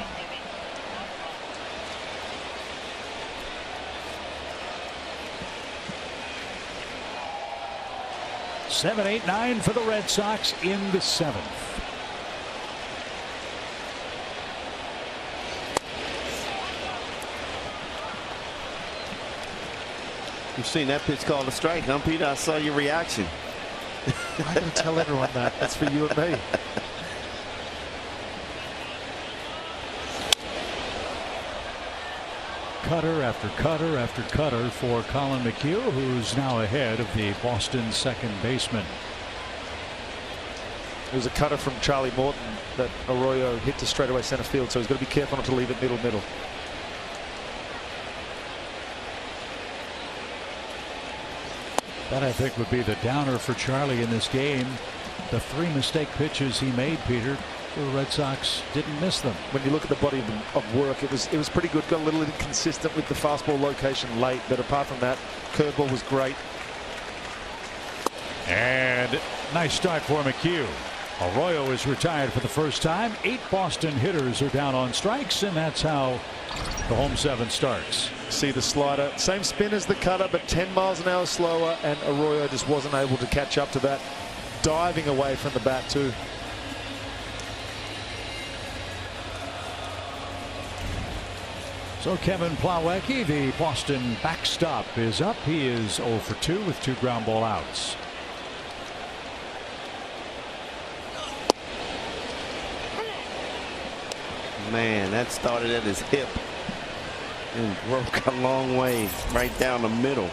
Seven, 8, 9 for the Red Sox in the 7th. You've seen that pitch called a strike, huh, Peter? I saw your reaction. I'm going to tell everyone that. That's for you and me. cutter after cutter after cutter for Colin McHugh, who's now ahead of the Boston second baseman. It was a cutter from Charlie Morton that Arroyo hit to straightaway center field, so he's got to be careful not to leave it middle. That, I think, would be the downer for Charlie in this game. The 3 mistake pitches he made, Peter, the Red Sox didn't miss them. When you look at the body of work, it was pretty good. Got a little inconsistent with the fastball location late, but apart from that, curveball was great. And nice start for McHugh. Arroyo is retired for the first time. 8 Boston hitters are down on strikes, and that's how the home 7 starts. See the slider, same spin as the cutter, but 10 miles an hour slower, and Arroyo just wasn't able to catch up to that. Diving away from the bat too. So Kevin Plawecki, the Boston backstop, is up. He is 0 for 2 with 2 ground ball outs. Man, that started at his hip and broke a long way right down the middle.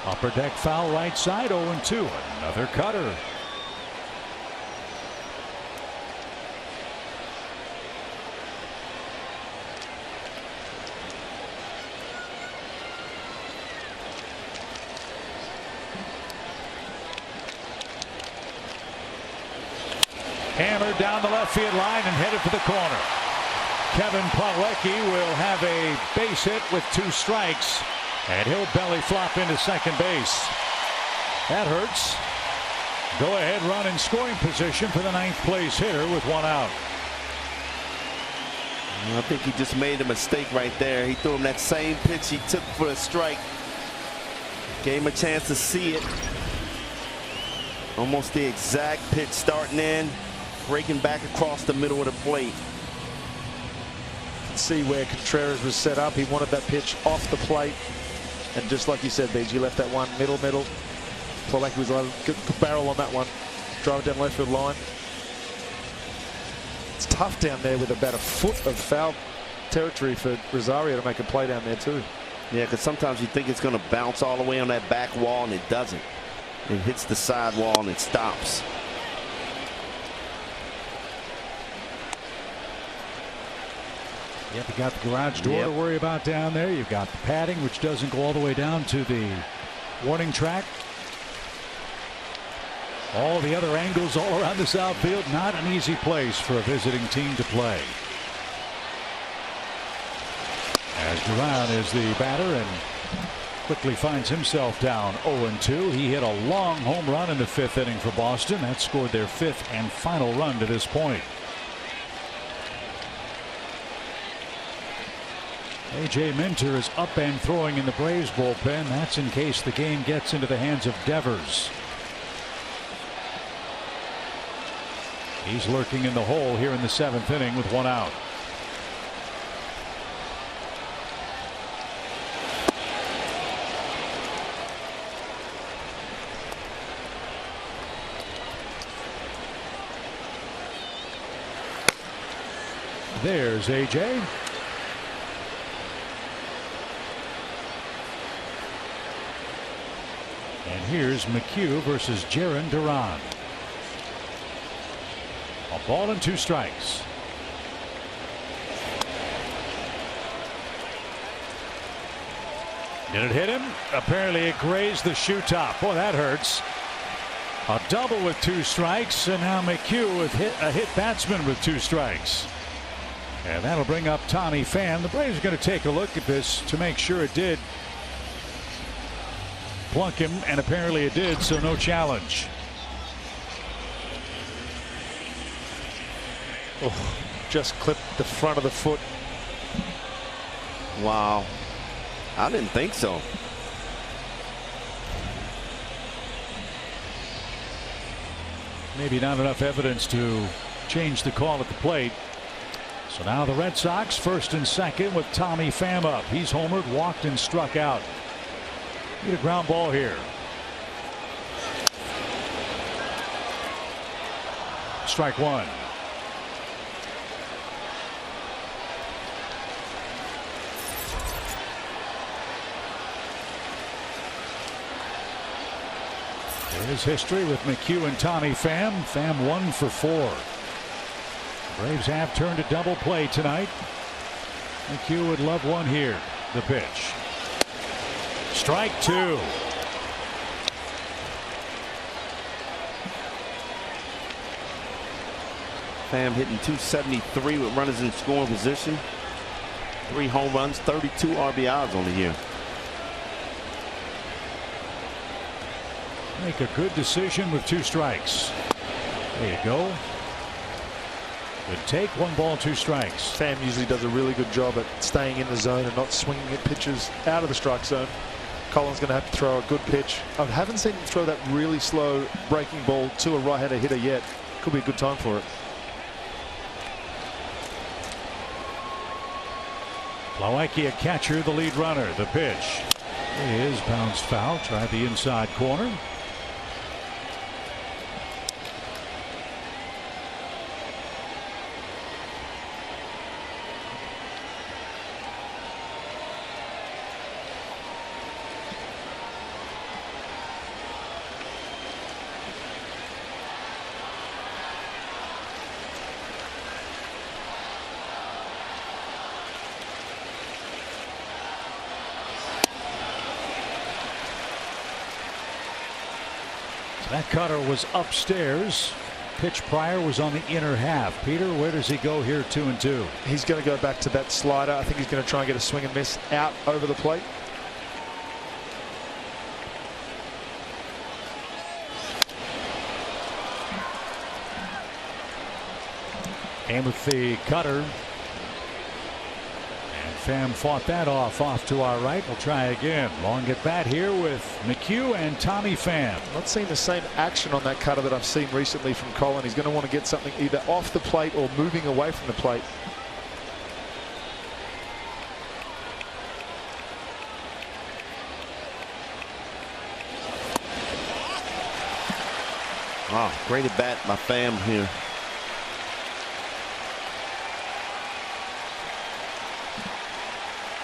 Upper deck foul right side, 0-2. Another cutter. Hammered down the left field line and headed for the corner. Kevin Plawecki will have a base hit with 2 strikes, and he'll belly flop into second base. That hurts. Go ahead run in scoring position for the 9th place hitter with 1 out. I think he just made a mistake right there. He threw him that same pitch he took for a strike. Gave him a chance to see it. Almost the exact pitch starting in, breaking back across the middle of the plate. See where Contreras was set up. He wanted that pitch off the plate. And just like you said, BG, left that one middle. Plawecki was able to barrel on that one. Drive it down left field line. It's tough down there with about a foot of foul territory for Rosario to make a play down there too. Yeah, because sometimes you think it's going to bounce all the way on that back wall, and it doesn't. It hits the side wall and it stops. Yep, you got the garage door to worry about down there. You've got the padding, which doesn't go all the way down to the warning track. All the other angles all around this outfield. Not an easy place for a visiting team to play. As Duran is the batter and quickly finds himself down 0-2. He hit a long home run in the 5th inning for Boston. That scored their 5th and final run to this point. A.J. Minter is up and throwing in the Braves bullpen. That's in case the game gets into the hands of Devers. He's lurking in the hole here in the 7th inning with 1 out. There's A.J. And here's McHugh versus Jarren Duran. A ball and 2 strikes. Did it hit him? Apparently it grazed the shoe top. Boy, that hurts. A double with 2 strikes, and now McHugh with a hit batsman with 2 strikes. And that'll bring up Tommy Pham. The Braves are going to take a look at this to make sure it did plunk him, and apparently it did, so no challenge. Oh, just clipped the front of the foot. Wow. I didn't think so. Maybe not enough evidence to change the call at the plate. So now the Red Sox 1st and 2nd with Tommy Pham up. He's homered, walked, and struck out. Get a ground ball here. Strike one. There's history with McHugh and Tommy Pham. Pham 1 for 4. Braves have turned a double play tonight. McHugh would love one here. The pitch. Strike two. Pham hitting .273 with runners in scoring position. 3 home runs, 32 RBIs on the year. Make a good decision with 2 strikes. There you go. Good take. 1 ball, 2 strikes. Pham usually does a really good job at staying in the zone and not swinging at pitches out of the strike zone. Colin's going to have to throw a good pitch. I haven't seen him throw that really slow breaking ball to a right-hander hitter yet. Could be a good time for it. Plawecki, a catcher, the lead runner. The pitch is bounced foul. Try the inside corner. That cutter was upstairs. Pitch prior was on the inner half. Peter, where does he go here? 2-2. He's going to go back to that slider. I think he's going to try and get a swing and miss out over the plate. Came with the cutter. Pham fought that off to our right. We'll try again. Long at bat here with McHugh and Tommy Pham. Not seeing the same action on that cutter that I've seen recently from Colin. He's going to want to get something either off the plate or moving away from the plate. Wow, great at bat by Pham here.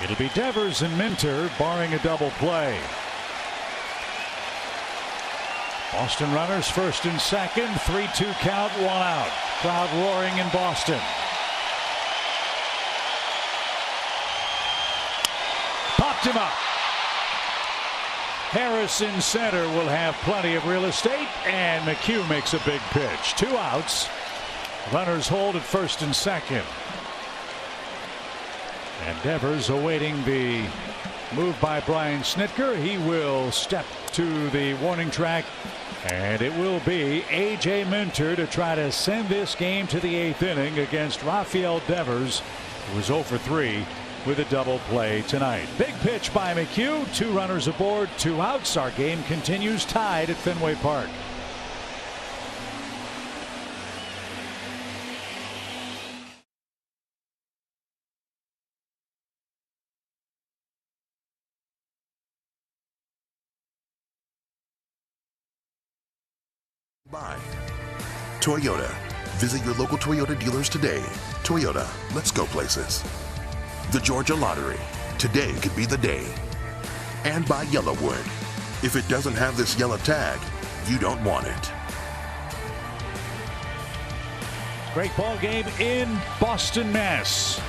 It'll be Devers and Minter, barring a double play. Boston runners first and second. 3-2 count, 1 out. Crowd roaring in Boston. Popped him up. Harris in center will have plenty of real estate, and McHugh makes a big pitch. 2 outs. Runners hold at first and second. And Devers awaiting the move by Brian Snitker. He will step to the warning track, and it will be A.J. Minter to try to send this game to the 8th inning against Rafael Devers, who was 0 for 3 with a double play tonight. Big pitch by McHugh. 2 runners aboard, 2 outs. Our game continues tied at Fenway Park. Bye. Toyota. Visit your local Toyota dealers today. Toyota, let's go places. The Georgia Lottery. Today could be the day. And by Yellowwood. If it doesn't have this yellow tag, you don't want it. Great ball game in Boston, Mass.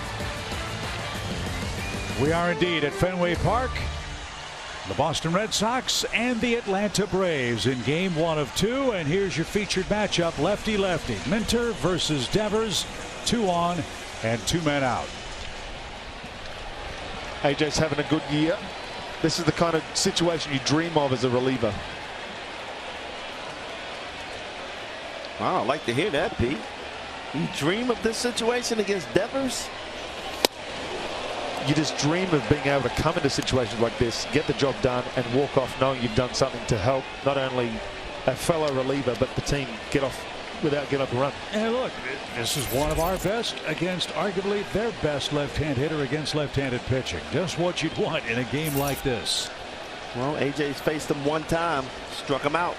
We are indeed at Fenway Park. The Boston Red Sox and the Atlanta Braves in game 1 of 2. And here's your featured matchup, lefty-lefty. Minter versus Devers. 2 on and 2 men out. AJ's having a good year. This is the kind of situation you dream of as a reliever. Wow, I'd like to hear that, Pete. You dream of this situation against Devers? You just dream of being able to come into situations like this, get the job done, and walk off knowing you've done something to help not only a fellow reliever, but the team get off without getting up and run. And look, this is one of our best against arguably their best left-hand hitter against left-handed pitching. Just what you'd want in a game like this. Well, AJ's faced him 1 time, struck him out.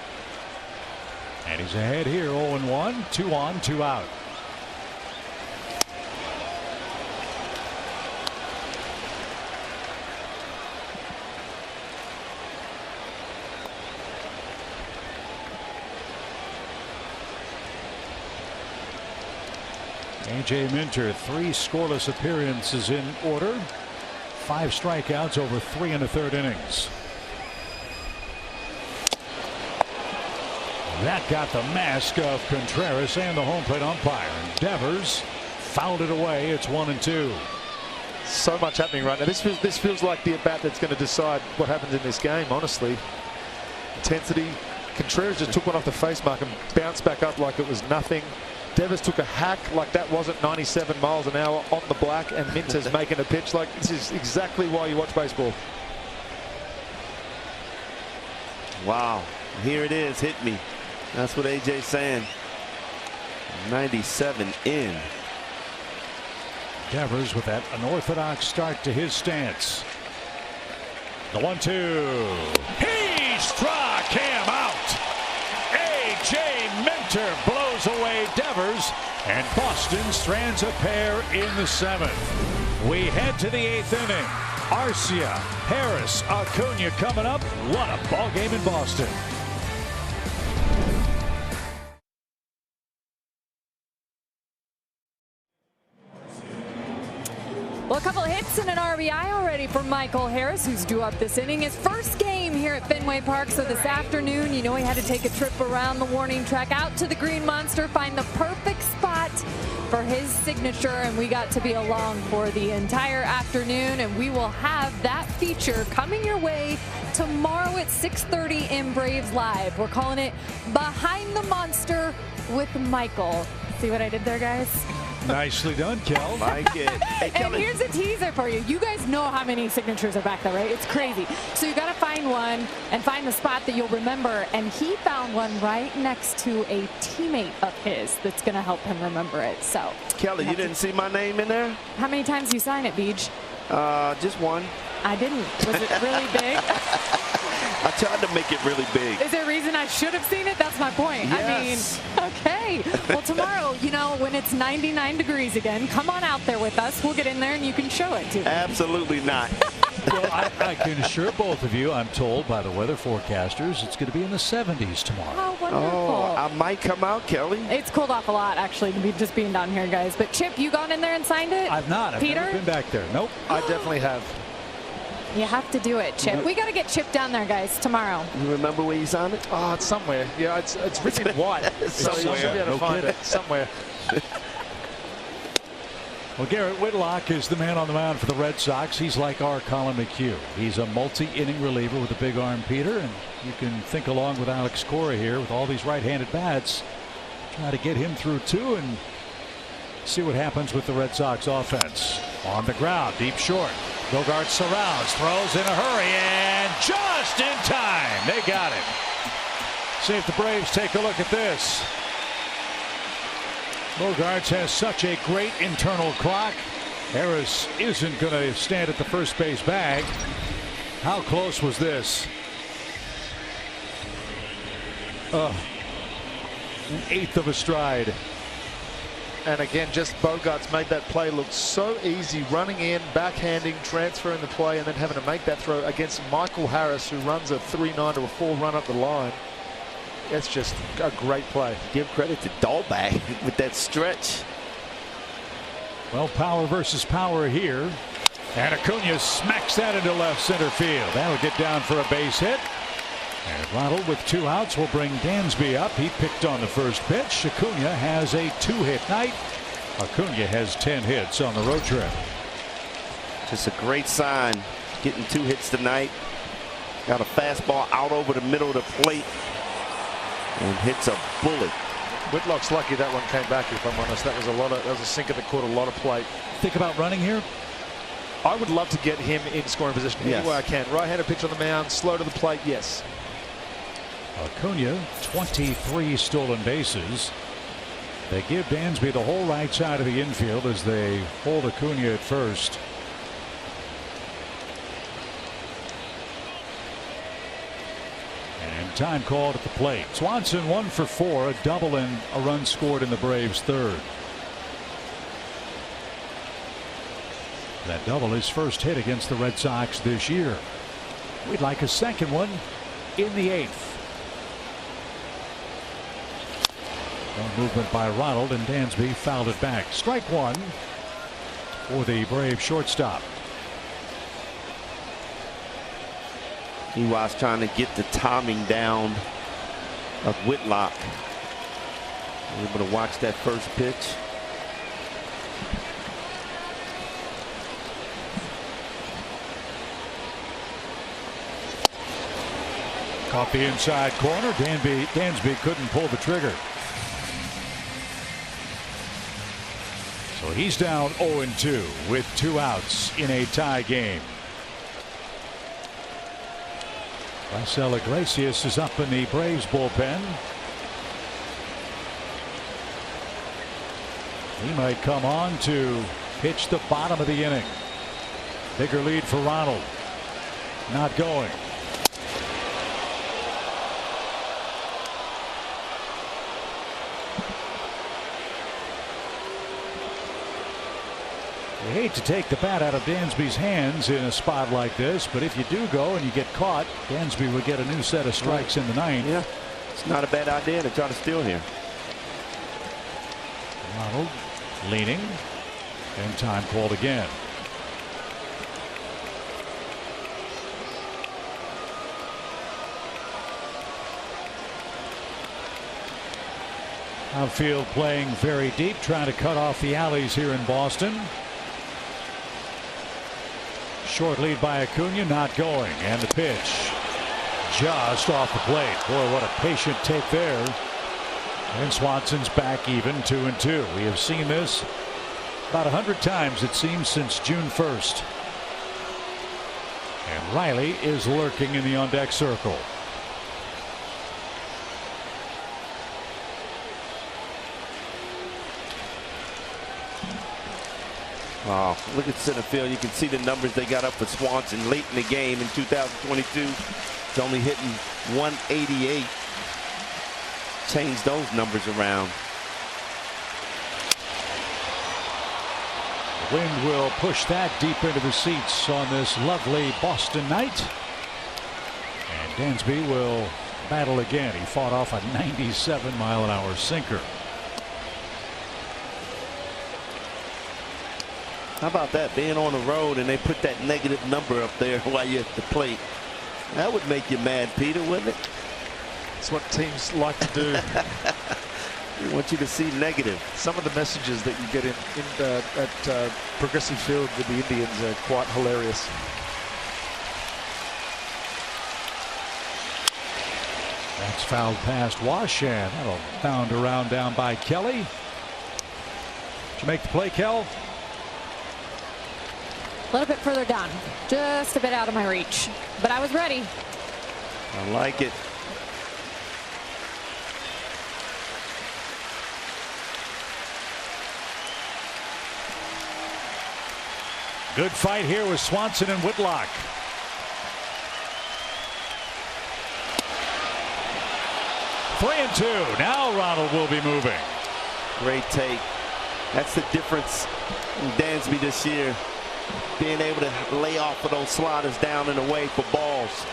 And he's ahead here, 0-1, 2 on, 2 out. A.J. Minter, 3 scoreless appearances in order. 5 strikeouts over 3 1/3 innings. That got the mask of Contreras and the home plate umpire. And Devers fouled it away. It's 1-2. So much happening right now. This feels like the at-bat that's going to decide what happens in this game, honestly. Intensity. Contreras just took one off the face mark and bounced back up like it was nothing. Devers took a hack like that wasn't 97 miles an hour on the black, and Minter's making a pitch like this is exactly why you watch baseball. Wow. Here it is. Hit me. That's what AJ's saying. 97 in. Devers with that unorthodox start to his stance. The 1-2. He struck him out. A.J. Minter blows away Devers, and Boston strands a pair in the 7th. We head to the 8th inning. Arcia, Harris, Acuna coming up. What a ball game in Boston. Well, a couple of hits and an RBI already for Michael Harris, who's due up this inning. His first game here at Fenway Park. So this afternoon, you know, he had to take a trip around the warning track out to the Green Monster, find the perfect spot for his signature, and we got to be along for the entire afternoon, and we will have that feature coming your way tomorrow at 6:30 in Braves Live. We're calling it Behind the Monster with Michael. See what I did there, guys? Nicely done, Kel. Like it. Hey, And Kelly. here's a teaser for you. You guys know how many signatures are back there, right? It's crazy. So you got to find one and find the spot that you'll remember. And he found one right next to a teammate of his that's going to help him remember it. So Kelly, you didn't see my name in there? how many times you sign it, Beej? Just one. I didn't. Was it really big? I tried to make it really big. Is there a reason I should have seen it? That's my point. Yes. I mean, okay. Well, tomorrow, you know, when it's 99 degrees again, come on out there with us. We'll get in there and you can show it to me. Absolutely not. Well, I can assure both of you, I'm told by the weather forecasters, it's going to be in the 70s tomorrow. Oh, wonderful. Oh, I might come out, Kelly. It's cooled off a lot, actually, to be just being down here, guys. But Chip, you gone in there and signed it? I've not. I've Peter? never been back there. Nope. I definitely have. You have to do it, Chip. We got to get Chip down there, guys, tomorrow. You remember where you signed it? Oh, it's somewhere. Yeah, it's written in white. So you Somewhere. should be able to No find kidding. it somewhere. Well, Garrett Whitlock is the man on the mound for the Red Sox. He's like our Colin McHugh. He's a multi-inning reliever with a big arm, Peter, and you can think along with Alex Cora here with all these right-handed bats. Try to get him through two and see what happens with the Red Sox offense. On the ground, deep short. Bogart surrounds, throws in a hurry, and just in time, they got him. See if the Braves take a look at this. Bogarts has such a great internal clock. Harris isn't going to stand at the first base bag. How close was this? An eighth of a stride. And again, just Bogarts made that play look so easy, running in, backhanding, transferring the play, and then having to make that throw against Michael Harris, who runs a 3-9 to a 4 run up the line. That's just a great play. Give credit to Dahlback with that stretch. Well, power versus power here. And Acuna smacks that into left center field. That'll get down for a base hit. And Ronald with 2 outs will bring Dansby up. He picked on the first pitch. Acuna has a 2-hit night. Acuna has 10 hits on the road trip. Just a great sign. Getting 2 hits tonight. Got a fastball out over the middle of the plate. And hits a bullet. Whitlock's lucky that one came back, if I'm honest. That was a sinker that caught a lot of plate. Think about running here? I would love to get him in scoring position any way I can. Right-handed pitch on the mound, slow to the plate, yes. Acuna, 23 stolen bases. They give Dansby the whole right side of the infield as they hold Acuna at first. And time called at the plate. Swanson 1 for 4, a double and a run scored in the Braves' third. That double his first hit against the Red Sox this year. We'd like a second one in the 8th. No movement by Ronald, and Dansby fouled it back. Strike one for the Brave shortstop. He was trying to get the timing down of Whitlock. Able to watch that first pitch. Caught the inside corner. Dansby couldn't pull the trigger. So he's down 0-2 with 2 outs in a tie game. Marcel Iglesias is up in the Braves bullpen. He might come on to pitch the bottom of the inning. Bigger lead for Ronald. Not going. You hate to take the bat out of Dansby's hands in a spot like this, but if you do go and you get caught, Dansby would get a new set of strikes in the 9th. Yeah, it's not a bad idea to try to steal here. Ronald leaning, and time called again. Outfield playing very deep, trying to cut off the alleys here in Boston. Short lead by Acuna, not going, and the pitch just off the plate. Boy, what a patient take there. And Swanson's back even 2-2. We have seen this about 100 times, it seems, since June 1st. And Riley is lurking in the on-deck circle. Oh, look at center field. You can see the numbers they got up for Swanson late in the game in 2022. He's only hitting 188. Change those numbers around. The wind will push that deep into the seats on this lovely Boston night. And Dansby will battle again. He fought off a 97-mile-an-hour sinker. How about that, being on the road and they put that negative number up there while you're at the plate? That would make you mad, Peter, wouldn't it? It's what teams like to do. They want you to see negative. Some of the messages that you get at Progressive Field with the Indians are quite hilarious. That's fouled past Wash, and that'll bound around down by Kelly. Did you make the play, Kel? A little bit further down, just a bit out of my reach, but I was ready. I like it. Good fight here with Swanson and Whitlock. Three and two. Now Ronald will be moving. Great take. That's the difference in Dansby this year. Being able to lay off of those sliders down and away for balls.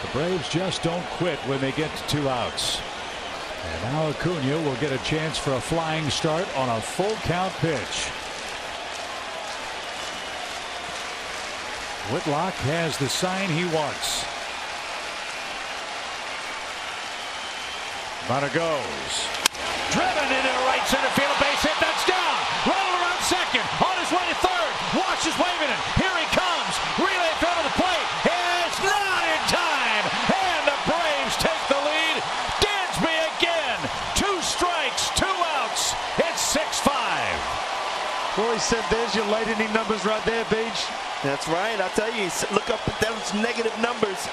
The Braves just don't quit when they get to 2 outs. And now Acuna will get a chance for a flying start on a full count pitch. Whitlock has the sign he wants. Runner goes. Driven into right center field, base hit, that's down. Ronald around second, on his way to third. Wash is waving it. Here he comes. Relay throw to the plate. It's not in time. And the Braves take the lead. Dansby again. 2 strikes, 2 outs. It's 6-5. Well, he said there's your late inning numbers right there, Beach. That's right. I tell you, look up at those negative numbers.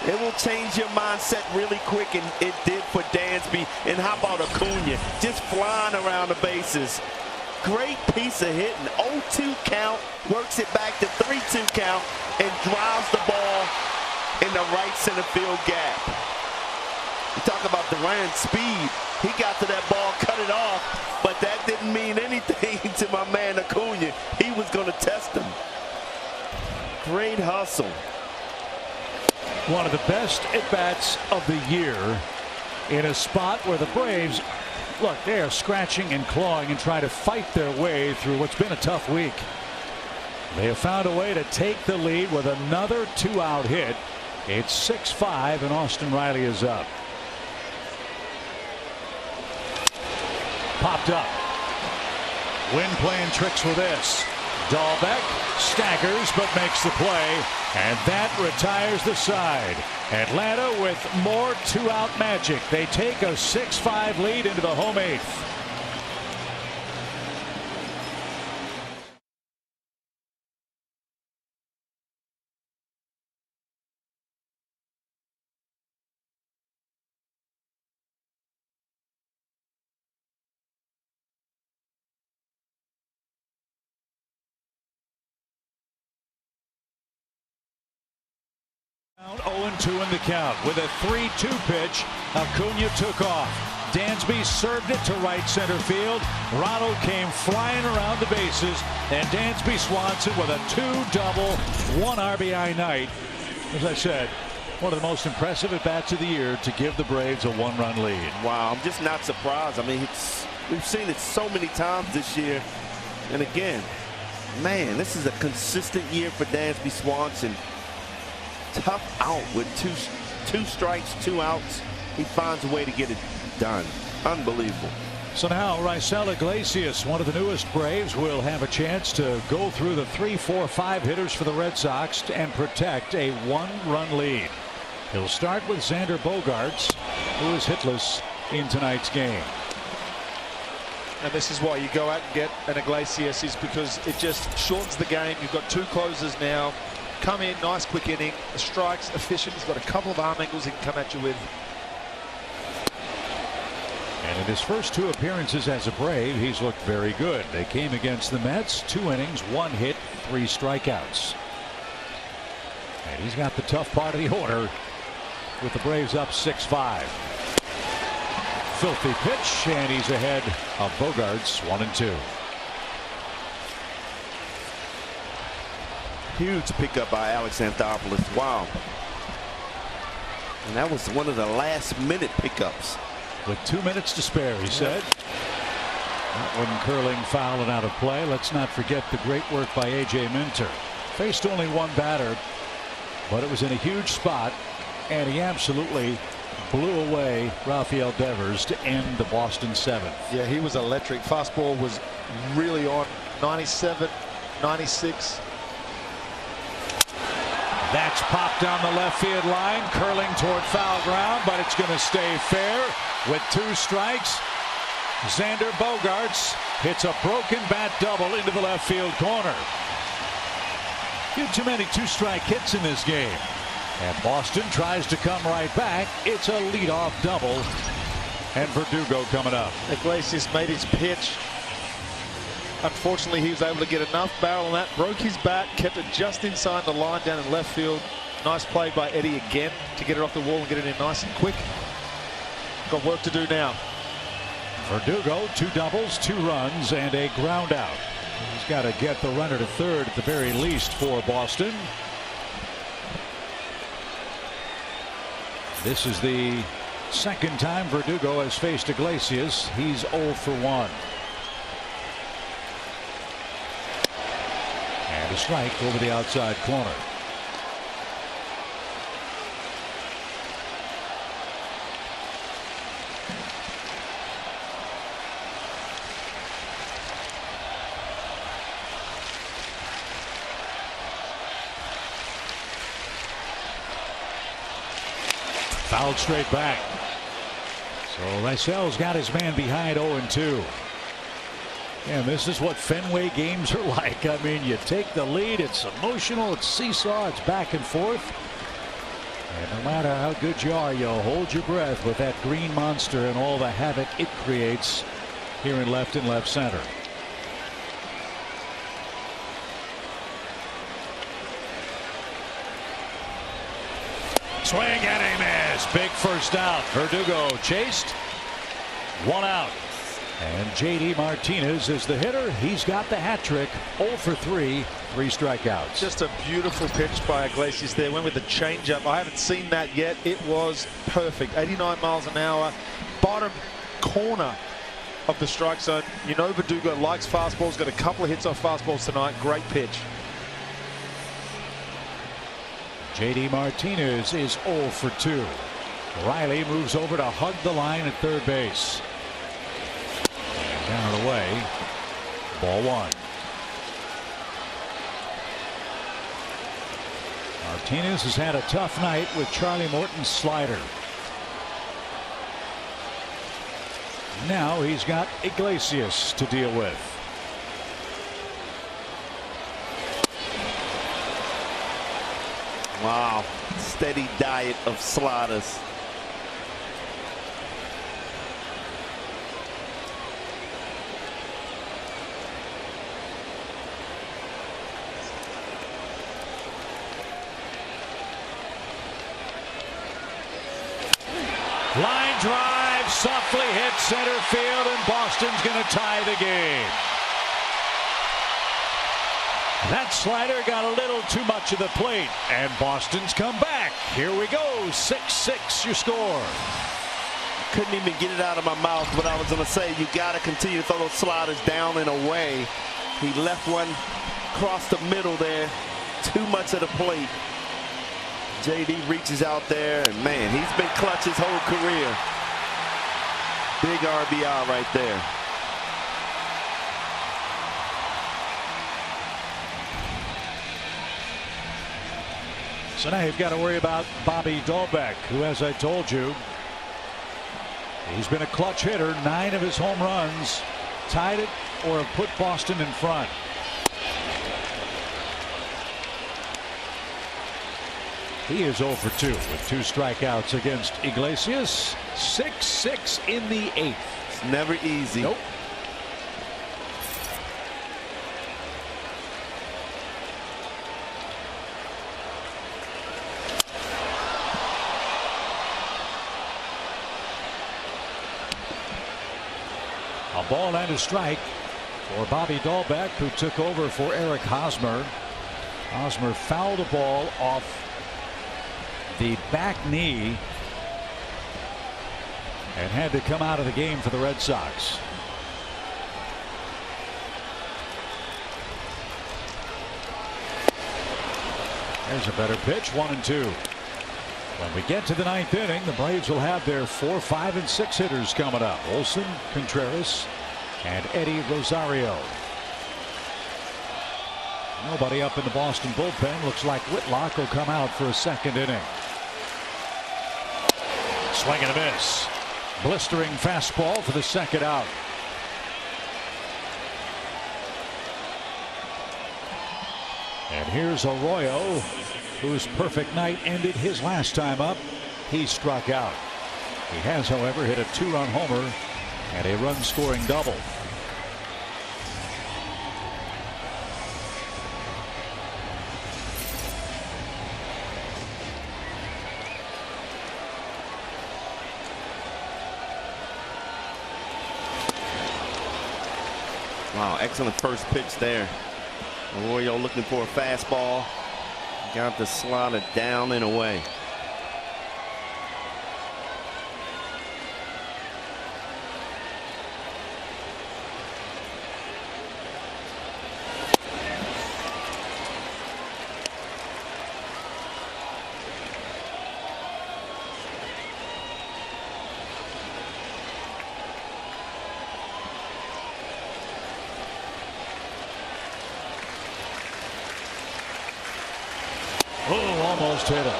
It will change your mindset really quick, and it did for Dansby. And how about Acuna? Just flying around the bases. Great piece of hitting. 0-2 count, works it back to 3-2 count, and drives the ball in the right center field gap. You talk about Durant's speed. He got to that ball, cut it off, but that didn't mean anything to my man Acuna. He was going to test him. Great hustle. One of the best at-bats of the year in a spot where the Braves, look, they are scratching and clawing and trying to fight their way through what's been a tough week. They have found a way to take the lead with another 2-out hit. It's 6-5 and Austin Riley is up. Popped up. Wynn playing tricks with this. Dahlbeck staggers but makes the play, and that retires the side. Atlanta with more 2-out magic. They take a 6-5 lead into the home eighth. Down 0-2 in the count with a 3-2 pitch. Acuna took off. Dansby served it to right center field. Ronald came flying around the bases, and Dansby Swanson with a 2-double, 1 RBI night. As I said, one of the most impressive at-bats of the year to give the Braves a 1-run lead. Wow, I'm just not surprised. I mean, we've seen it so many times this year. And again, man, this is a consistent year for Dansby Swanson. Tough out with two strikes, 2 outs. He finds a way to get it done. Unbelievable. So now Raisel Iglesias, one of the newest Braves, will have a chance to go through the 3, 4, 5 hitters for the Red Sox and protect a 1-run lead. He'll start with Xander Bogaerts, who is hitless in tonight's game. And this is why you go out and get an Iglesias, is because it just shortens the game. You've got 2 closers now. Come in, nice quick inning. The strike's efficient. He's got a couple of arm angles he can come at you with. And in his first 2 appearances as a Brave, he's looked very good. They came against the Mets, 2 innings, 1 hit, 3 strikeouts. And he's got the tough part of the order with the Braves up 6-5. Filthy pitch, and he's ahead of Bogaerts, 1-2. Huge pickup by Alex Anthopoulos. Wow. And that was one of the last-minute pickups. With 2 minutes to spare, he said. That one curling foul and out of play. Let's not forget the great work by A.J. Minter. Faced only 1 batter, but it was in a huge spot, and he absolutely blew away Rafael Devers to end the Boston 7th. Yeah, he was electric. Fastball was really on. 97, 96. That's popped down the left field line, curling toward foul ground, but it's going to stay fair with 2 strikes. Xander Bogaerts hits a broken bat double into the left field corner. Few too many 2-strike hits in this game. And Boston tries to come right back. It's a leadoff double. And Verdugo coming up. Iglesias made his pitch. Unfortunately, he was able to get enough barrel on that. Broke his bat, kept it just inside the line down in left field. Nice play by Eddie again to get it off the wall and get it in nice and quick. Got work to do now. Verdugo, 2 doubles, 2 runs, and a ground out. He's got to get the runner to third at the very least for Boston. This is the second time Verdugo has faced Iglesias. He's 0 for 1. And a strike over the outside corner. Fouled straight back. So Raisel's got his man behind 0-2. And this is what Fenway games are like. I mean, you take the lead, it's emotional, it's seesaw, it's back and forth. And no matter how good you are, you'll hold your breath with that green monster and all the havoc it creates here in left and left center. Swing and a miss. Big first out. Verdugo chased. 1 out. And J.D. Martinez is the hitter. He's got the hat trick. 0 for 3, 3 strikeouts. Just a beautiful pitch by Iglesias there. Went with the changeup. I haven't seen that yet. It was perfect. 89 miles an hour. Bottom corner of the strike zone. You know Verdugo likes fastballs. Got a couple of hits off fastballs tonight. Great pitch. J.D. Martinez is 0 for 2. Riley moves over to hug the line at third base. Down and away. Ball 1. Martinez has had a tough night with Charlie Morton's slider. Now he's got Iglesias to deal with. Wow, steady diet of sliders. Line drive, softly hit center field, and Boston's going to tie the game. That slider got a little too much of the plate, and Boston's come back. Here we go, 6-6 your score. Couldn't even get it out of my mouth, but I was going to say you got to continue to throw those sliders down and away. He left one across the middle there, too much of the plate. J.D. reaches out there, and man, he's been clutch his whole career. Big RBI right there. So now you've got to worry about Bobby Dahlbeck, who, as I told you, he's been a clutch hitter. 9 of his home runs tied it or have put Boston in front. He is 0 for 2 with 2 strikeouts against Iglesias. 6-6 in the 8th. It's never easy. Nope. A ball and a strike for Bobby Dahlbeck, who took over for Eric Hosmer. Hosmer fouled the ball off the back knee and had to come out of the game for the Red Sox. There's a better pitch, 1-2. When we get to the 9th inning, the Braves will have their 4, 5, and 6 hitters coming up. Olson, Contreras, and Eddie Rosario. Nobody up in the Boston bullpen. Looks like Whitlock will come out for a 2nd inning. Swing and a miss. Blistering fastball for the 2nd out. And here's Arroyo, whose perfect night ended his last time up. He struck out. He has, however, hit a 2-run homer and a run-scoring double. Wow, excellent first pitch there. Arroyo looking for a fastball. Got the slider down and away. Oh, almost hit him.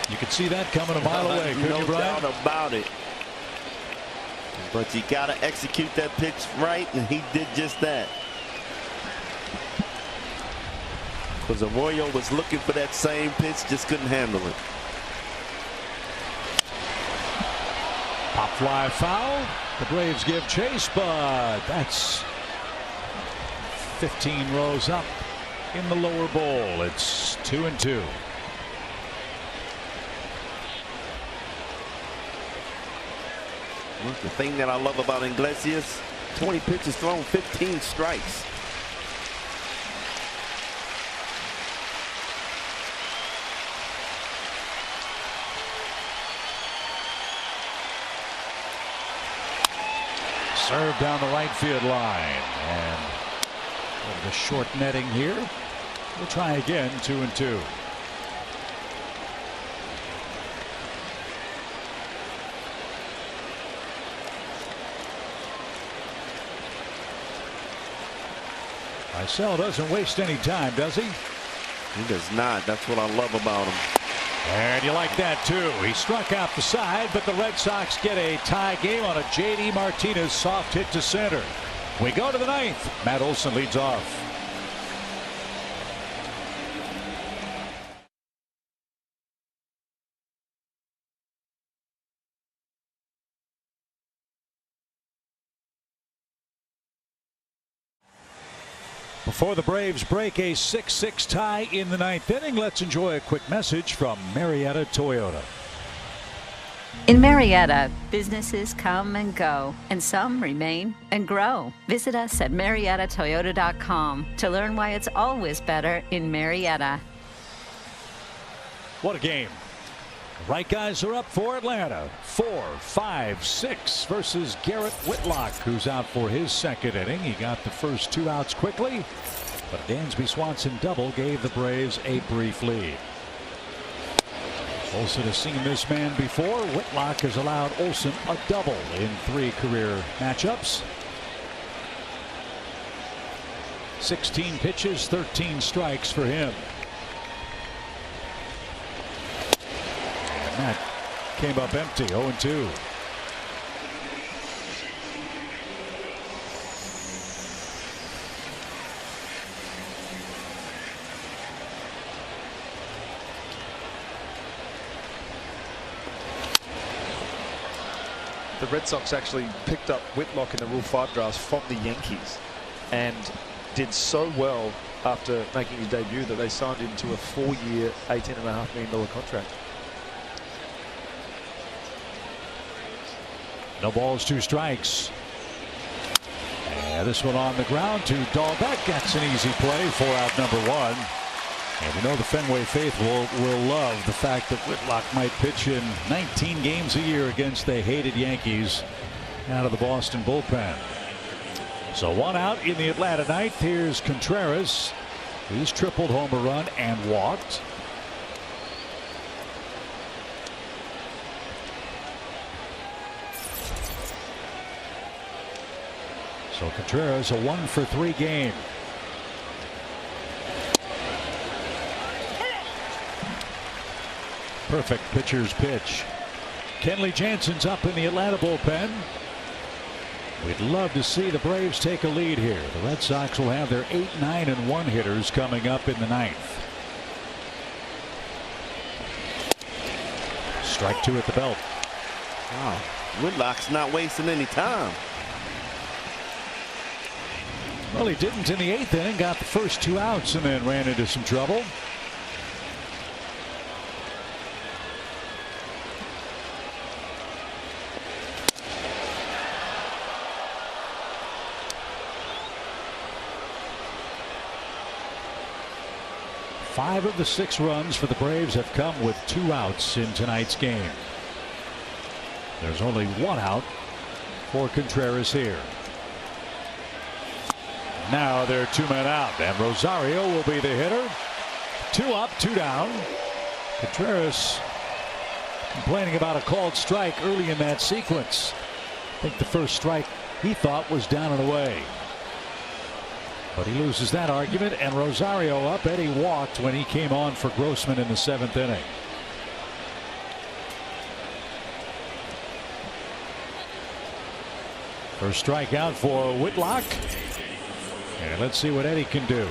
You could see that coming a mile away, couldn't you, Brian? No doubt about it. But you got to execute that pitch right, and he did just that. Because Arroyo was looking for that same pitch, just couldn't handle it. Pop fly foul. The Braves give chase, but that's 15 rows up in the lower bowl. It's 2-2. Well, the thing that I love about Iglesias, 20 pitches thrown, 15 strikes. Serve down the right field line, and the short netting here. We'll try again. 2-2. Marcel doesn't waste any time, does he? He does not. That's what I love about him. And you like that too. He struck out the side, but the Red Sox get a tie game on a J.D. Martinez soft hit to center. We go to the ninth. Matt Olson leads off. Before the Braves break a 6-6 tie in the ninth inning, let's enjoy a quick message from Marietta Toyota. In Marietta, businesses come and go, and some remain and grow. Visit us at MariettaToyota.com to learn why it's always better in Marietta. What a game. The right guys are up for Atlanta. 4-5-6 versus Garrett Whitlock, who's out for his second inning. He got the first 2 outs quickly, but a Dansby Swanson double gave the Braves a brief lead. Olson has seen this man before. Whitlock has allowed Olson a double in 3 career matchups. 16 pitches, 13 strikes for him. And that came up empty. 0-2. The Red Sox actually picked up Whitlock in the Rule 5 drafts from the Yankees and did so well after making his debut that they signed him to a 4-year, $18.5 million contract. No balls, 2 strikes. And this one on the ground to Dahlbeck. That's an easy play. 4-out number 1. And we know the Fenway faithful will love the fact that Whitlock might pitch in 19 games a year against the hated Yankees out of the Boston bullpen. So 1 out in the Atlanta ninth. Here's Contreras. He's tripled home a run and walked. So Contreras a 1-for-3 game. Perfect pitcher's pitch. Kenley Jansen's up in the Atlanta bullpen. We'd love to see the Braves take a lead here. The Red Sox will have their 8, 9, and 1 hitters coming up in the ninth. Strike 2 at the belt. Wow. Whitlock's not wasting any time. Well, he didn't in the 8th inning. Got the first 2 outs and then ran into some trouble. Five of the 6 runs for the Braves have come with 2 outs in tonight's game. There's only 1 out for Contreras here. Now they're 2 men out, and Rosario will be the hitter. 2 up, 2 down. Contreras complaining about a called strike early in that sequence. I think the first strike he thought was down and away. But he loses that argument, and Rosario up. Eddie walked when he came on for Grossman in the 7th inning. First strikeout for Whitlock. And let's see what Eddie can do.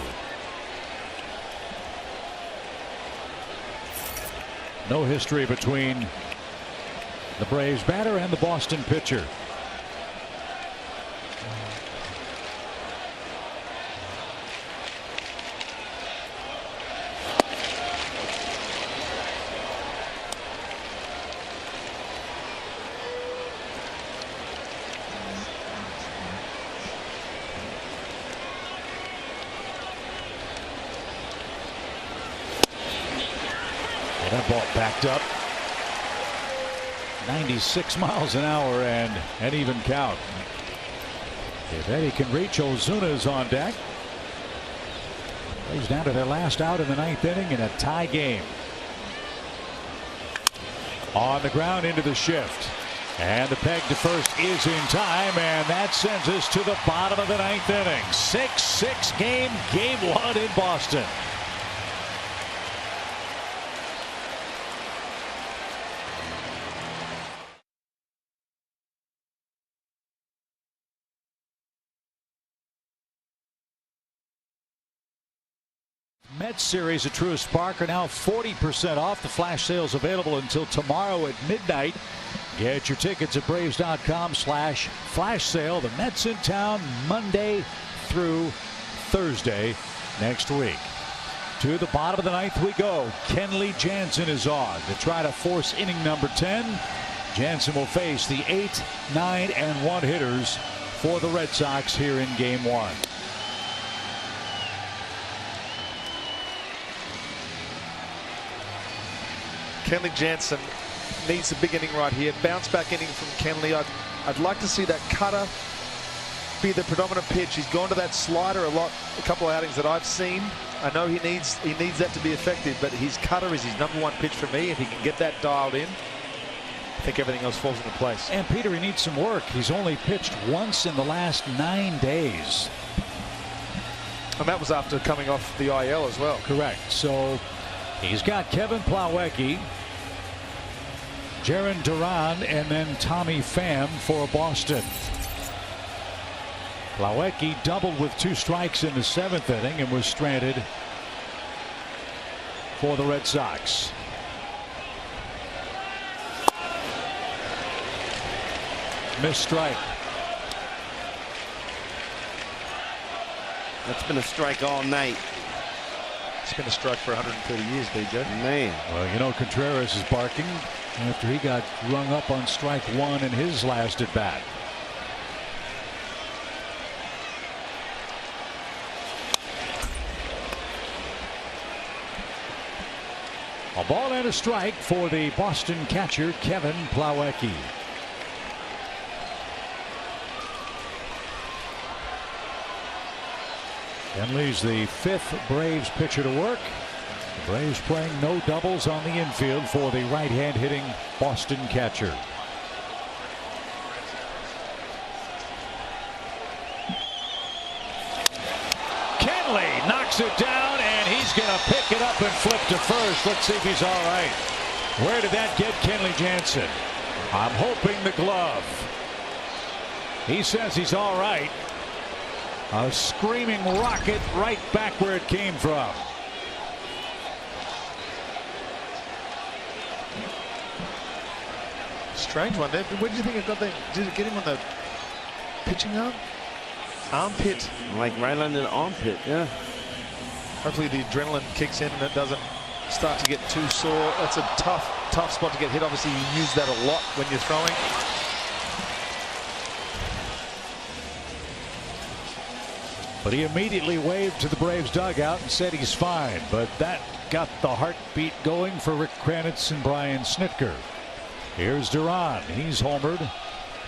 No history between the Braves batter and the Boston pitcher. And that ball backed up. 96 miles an hour and an even count. If Eddie can reach, Ozuna's on deck. Braves down to their last out in the 9th inning in a tie game. On the ground into the shift. And the peg to first is in time, and that sends us to the bottom of the 9th inning. 6-6 game, game 1 in Boston. Mets series at Truist Park are now 40% off. The flash sales available until tomorrow at midnight. Get your tickets at Braves.com/flash sale. The Mets in town Monday through Thursday next week. To the bottom of the 9th we go. Kenley Jansen is on to try to force inning number 10. Jansen will face the 8, 9, and 1 hitters for the Red Sox here in game 1. Kenley Jansen needs a big inning right here. Bounce back inning from Kenley. I'd like to see that cutter be the predominant pitch. He's gone to that slider a lot, a couple of outings that I've seen. I know he needs that to be effective, but his cutter is his #1 pitch for me. If he can get that dialed in, I think everything else falls into place. And Peter, he needs some work. He's only pitched once in the last 9 days. And that was after coming off the IL as well. Correct. So he's got Kevin Plawecki, Jarren Duran, and then Tommy Pham for Boston. Plawecki doubled with 2 strikes in the 7th inning and was stranded for the Red Sox. Missed strike. That's been a strike all night. It's been a strike for 130 years, BJ. Man. Well, you know, Contreras is barking after he got rung up on strike 1 in his last at bat. A ball and a strike for the Boston catcher, Kevin Plawecki. Kenley's the 5th Braves pitcher to work. The Braves playing no doubles on the infield for the right-hand hitting Boston catcher. Kenley knocks it down, and he's going to pick it up and flip to first. Let's see if he's all right. Where did that get Kenley Jansen? I'm hoping the glove. He says he's all right. A screaming rocket right back where it came from. Strange one there. Where do you think it got there? Did it get him on the pitching arm? Armpit. Like right under the armpit, yeah. Hopefully the adrenaline kicks in and it doesn't start to get too sore. That's a tough spot to get hit. Obviously you use that a lot when you're throwing. But he immediately waved to the Braves dugout and said he's fine. But that got the heartbeat going for Rick Kranitz and Brian Snitker. Here's Duran. He's homered.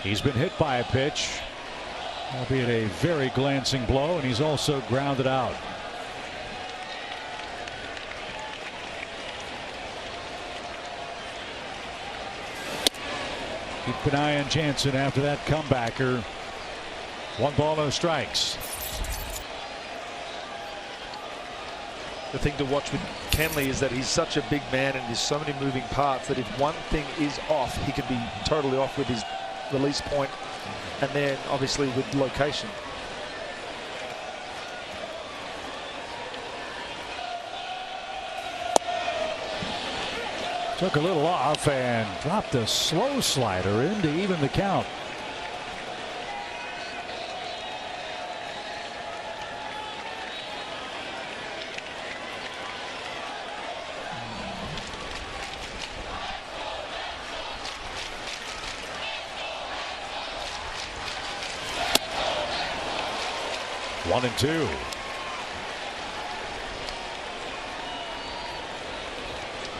He's been hit by a pitch, albeit a very glancing blow, and he's also grounded out. Keep an eye on Jansen after that comebacker. 1 ball, no strikes. The thing to watch with Kenley is that he's such a big man and there's so many moving parts that if one thing is off, he can be totally off with his release point and then obviously with location. Took a little off and dropped a slow slider in to even the count. One and two.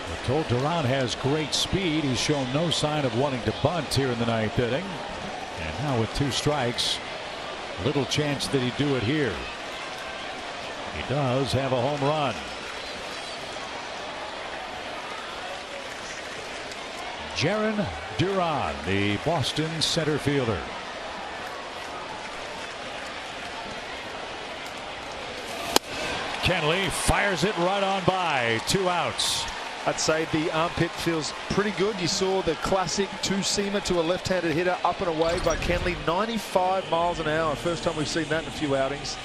We're told Duran has great speed. He's shown no sign of wanting to bunt here in the ninth inning. And now with 2 strikes, little chance that he'd do it here. He does have a home run. Jarren Duran, the Boston center fielder. Kenley fires it right on by. 2 outs. I'd say the armpit feels pretty good. You saw the classic 2-seamer to a left-handed hitter up and away by Kenley. 95 miles an hour. First time we've seen that in a few outings.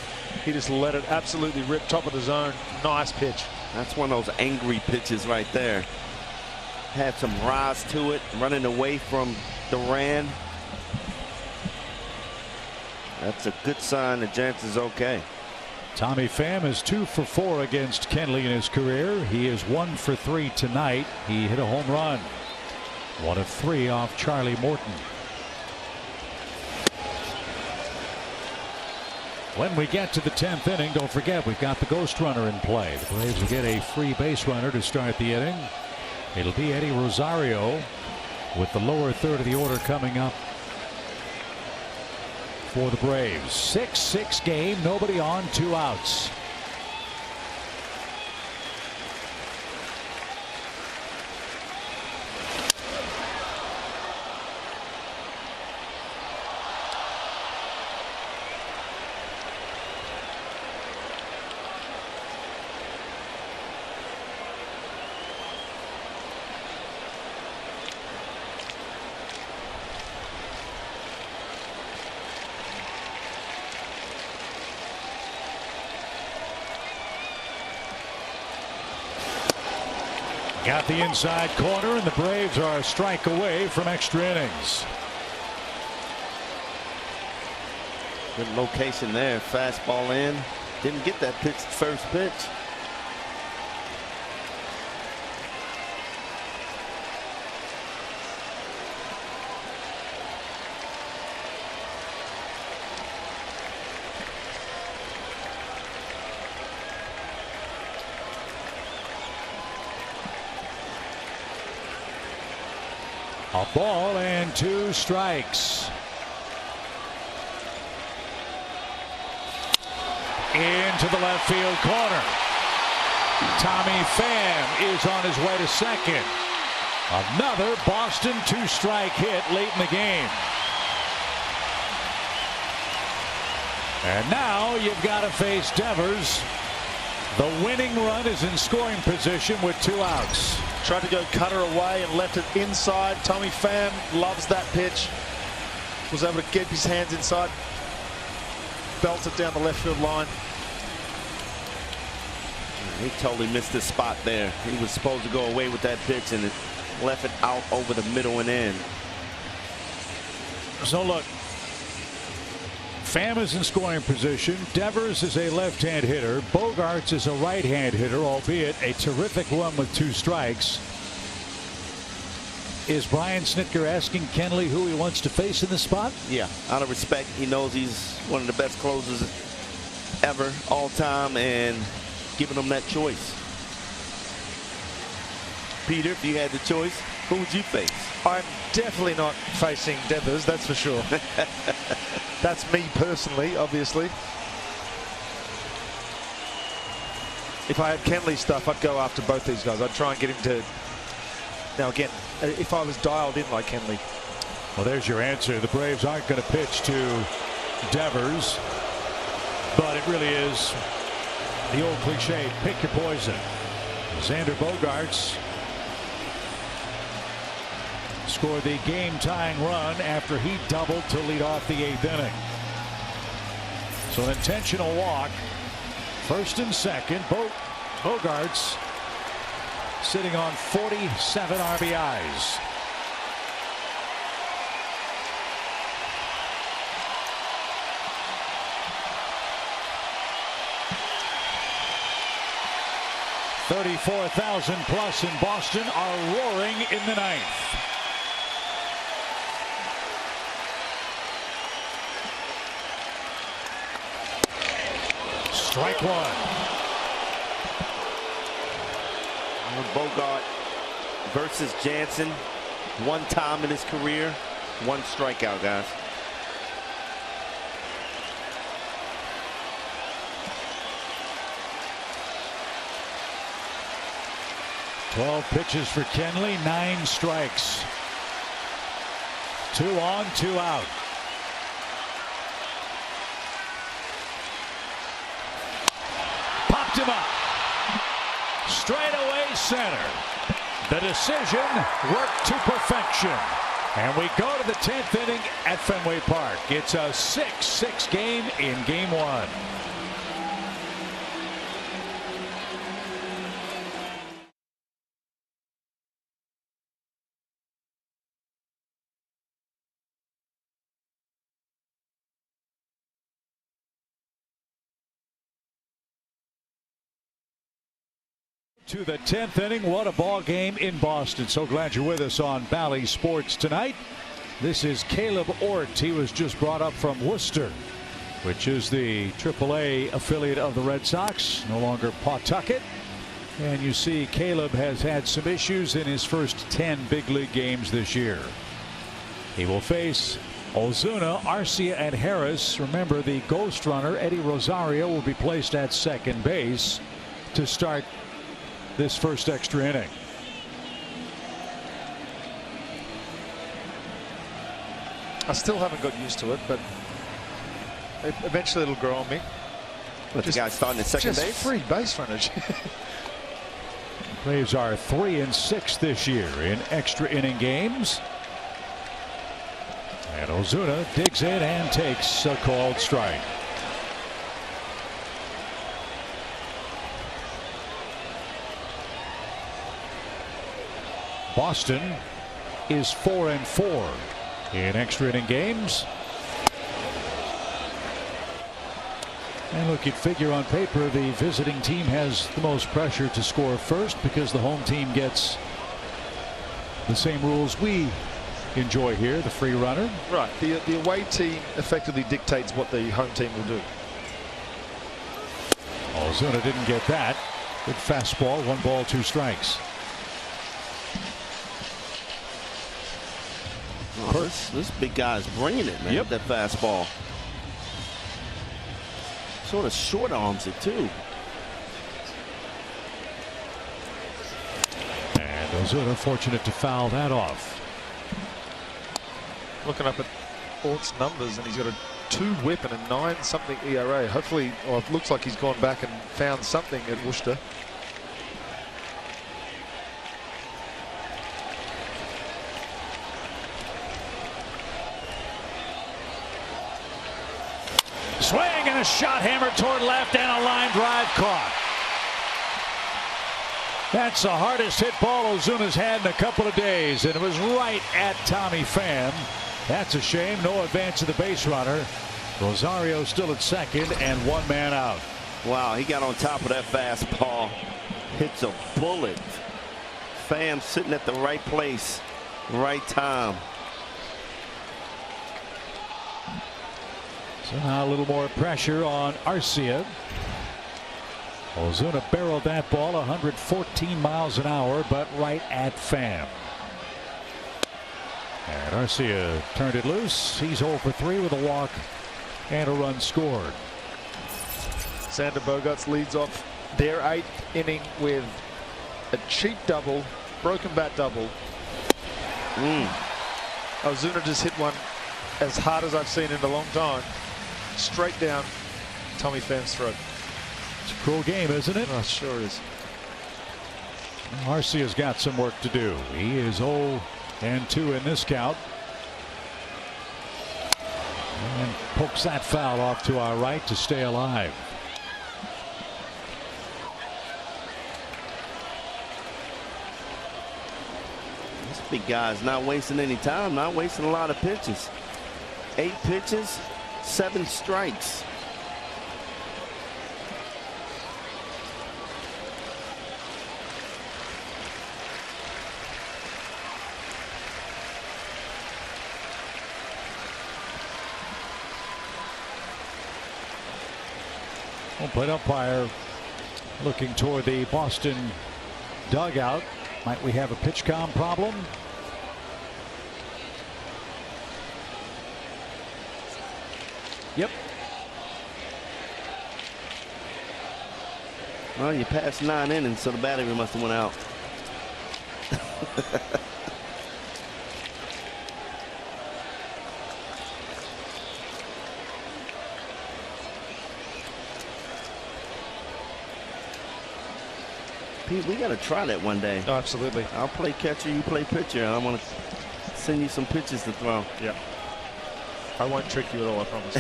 He just let it absolutely rip top of the zone. Nice pitch. That's one of those angry pitches right there. Had some rise to it, running away from Duran. That's a good sign. The chance is okay. Tommy Pham is 2 for 4 against Kenley in his career. He is 1 for 3 tonight. He hit a home run. 1 of 3 off Charlie Morton. When we get to the 10th inning, don't forget we've got the ghost runner in play. The Braves will get a free base runner to start the inning. It'll be Eddie Rosario with the lower third of the order coming up for the Braves. 6-6 game, nobody on, 2 outs. Got the inside corner, and the Braves are a strike away from extra innings. Good location there. Fastball in. Didn't get that pitch first pitch. A ball and 2 strikes. Into the left field corner. Tommy Pham is on his way to second. Another Boston 2-strike hit late in the game. And now you've got to face Devers. The winning run is in scoring position with 2 outs. Tried to go cutter away and left it inside. Tommy Pham loves that pitch. Was able to get his hands inside. Belts it down the left field line. He totally missed his spot there. He was supposed to go away with that pitch and it left it out over the middle and end. So look, Pham is in scoring position. Devers is a left-hand hitter. Bogarts is a right-hand hitter, albeit a terrific run with 2 strikes. Is Brian Snitker asking Kenley who he wants to face in the spot? Yeah, out of respect. He knows he's one of the best closers ever, all time, and giving him that choice. Peter, if you had the choice, who would you face? I'm definitely not facing Devers, that's for sure. That's me personally, obviously. If I had Kenley stuff, I'd go after both these guys. I'd try and get him to... Now again, if I was dialed in like Kenley. Well, there's your answer. The Braves aren't going to pitch to Devers, but it really is the old cliche, pick your poison. Xander Bogaerts scored the game-tying run after he doubled to lead off the 8th inning. So an intentional walk. First and second. Bogaerts sitting on 47 RBIs. $34,000 plus in Boston are roaring in the ninth. Strike one. Bogart versus Jansen. One time in his career, one strikeout, guys. Twelve pitches for Kenley, 9 strikes. 2 on, 2 out. Popped him up. Straight away center. The decision worked to perfection. And we go to the 10th inning at Fenway Park. It's a 6-6 game in game 1. To the 10th inning. What a ball game in Boston. So glad you're with us on Bally Sports tonight. This is Caleb Ort. He was just brought up from Worcester, which is the AAA affiliate of the Red Sox, no longer Pawtucket. And you see Caleb has had some issues in his first 10 big league games this year. He will face Ozuna, Arcia, and Harris. Remember, the ghost runner Eddie Rosario will be placed at second base to start this first extra inning. I still haven't got used to it, but eventually it'll grow on me. But the guy starting at second base? Free base frontage. Braves are 3-6 this year in extra inning games. And Ozuna digs in and takes a called strike. Boston is 4-4 in extra inning games. And look, you'd figure on paper the visiting team has the most pressure to score first because the home team gets the same rules we enjoy here, the free runner. Right. The away team effectively dictates what the home team will do. Ozuna didn't get that. Good fastball, 1 ball, 2 strikes. Oh, this big guy's bringing it, man. Yep. That fastball. Sort of short arms it too. And Ozuna fortunate to foul that off. Looking up at Ort's numbers, and he's got a 2 whip and a 9-something ERA. Hopefully, or it looks like he's gone back and found something at Worcester. Swing and a shot hammered toward left and a line drive caught. That's the hardest hit ball Ozuna's had in a couple of days, and it was right at Tommy Pham. That's a shame. No advance of the base runner. Rosario still at second and 1 man out. Wow, he got on top of that fastball. Hits a bullet. Pham sitting at the right place, right time. So now a little more pressure on Arcia. Ozuna barreled that ball 114 miles an hour, but right at Pham. And Arcia turned it loose. He's 0 for 3 with a walk and a run scored. Xander Bogaerts leads off their 8th inning with a cheap double, broken bat double. Ozuna just hit one as hard as I've seen in a long time. Straight down Tommy Pham's throat. It's a cruel game, isn't it? Oh, it sure is. Arcia's got some work to do. He is 0-2 in this count. And pokes that foul off to our right to stay alive. This big guy's not wasting any time, not wasting a lot of pitches. 8 pitches, 7 strikes. Home plate umpire looking toward the Boston dugout. Might we have a pitch count problem? Yep. Well, you passed 9 innings, so the battery must have went out. Pete, we got to try that one day. Oh, absolutely. I'll play catcher, you play pitcher. I want to send you some pitches to throw. Yeah. I won't trick you at all, I promise.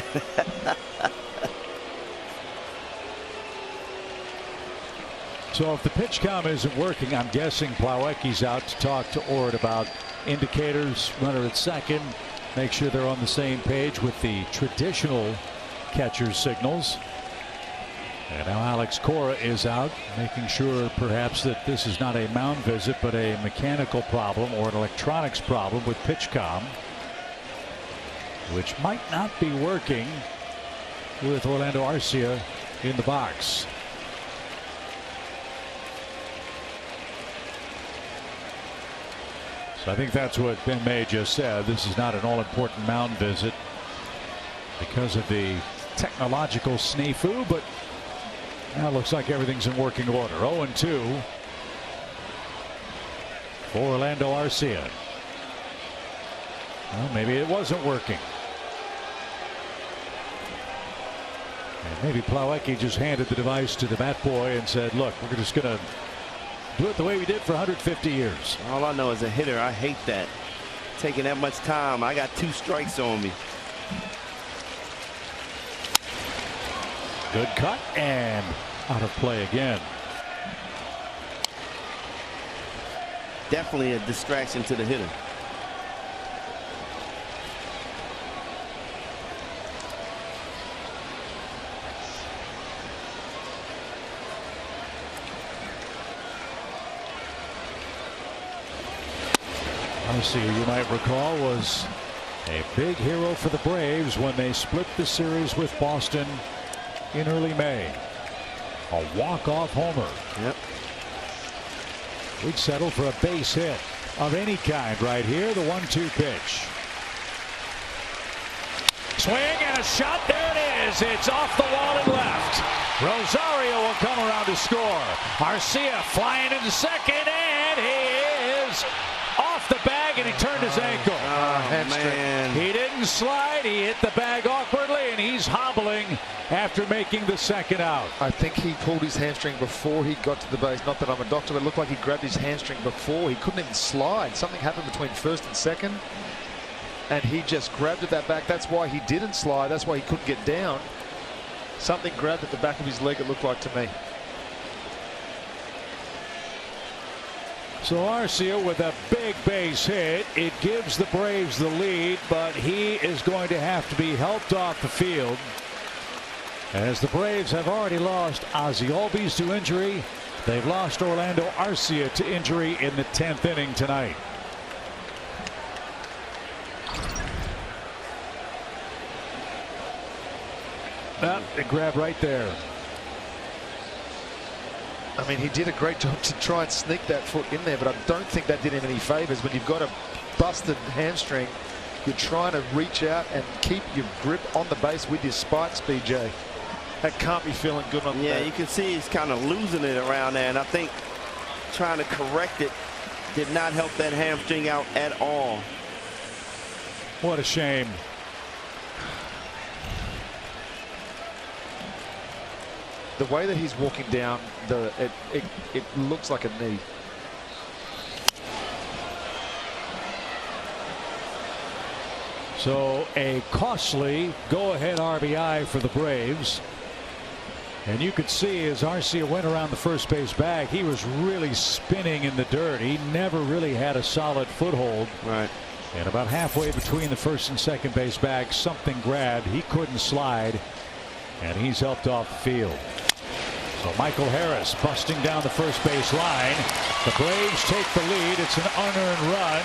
So if the pitch count isn't working, I'm guessing Plawecki's out to talk to Ord about indicators, runner at second, make sure they're on the same page with the traditional catcher's signals. And now Alex Cora is out, making sure perhaps that this is not a mound visit, but a mechanical problem or an electronics problem with PitchCom, which might not be working with Orlando Arcia in the box. So I think that's what Ben May just said. This is not an all-important mound visit because of the technological snafu, but now it looks like everything's in working order. 0-2 for Orlando Arcia. Well, maybe it wasn't working. And maybe Plawecki just handed the device to the bat boy and said, look, we're just going to do it the way we did for 150 years. All I know as a hitter, I hate that. Taking that much time. I got 2 strikes on me. Good cut and out of play again. Definitely a distraction to the hitter. Arcia, you might recall, was a big hero for the Braves when they split the series with Boston in early May. A walk-off homer. Yep. We'd settle for a base hit of any kind right here. The 1-2 pitch. Swing and a shot. There it is. It's off the wall and left. Rosario will come around to score. Arcia flying into second, and he is off the bag, and he turned his ankle. Man. He didn't slide. He hit the bag awkwardly, and he's hobbling after making the second out. I think he pulled his hamstring before he got to the base. Not that I'm a doctor, but it looked like he grabbed his hamstring before. He couldn't even slide. Something happened between first and second, and he just grabbed at that back. That's why he didn't slide. That's why he couldn't get down. Something grabbed at the back of his leg, it looked like to me. So Arcia with a big base hit. It gives the Braves the lead, but he is going to have to be helped off the field, as the Braves have already lost Ozzie Albies to injury. They've lost Orlando Arcia to injury in the 10th inning tonight. A grab right there. I mean, he did a great job to try and sneak that foot in there, but I don't think that did him any favors. When you've got a busted hamstring, you're trying to reach out and keep your grip on the base with your spikes, BJ. That can't be feeling good on the Yeah, back. you can see he's kind of losing it around there, and I think trying to correct it did not help that hamstring out at all. What a shame. The way that he's walking down, it looks like a knee. So a costly go-ahead RBI for the Braves. And you could see as Arcia went around the first base bag, he was really spinning in the dirt. He never really had a solid foothold. Right. And about halfway between the first and second base bag, something grabbed. He couldn't slide, and he's helped off the field. So Michael Harris busting down the first base line. The Braves take the lead. It's an unearned run.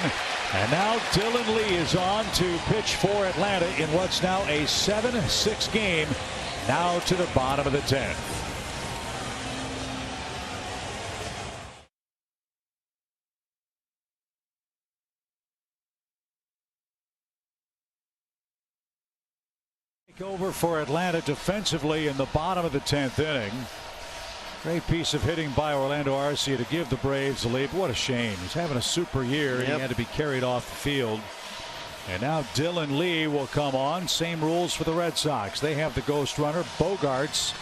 And now Dylan Lee is on to pitch for Atlanta in what's now a 7-6 game. Now to the bottom of the 10th. Over for Atlanta defensively in the bottom of the 10th inning. Great piece of hitting by Orlando Arcia to give the Braves the lead. What a shame. He's having a super year. Yep. He had to be carried off the field. And now Dylan Lee will come on. Same rules for the Red Sox. They have the ghost runner Bogarts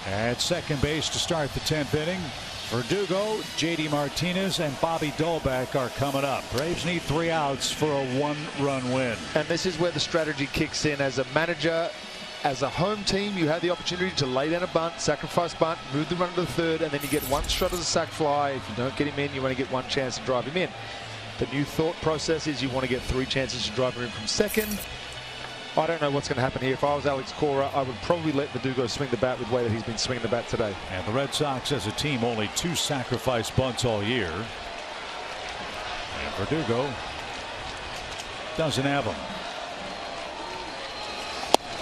at second base to start the 10th inning. Verdugo, JD Martinez, and Bobby Dolbeck are coming up. Braves need 3 outs for a 1-run win. And this is where the strategy kicks in. As a manager, as a home team, you have the opportunity to lay down a bunt, sacrifice bunt, move the runner to the third, and then you get one shot as a sac fly. If you don't get him in, you want to get one chance to drive him in. The new thought process is you want to get 3 chances to drive him in from second. I don't know what's going to happen here. If I was Alex Cora, I would probably let Verdugo swing the bat with the way that he's been swinging the bat today. And the Red Sox as a team only 2 sacrifice bunts all year. And Verdugo doesn't have them.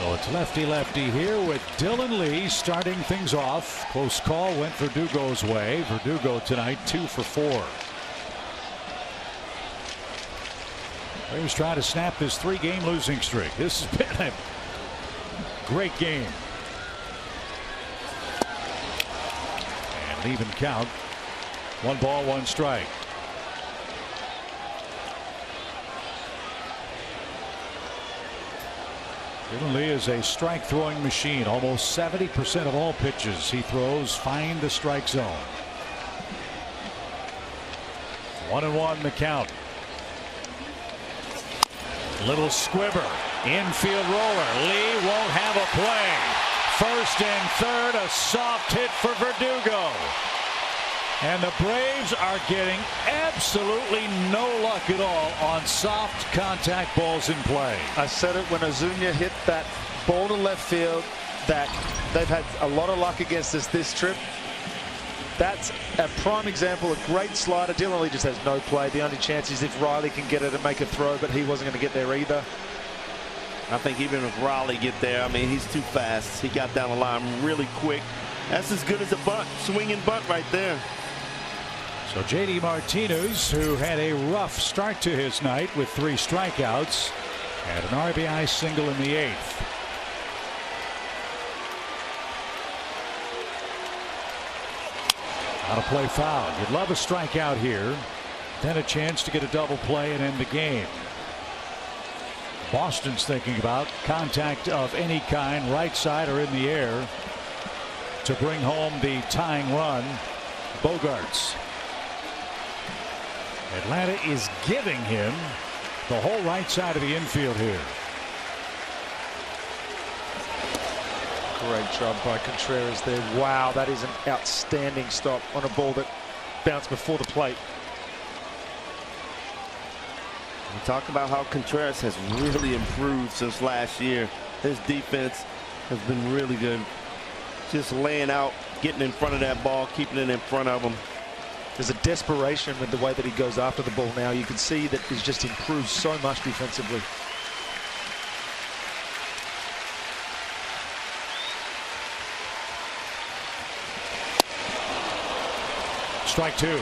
So it's lefty-lefty here with Dylan Lee starting things off. Close call went Verdugo's way. Verdugo tonight 2 for 4. Braves trying to snap this 3-game losing streak. This has been a great game. And even count. 1 ball, 1 strike. Dylan Lee is a strike throwing machine. Almost 70% of all pitches he throws find the strike zone. 1-1 the count. Little squibber, infield roller. Lee won't have a play. First and third, a soft hit for Verdugo. And the Braves are getting absolutely no luck at all on soft contact balls in play. I said it when Ozuna hit that ball to left field that they've had a lot of luck against us this trip. That's a prime example, a great slider. Dylan Lee just has no play. The only chance is if Riley can get it and make a throw, but he wasn't going to get there either. I think even if Riley get there, I mean, he's too fast. He got down the line really quick. That's as good as a bunt, swinging bunt right there. So JD Martinez, who had a rough start to his night with 3 strikeouts, had an RBI single in the 8th. Out of play foul. You'd love a strikeout here. Then a chance to get a double play and end the game. Boston's thinking about contact of any kind, right side or in the air, to bring home the tying run. Bogarts. Atlanta is giving him the whole right side of the infield here. Great job by Contreras there. Wow, that is an outstanding stop on a ball that bounced before the plate. We talk about how Contreras has really improved since last year. His defense has been really good. Just laying out, getting in front of that ball, keeping it in front of him. There's a desperation with the way that he goes after the ball now. You can see that he's just improved so much defensively. Strike 2.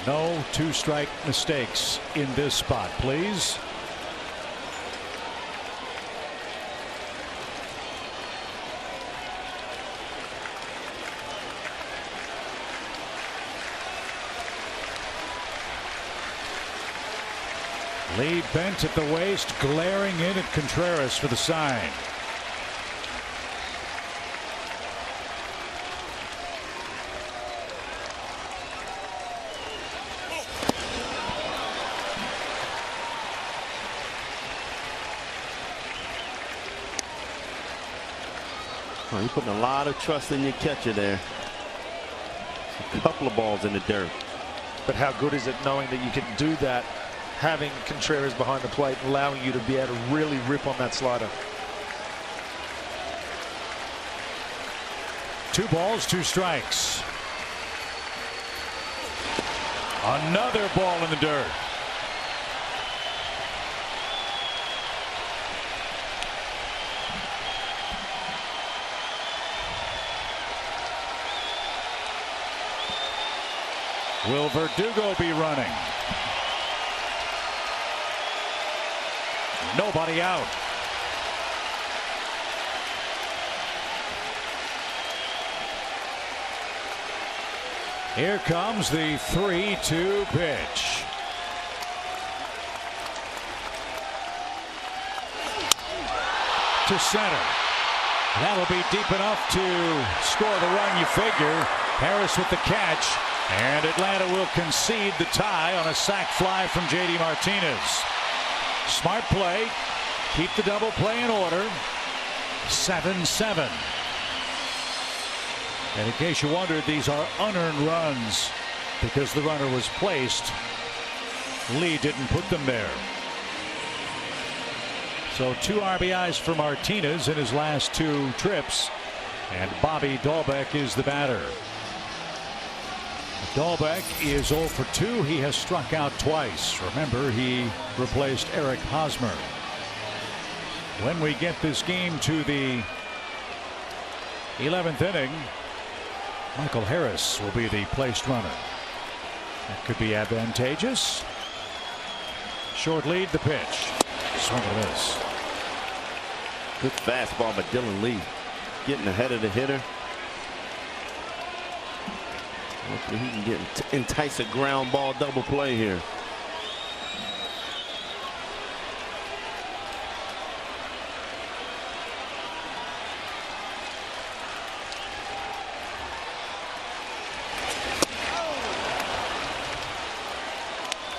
No 2-strike mistakes in this spot, please. Lee bent at the waist, glaring in at Contreras for the sign. Oh, you're putting a lot of trust in your catcher there. A couple of balls in the dirt. But how good is it knowing that you can do that, having Contreras behind the plate, allowing you to be able to really rip on that slider. 2 balls, 2 strikes. Another ball in the dirt. Will Verdugo be running? Nobody out. Here comes the 3-2 pitch. To center. That'll be deep enough to score the run, you figure. Harris with the catch. And Atlanta will concede the tie on a sac fly from J.D. Martinez. Smart play. Keep the double play in order. 7-7. And in case you wondered, these are unearned runs because the runner was placed. Lee didn't put them there. So 2 RBIs for Martinez in his last 2 trips. And Bobby Dahlbeck is the batter. Dahlbeck is 0 for 2. He has struck out twice. Remember, he replaced Eric Hosmer. When we get this game to the 11th inning, Michael Harris will be the placed runner. That could be advantageous. Short lead, the pitch. Swing and miss. Good fastball by Dylan Lee. Getting ahead of the hitter. Hopefully he can entice a ground ball double play here.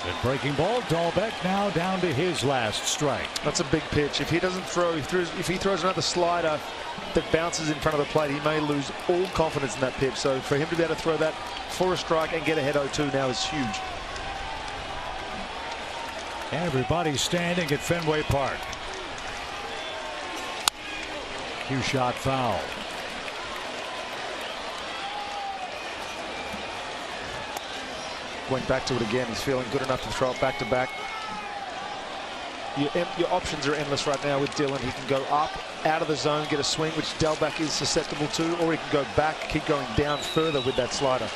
Good breaking ball. Dahlbeck now down to his last strike. That's a big pitch. If he doesn't throw, if he throws another slider that bounces in front of the plate, he may lose all confidence in that pitch. So for him to be able to throw that for a strike and get ahead 0-2 now is huge. Everybody standing at Fenway Park. Cue shot foul. Went back to it again. He's feeling good enough to throw it back to back. Your options are endless right now with Dylan. He can go up, out of the zone, get a swing, which Dahlbeck is susceptible to, or he can go back, keep going down further with that slider.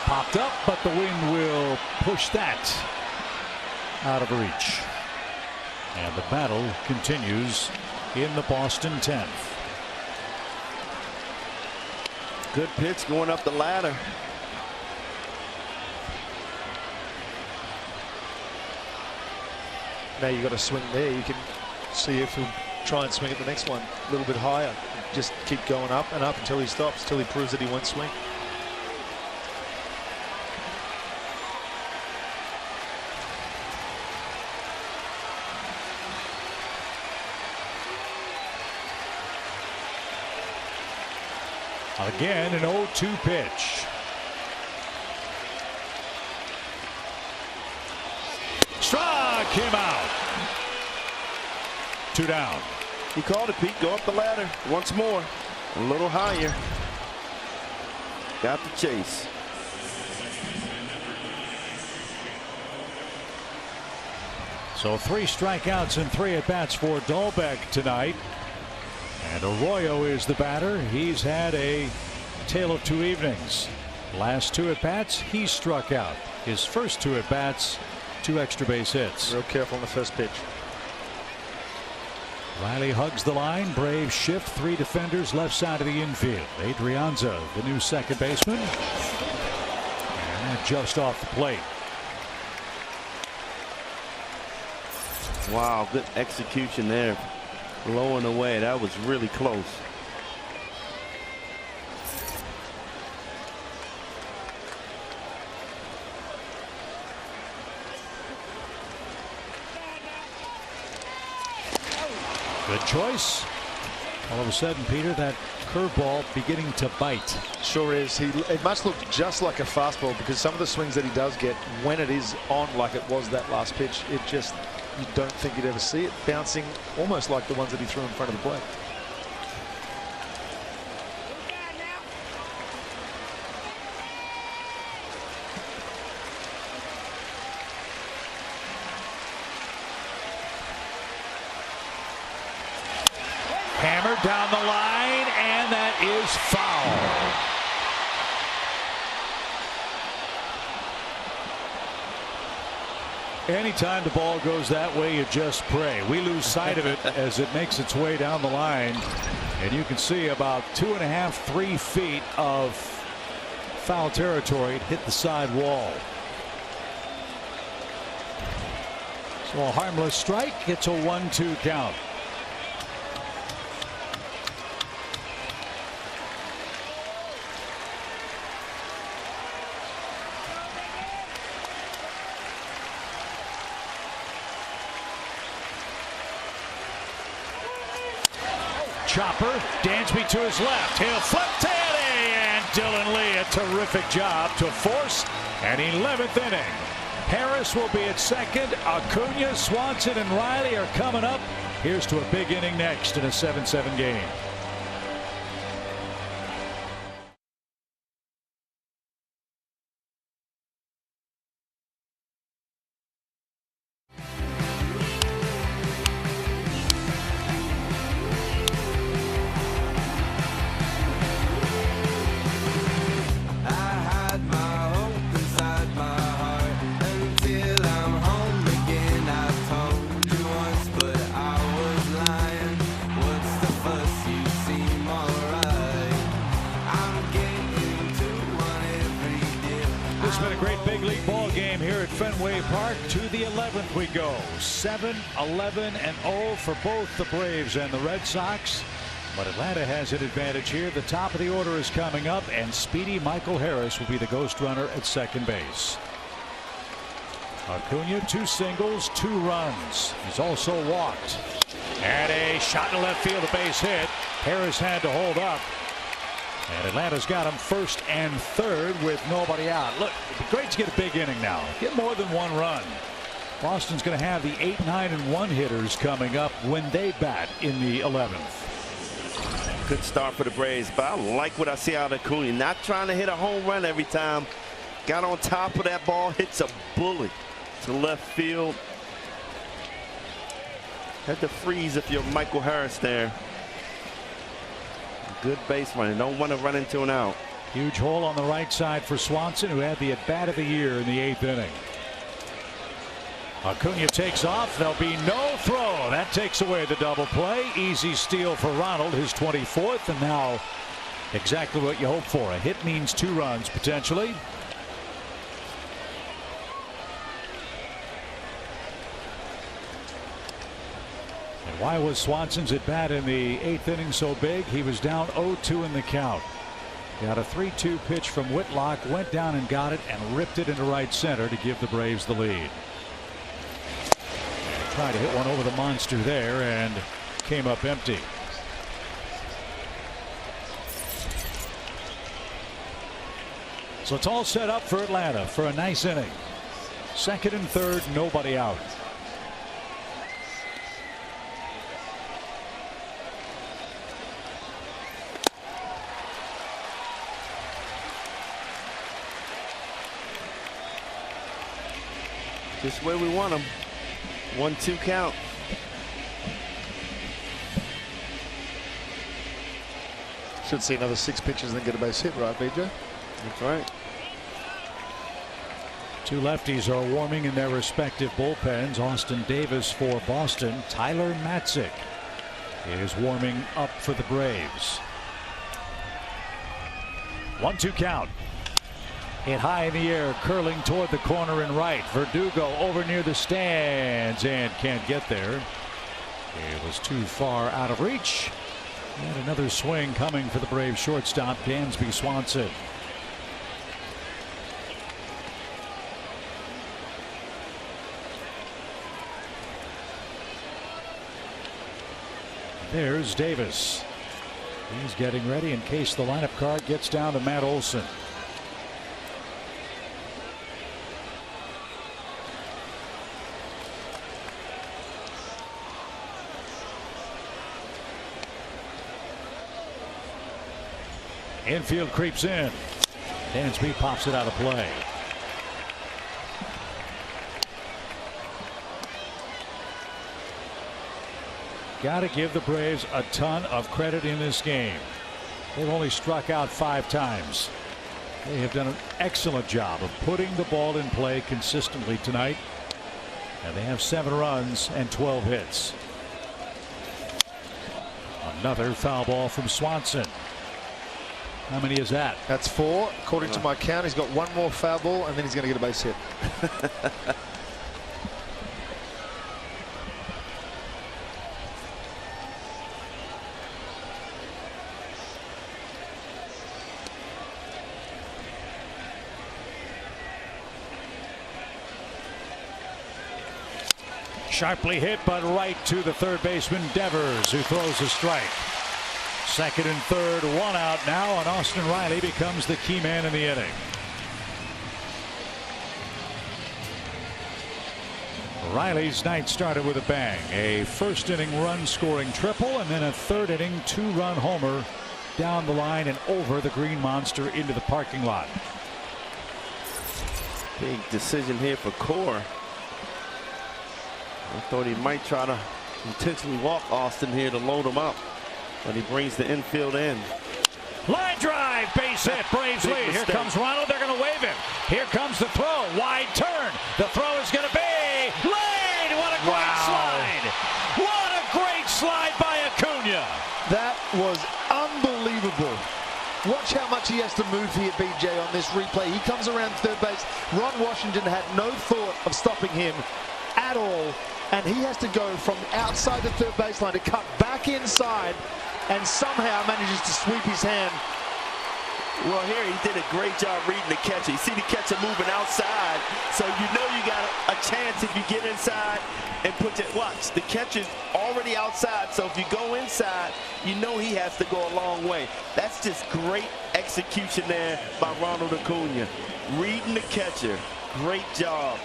Popped up, but the wind will push that out of reach. And the battle continues in the Boston 10th. Good pitch going up the ladder. Now you got to swing there. You can see if he'll try and swing at the next one a little bit higher. Just keep going up and up until he stops, until he proves that he won't swing. Again, an 0-2 pitch. Struck him out. 2 down. He called it, Pete. Go up the ladder once more. A little higher. Got the chase. So 3 strikeouts and 3 at-bats for Dahlbeck tonight. And Arroyo is the batter. He's had a tale of 2 evenings. Last 2 at-bats, he struck out. His first 2 at-bats, 2 extra base hits. Real careful on the first pitch. Riley hugs the line. Braves shift 3 defenders left side of the infield. Adrianza, the new second baseman. And just off the plate. Wow, good execution there. Low and away. That was really close. Good choice. All of a sudden, Peter, that curveball beginning to bite. Sure is. It must look just like a fastball because some of the swings that he does get when it is on like it was that last pitch, it just, you don't think you'd ever see it bouncing almost like the ones that he threw in front of the plate. Hammered down the line, and that is foul. Anytime the ball goes that way, you just pray. We lose sight of it as it makes its way down the line. And you can see about 2.5, 3 feet of foul territory. It hit the side wall. So a harmless strike. It's a 1-2 count. Chopper, Dansby to his left. He'll flip to Eddie, and Dylan Lee, a terrific job to force an 11th inning. Harris will be at second. Acuna, Swanson, and Riley are coming up. Here's to a big inning next in a 7-7 game. It's been a great big league ball game here at Fenway Park. To the 11th we go. 7-11-0 for both the Braves and the Red Sox. But Atlanta has an advantage here. The top of the order is coming up, and speedy Michael Harris will be the ghost runner at second base. Acuna, 2 singles, 2 runs. He's also walked. And a shot in left field, a base hit. Harris had to hold up. And Atlanta's got him first and third with nobody out. Look, it'd be great to get a big inning now. Get more than 1 run. Boston's going to have the 8, 9, and 1 hitters coming up when they bat in the 11th. Good start for the Braves, but I like what I see out of Acuna. Not trying to hit a home run every time. Got on top of that ball, hits a bullet to left field. Had to freeze if you're Michael Harris there. Good base running. Don't want to run into an out. Huge hole on the right side for Swanson, who had the at-bat of the year in the 8th inning. Acuna takes off. There'll be no throw. That takes away the double play. Easy steal for Ronald, his 24th, and now exactly what you hope for. A hit means 2 runs potentially. And why was Swanson's at bat in the 8th inning so big? He was down 0-2 in the count. Got a 3-2 pitch from Whitlock, went down and got it and ripped it into right center to give the Braves the lead. Tried to hit one over the monster there and came up empty. So it's all set up for Atlanta for a nice inning. Second and third, nobody out. Just where we want them. 1-2 count. Should see another 6 pitches and then get a base hit, right, BJ? That's right. 2 lefties are warming in their respective bullpens. Austin Davis for Boston. Tyler Matzik is warming up for the Braves. 1-2 count. Hit high in the air, curling toward the corner and right. Verdugo over near the stands and can't get there. It was too far out of reach. And another swing coming for the Braves shortstop, Dansby Swanson. There's Davis. He's getting ready in case the lineup card gets down to Matt Olson. Infield creeps in. Dansby pops it out of play. Got to give the Braves a ton of credit in this game. They've only struck out 5 times. They have done an excellent job of putting the ball in play consistently tonight. And they have 7 runs and 12 hits. Another foul ball from Swanson. How many is that? That's 4. According to my count, he's got 1 more foul ball, and then he's going to get a base hit. Sharply hit, but right to the third baseman Devers, who throws a strike. Second and third, 1 out now, and Austin Riley becomes the key man in the inning. Riley's night started with a bang. A first inning run scoring triple, and then a third inning 2-run homer down the line and over the Green Monster into the parking lot. Big decision here for Core. I thought he might try to intentionally walk Austin here to load him up, but he brings the infield in. Line drive, base hit, Braves lead. Here comes Ronald, they're going to wave him. Here comes the throw, wide turn. The throw is going to be laid. What a great slide. What a great slide by Acuna. That was unbelievable. Watch how much he has to move here, BJ, on this replay. He comes around third base. Ron Washington had no thought of stopping him at all, and he has to go from outside the third baseline to cut back inside, and somehow manages to sweep his hand. Well, here he did a great job reading the catcher. You see the catcher moving outside, so you know you got a chance if you get inside and put your watch. The catcher's already outside, so if you go inside, you know he has to go a long way. That's just great execution there by Ronald Acuna. Reading the catcher, great job.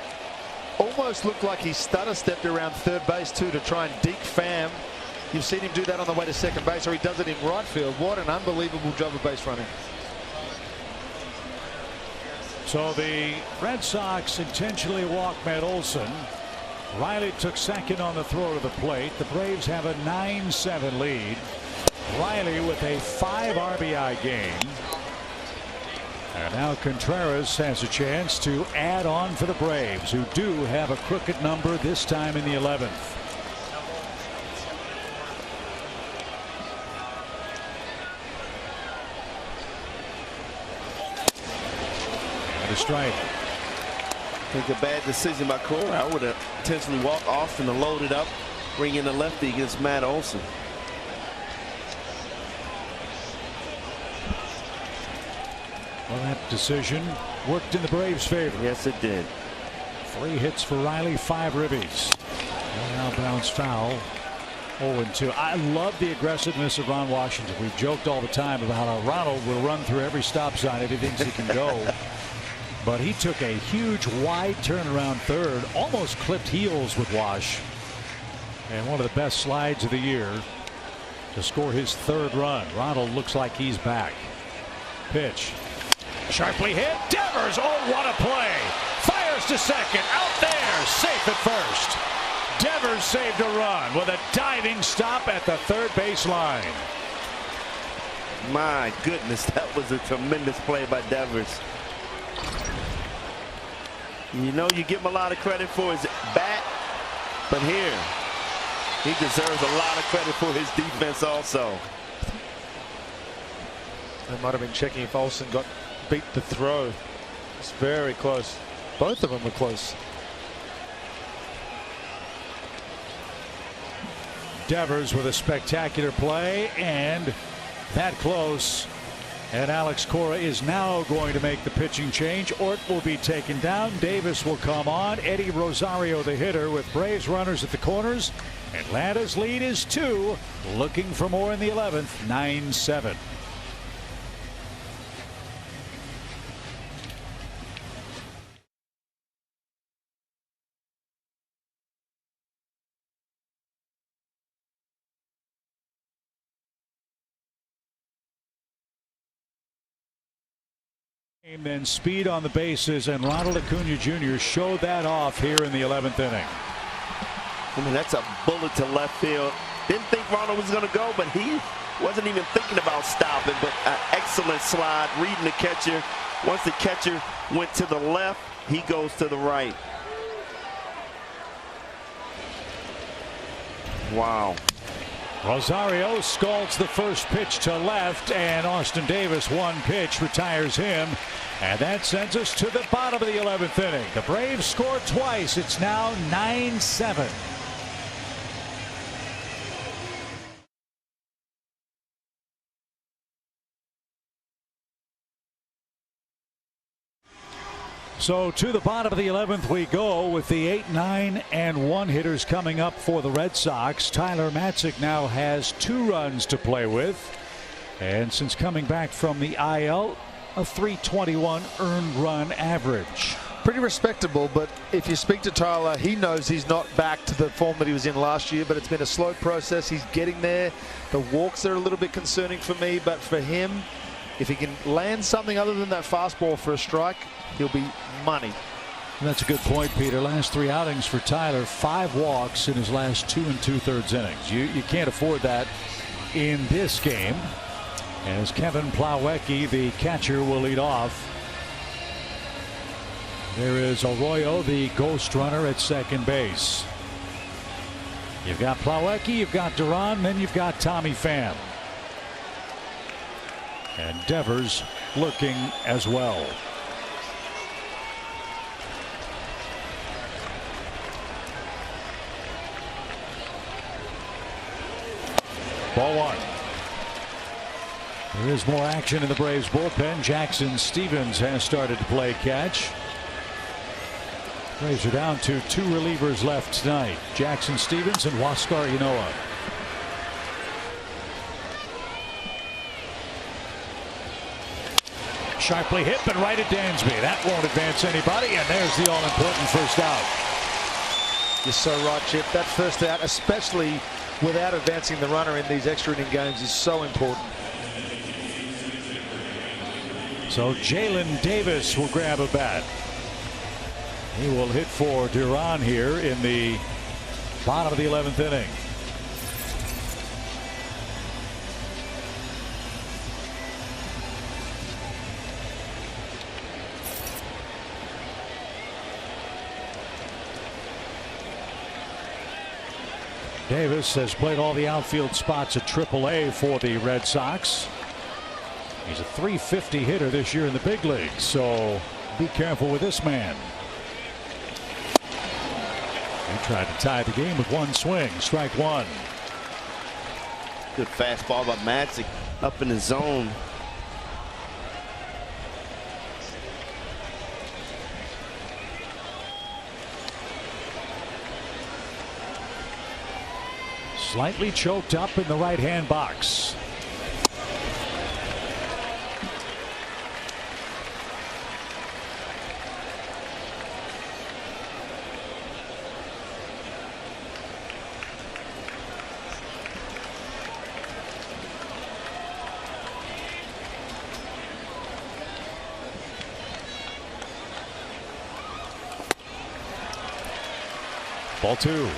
Almost looked like he stutter stepped around third base too to try and deke Pham. You've seen him do that on the way to second base, or he does it in right field. What an unbelievable job of base running. So the Red Sox intentionally walked Matt Olson. Riley took second on the throw to the plate. The Braves have a 9-7 lead. Riley with a 5 RBI game. And now Contreras has a chance to add on for the Braves, who do have a crooked number this time in the 11th. And a strike. I think a bad decision by Core. I would have intentionally walked Austin to load it up, bring in the lefty against Matt Olson. Well, that decision worked in the Braves' favor. Yes, it did. 3 hits for Riley, 5 ribbies. Now bounce foul. 0-2. I love the aggressiveness of Ron Washington. We've joked all the time about how Ronald will run through every stop sign if he thinks he can go. But he took a huge wide turn around third, almost clipped heels with Wash. And one of the best slides of the year to score his 3rd run. Ronald looks like he's back. Pitch. Sharply hit. Devers. Oh, what a play. Fires to second. Out there. Safe at first. Devers saved a run with a diving stop at the third base line. My goodness, that was a tremendous play by Devers. You know, you give him a lot of credit for his bat, but here he deserves a lot of credit for his defense also. They might have been checking if Olsen got beat the throw. It's very close. Both of them were close. Devers with a spectacular play, and that close. And Alex Cora is now going to make the pitching change. Ort will be taken down. Davis will come on. Eddie Rosario, the hitter, with Braves runners at the corners. Atlanta's lead is 2. Looking for more in the 11th. 9-7. Then speed on the bases, and Ronald Acuna Jr. showed that off here in the 11th inning. I mean, that's a bullet to left field. Didn't think Ronald was going to go, but he wasn't even thinking about stopping. But an excellent slide, reading the catcher. Once the catcher went to the left, he goes to the right. Wow. Rosario scalds the first pitch to left, and Austin Davis, one pitch, retires him. And that sends us to the bottom of the 11th inning. The Braves score twice. It's now 9-7. So to the bottom of the 11th we go with the 8, 9, and 1 hitters coming up for the Red Sox. Tyler Matzik now has 2 runs to play with. And since coming back from the IL, a .321 earned run average. Pretty respectable, but if you speak to Tyler, he knows he's not back to the form that he was in last year, but it's been a slow process. He's getting there. The walks are a little bit concerning for me, but for him, if he can land something other than that fastball for a strike, he'll be money. That's a good point, Peter. Last 3 outings for Tyler, 5 walks in his last 2 2/3 innings. You can't afford that in this game. As Kevin Plawecki, the catcher, will lead off. There is Arroyo, the ghost runner, at second base. You've got Plawecki, you've got Duran, then you've got Tommy Pham. And Devers looking as well. Ball 1. There is more action in the Braves bullpen. Jackson Stevens has started to play catch. Braves are down to 2 relievers left tonight. Jackson Stevens and Huascar Ynoa. Sharply hit, but right at Dansby. That won't advance anybody, and there's the all-important first out. You're so right, Chip. That first out, especially without advancing the runner in these extra inning games, is so important. So Jalen Davis will grab a bat. He will hit for Duran here in the bottom of the 11th inning. Davis has played all the outfield spots at AAA for the Red Sox. He's a .350 hitter this year in the big leagues, so be careful with this man. He tried to tie the game with 1 swing. Strike 1. Good fastball by Matzik up in the zone. Slightly choked up in the right-hand box. Ball 2.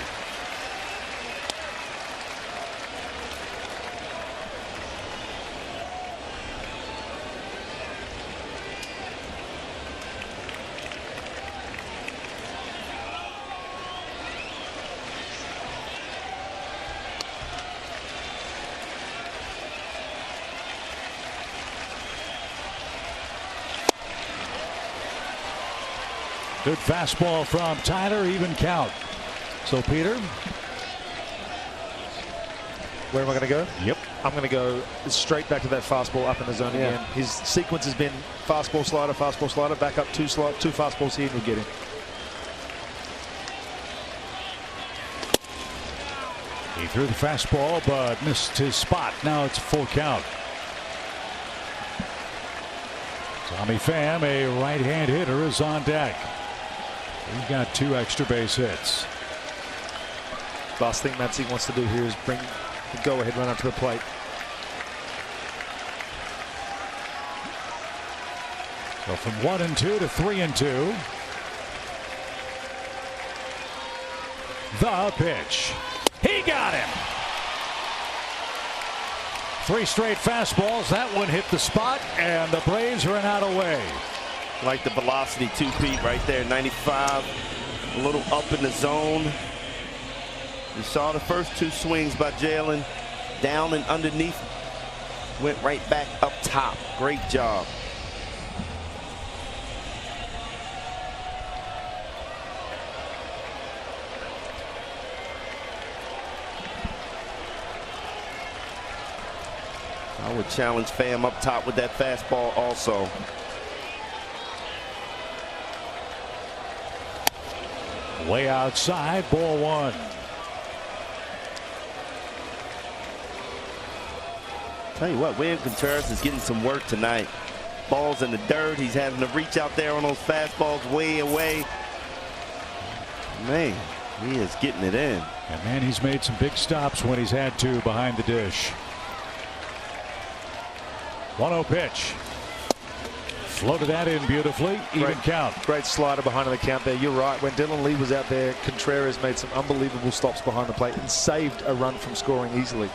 Good fastball from Tyler, even count. So Peter, where am I going to go? Yep. I'm going to go straight back to that fastball up in the zone again. His sequence has been fastball, slider, back up, two fastballs here, and you'll get him. He threw the fastball, but missed his spot. Now it's a full count. Tommy Pham, a right-hand hitter, is on deck. He's got 2 extra base hits. Last thing Matzek wants to do here is bring the go-ahead run up to the plate. So from 1-2 to 3-2. The pitch. He got him. 3 straight fastballs. That one hit the spot, and the Braves are an out away. Like the velocity 2 feet right there, 95. A little up in the zone. You saw the first 2 swings by Jalen. Down and underneath. Went right back up top. Great job. I would challenge Pham up top with that fastball also. Way outside, ball 1. Tell you what, William Contreras is getting some work tonight. Balls in the dirt. He's having to reach out there on those fastballs way away. Man, he is getting it in. And man, he's made some big stops when he's had to behind the dish. 1-0 pitch. Floated that in beautifully. Even count. Great slider behind the count there. You're right. When Dylan Lee was out there, Contreras made some unbelievable stops behind the plate and saved a run from scoring easily.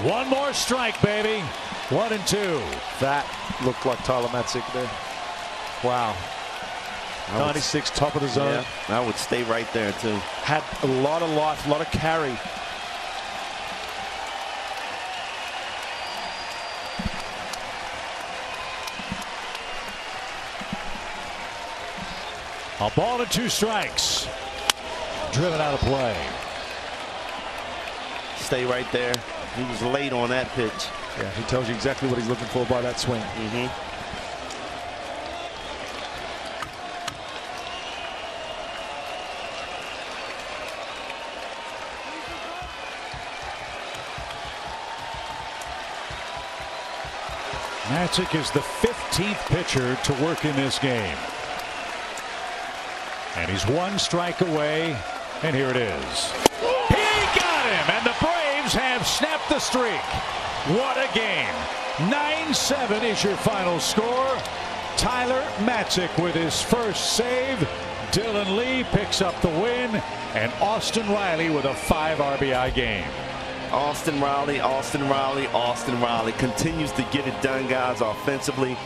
One more strike, baby. 1-2. That looked like Tyler Matzek there. Wow. 96, top of the zone. Yeah, I would stay right there too. Had a lot of life, a lot of carry. A ball and 2 strikes. Driven out of play. Stay right there. He was late on that pitch. Yeah, he tells you exactly what he's looking for by that swing. Matzek is the 15th pitcher to work in this game. And he's 1 strike away. And here it is. He got him! And the Braves have snapped the streak. What a game. 9-7 is your final score. Tyler Matzek with his first save. Dylan Lee picks up the win. And Austin Riley with a 5 RBI game. Austin Riley continues to get it done, guys, offensively.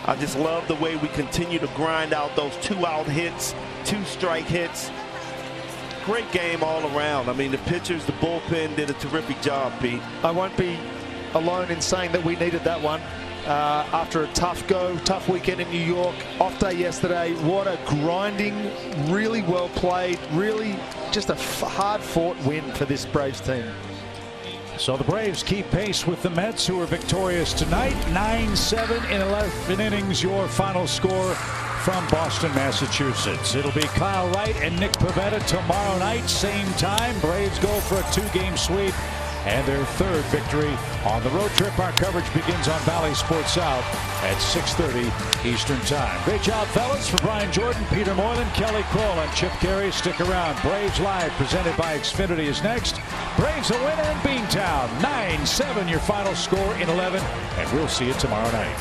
I just love the way we continue to grind out those 2-out hits, 2-strike hits. Great game all around. I mean, the pitchers, the bullpen did a terrific job, Pete. I won't be alone in saying that we needed that one. After a tough weekend in New York, off day yesterday. What a grinding, really well played, really just a hard-fought win for this Braves team. So the Braves keep pace with the Mets, who are victorious tonight. 9-7 in 11 innings, your final score from Boston, Massachusetts. It'll be Kyle Wright and Nick Pivetta tomorrow night, same time. Braves go for a 2-game sweep and their 3rd victory on the road trip. Our coverage begins on Valley Sports South at 6:30 Eastern Time. Great job, fellas. For Brian Jordan, Peter Moylan, Kelly Kroll, and Chip Carey. Stick around. Braves Live, presented by Xfinity, is next. Braves a winner in Beantown. 9-7 your final score in 11, and we'll see you tomorrow night.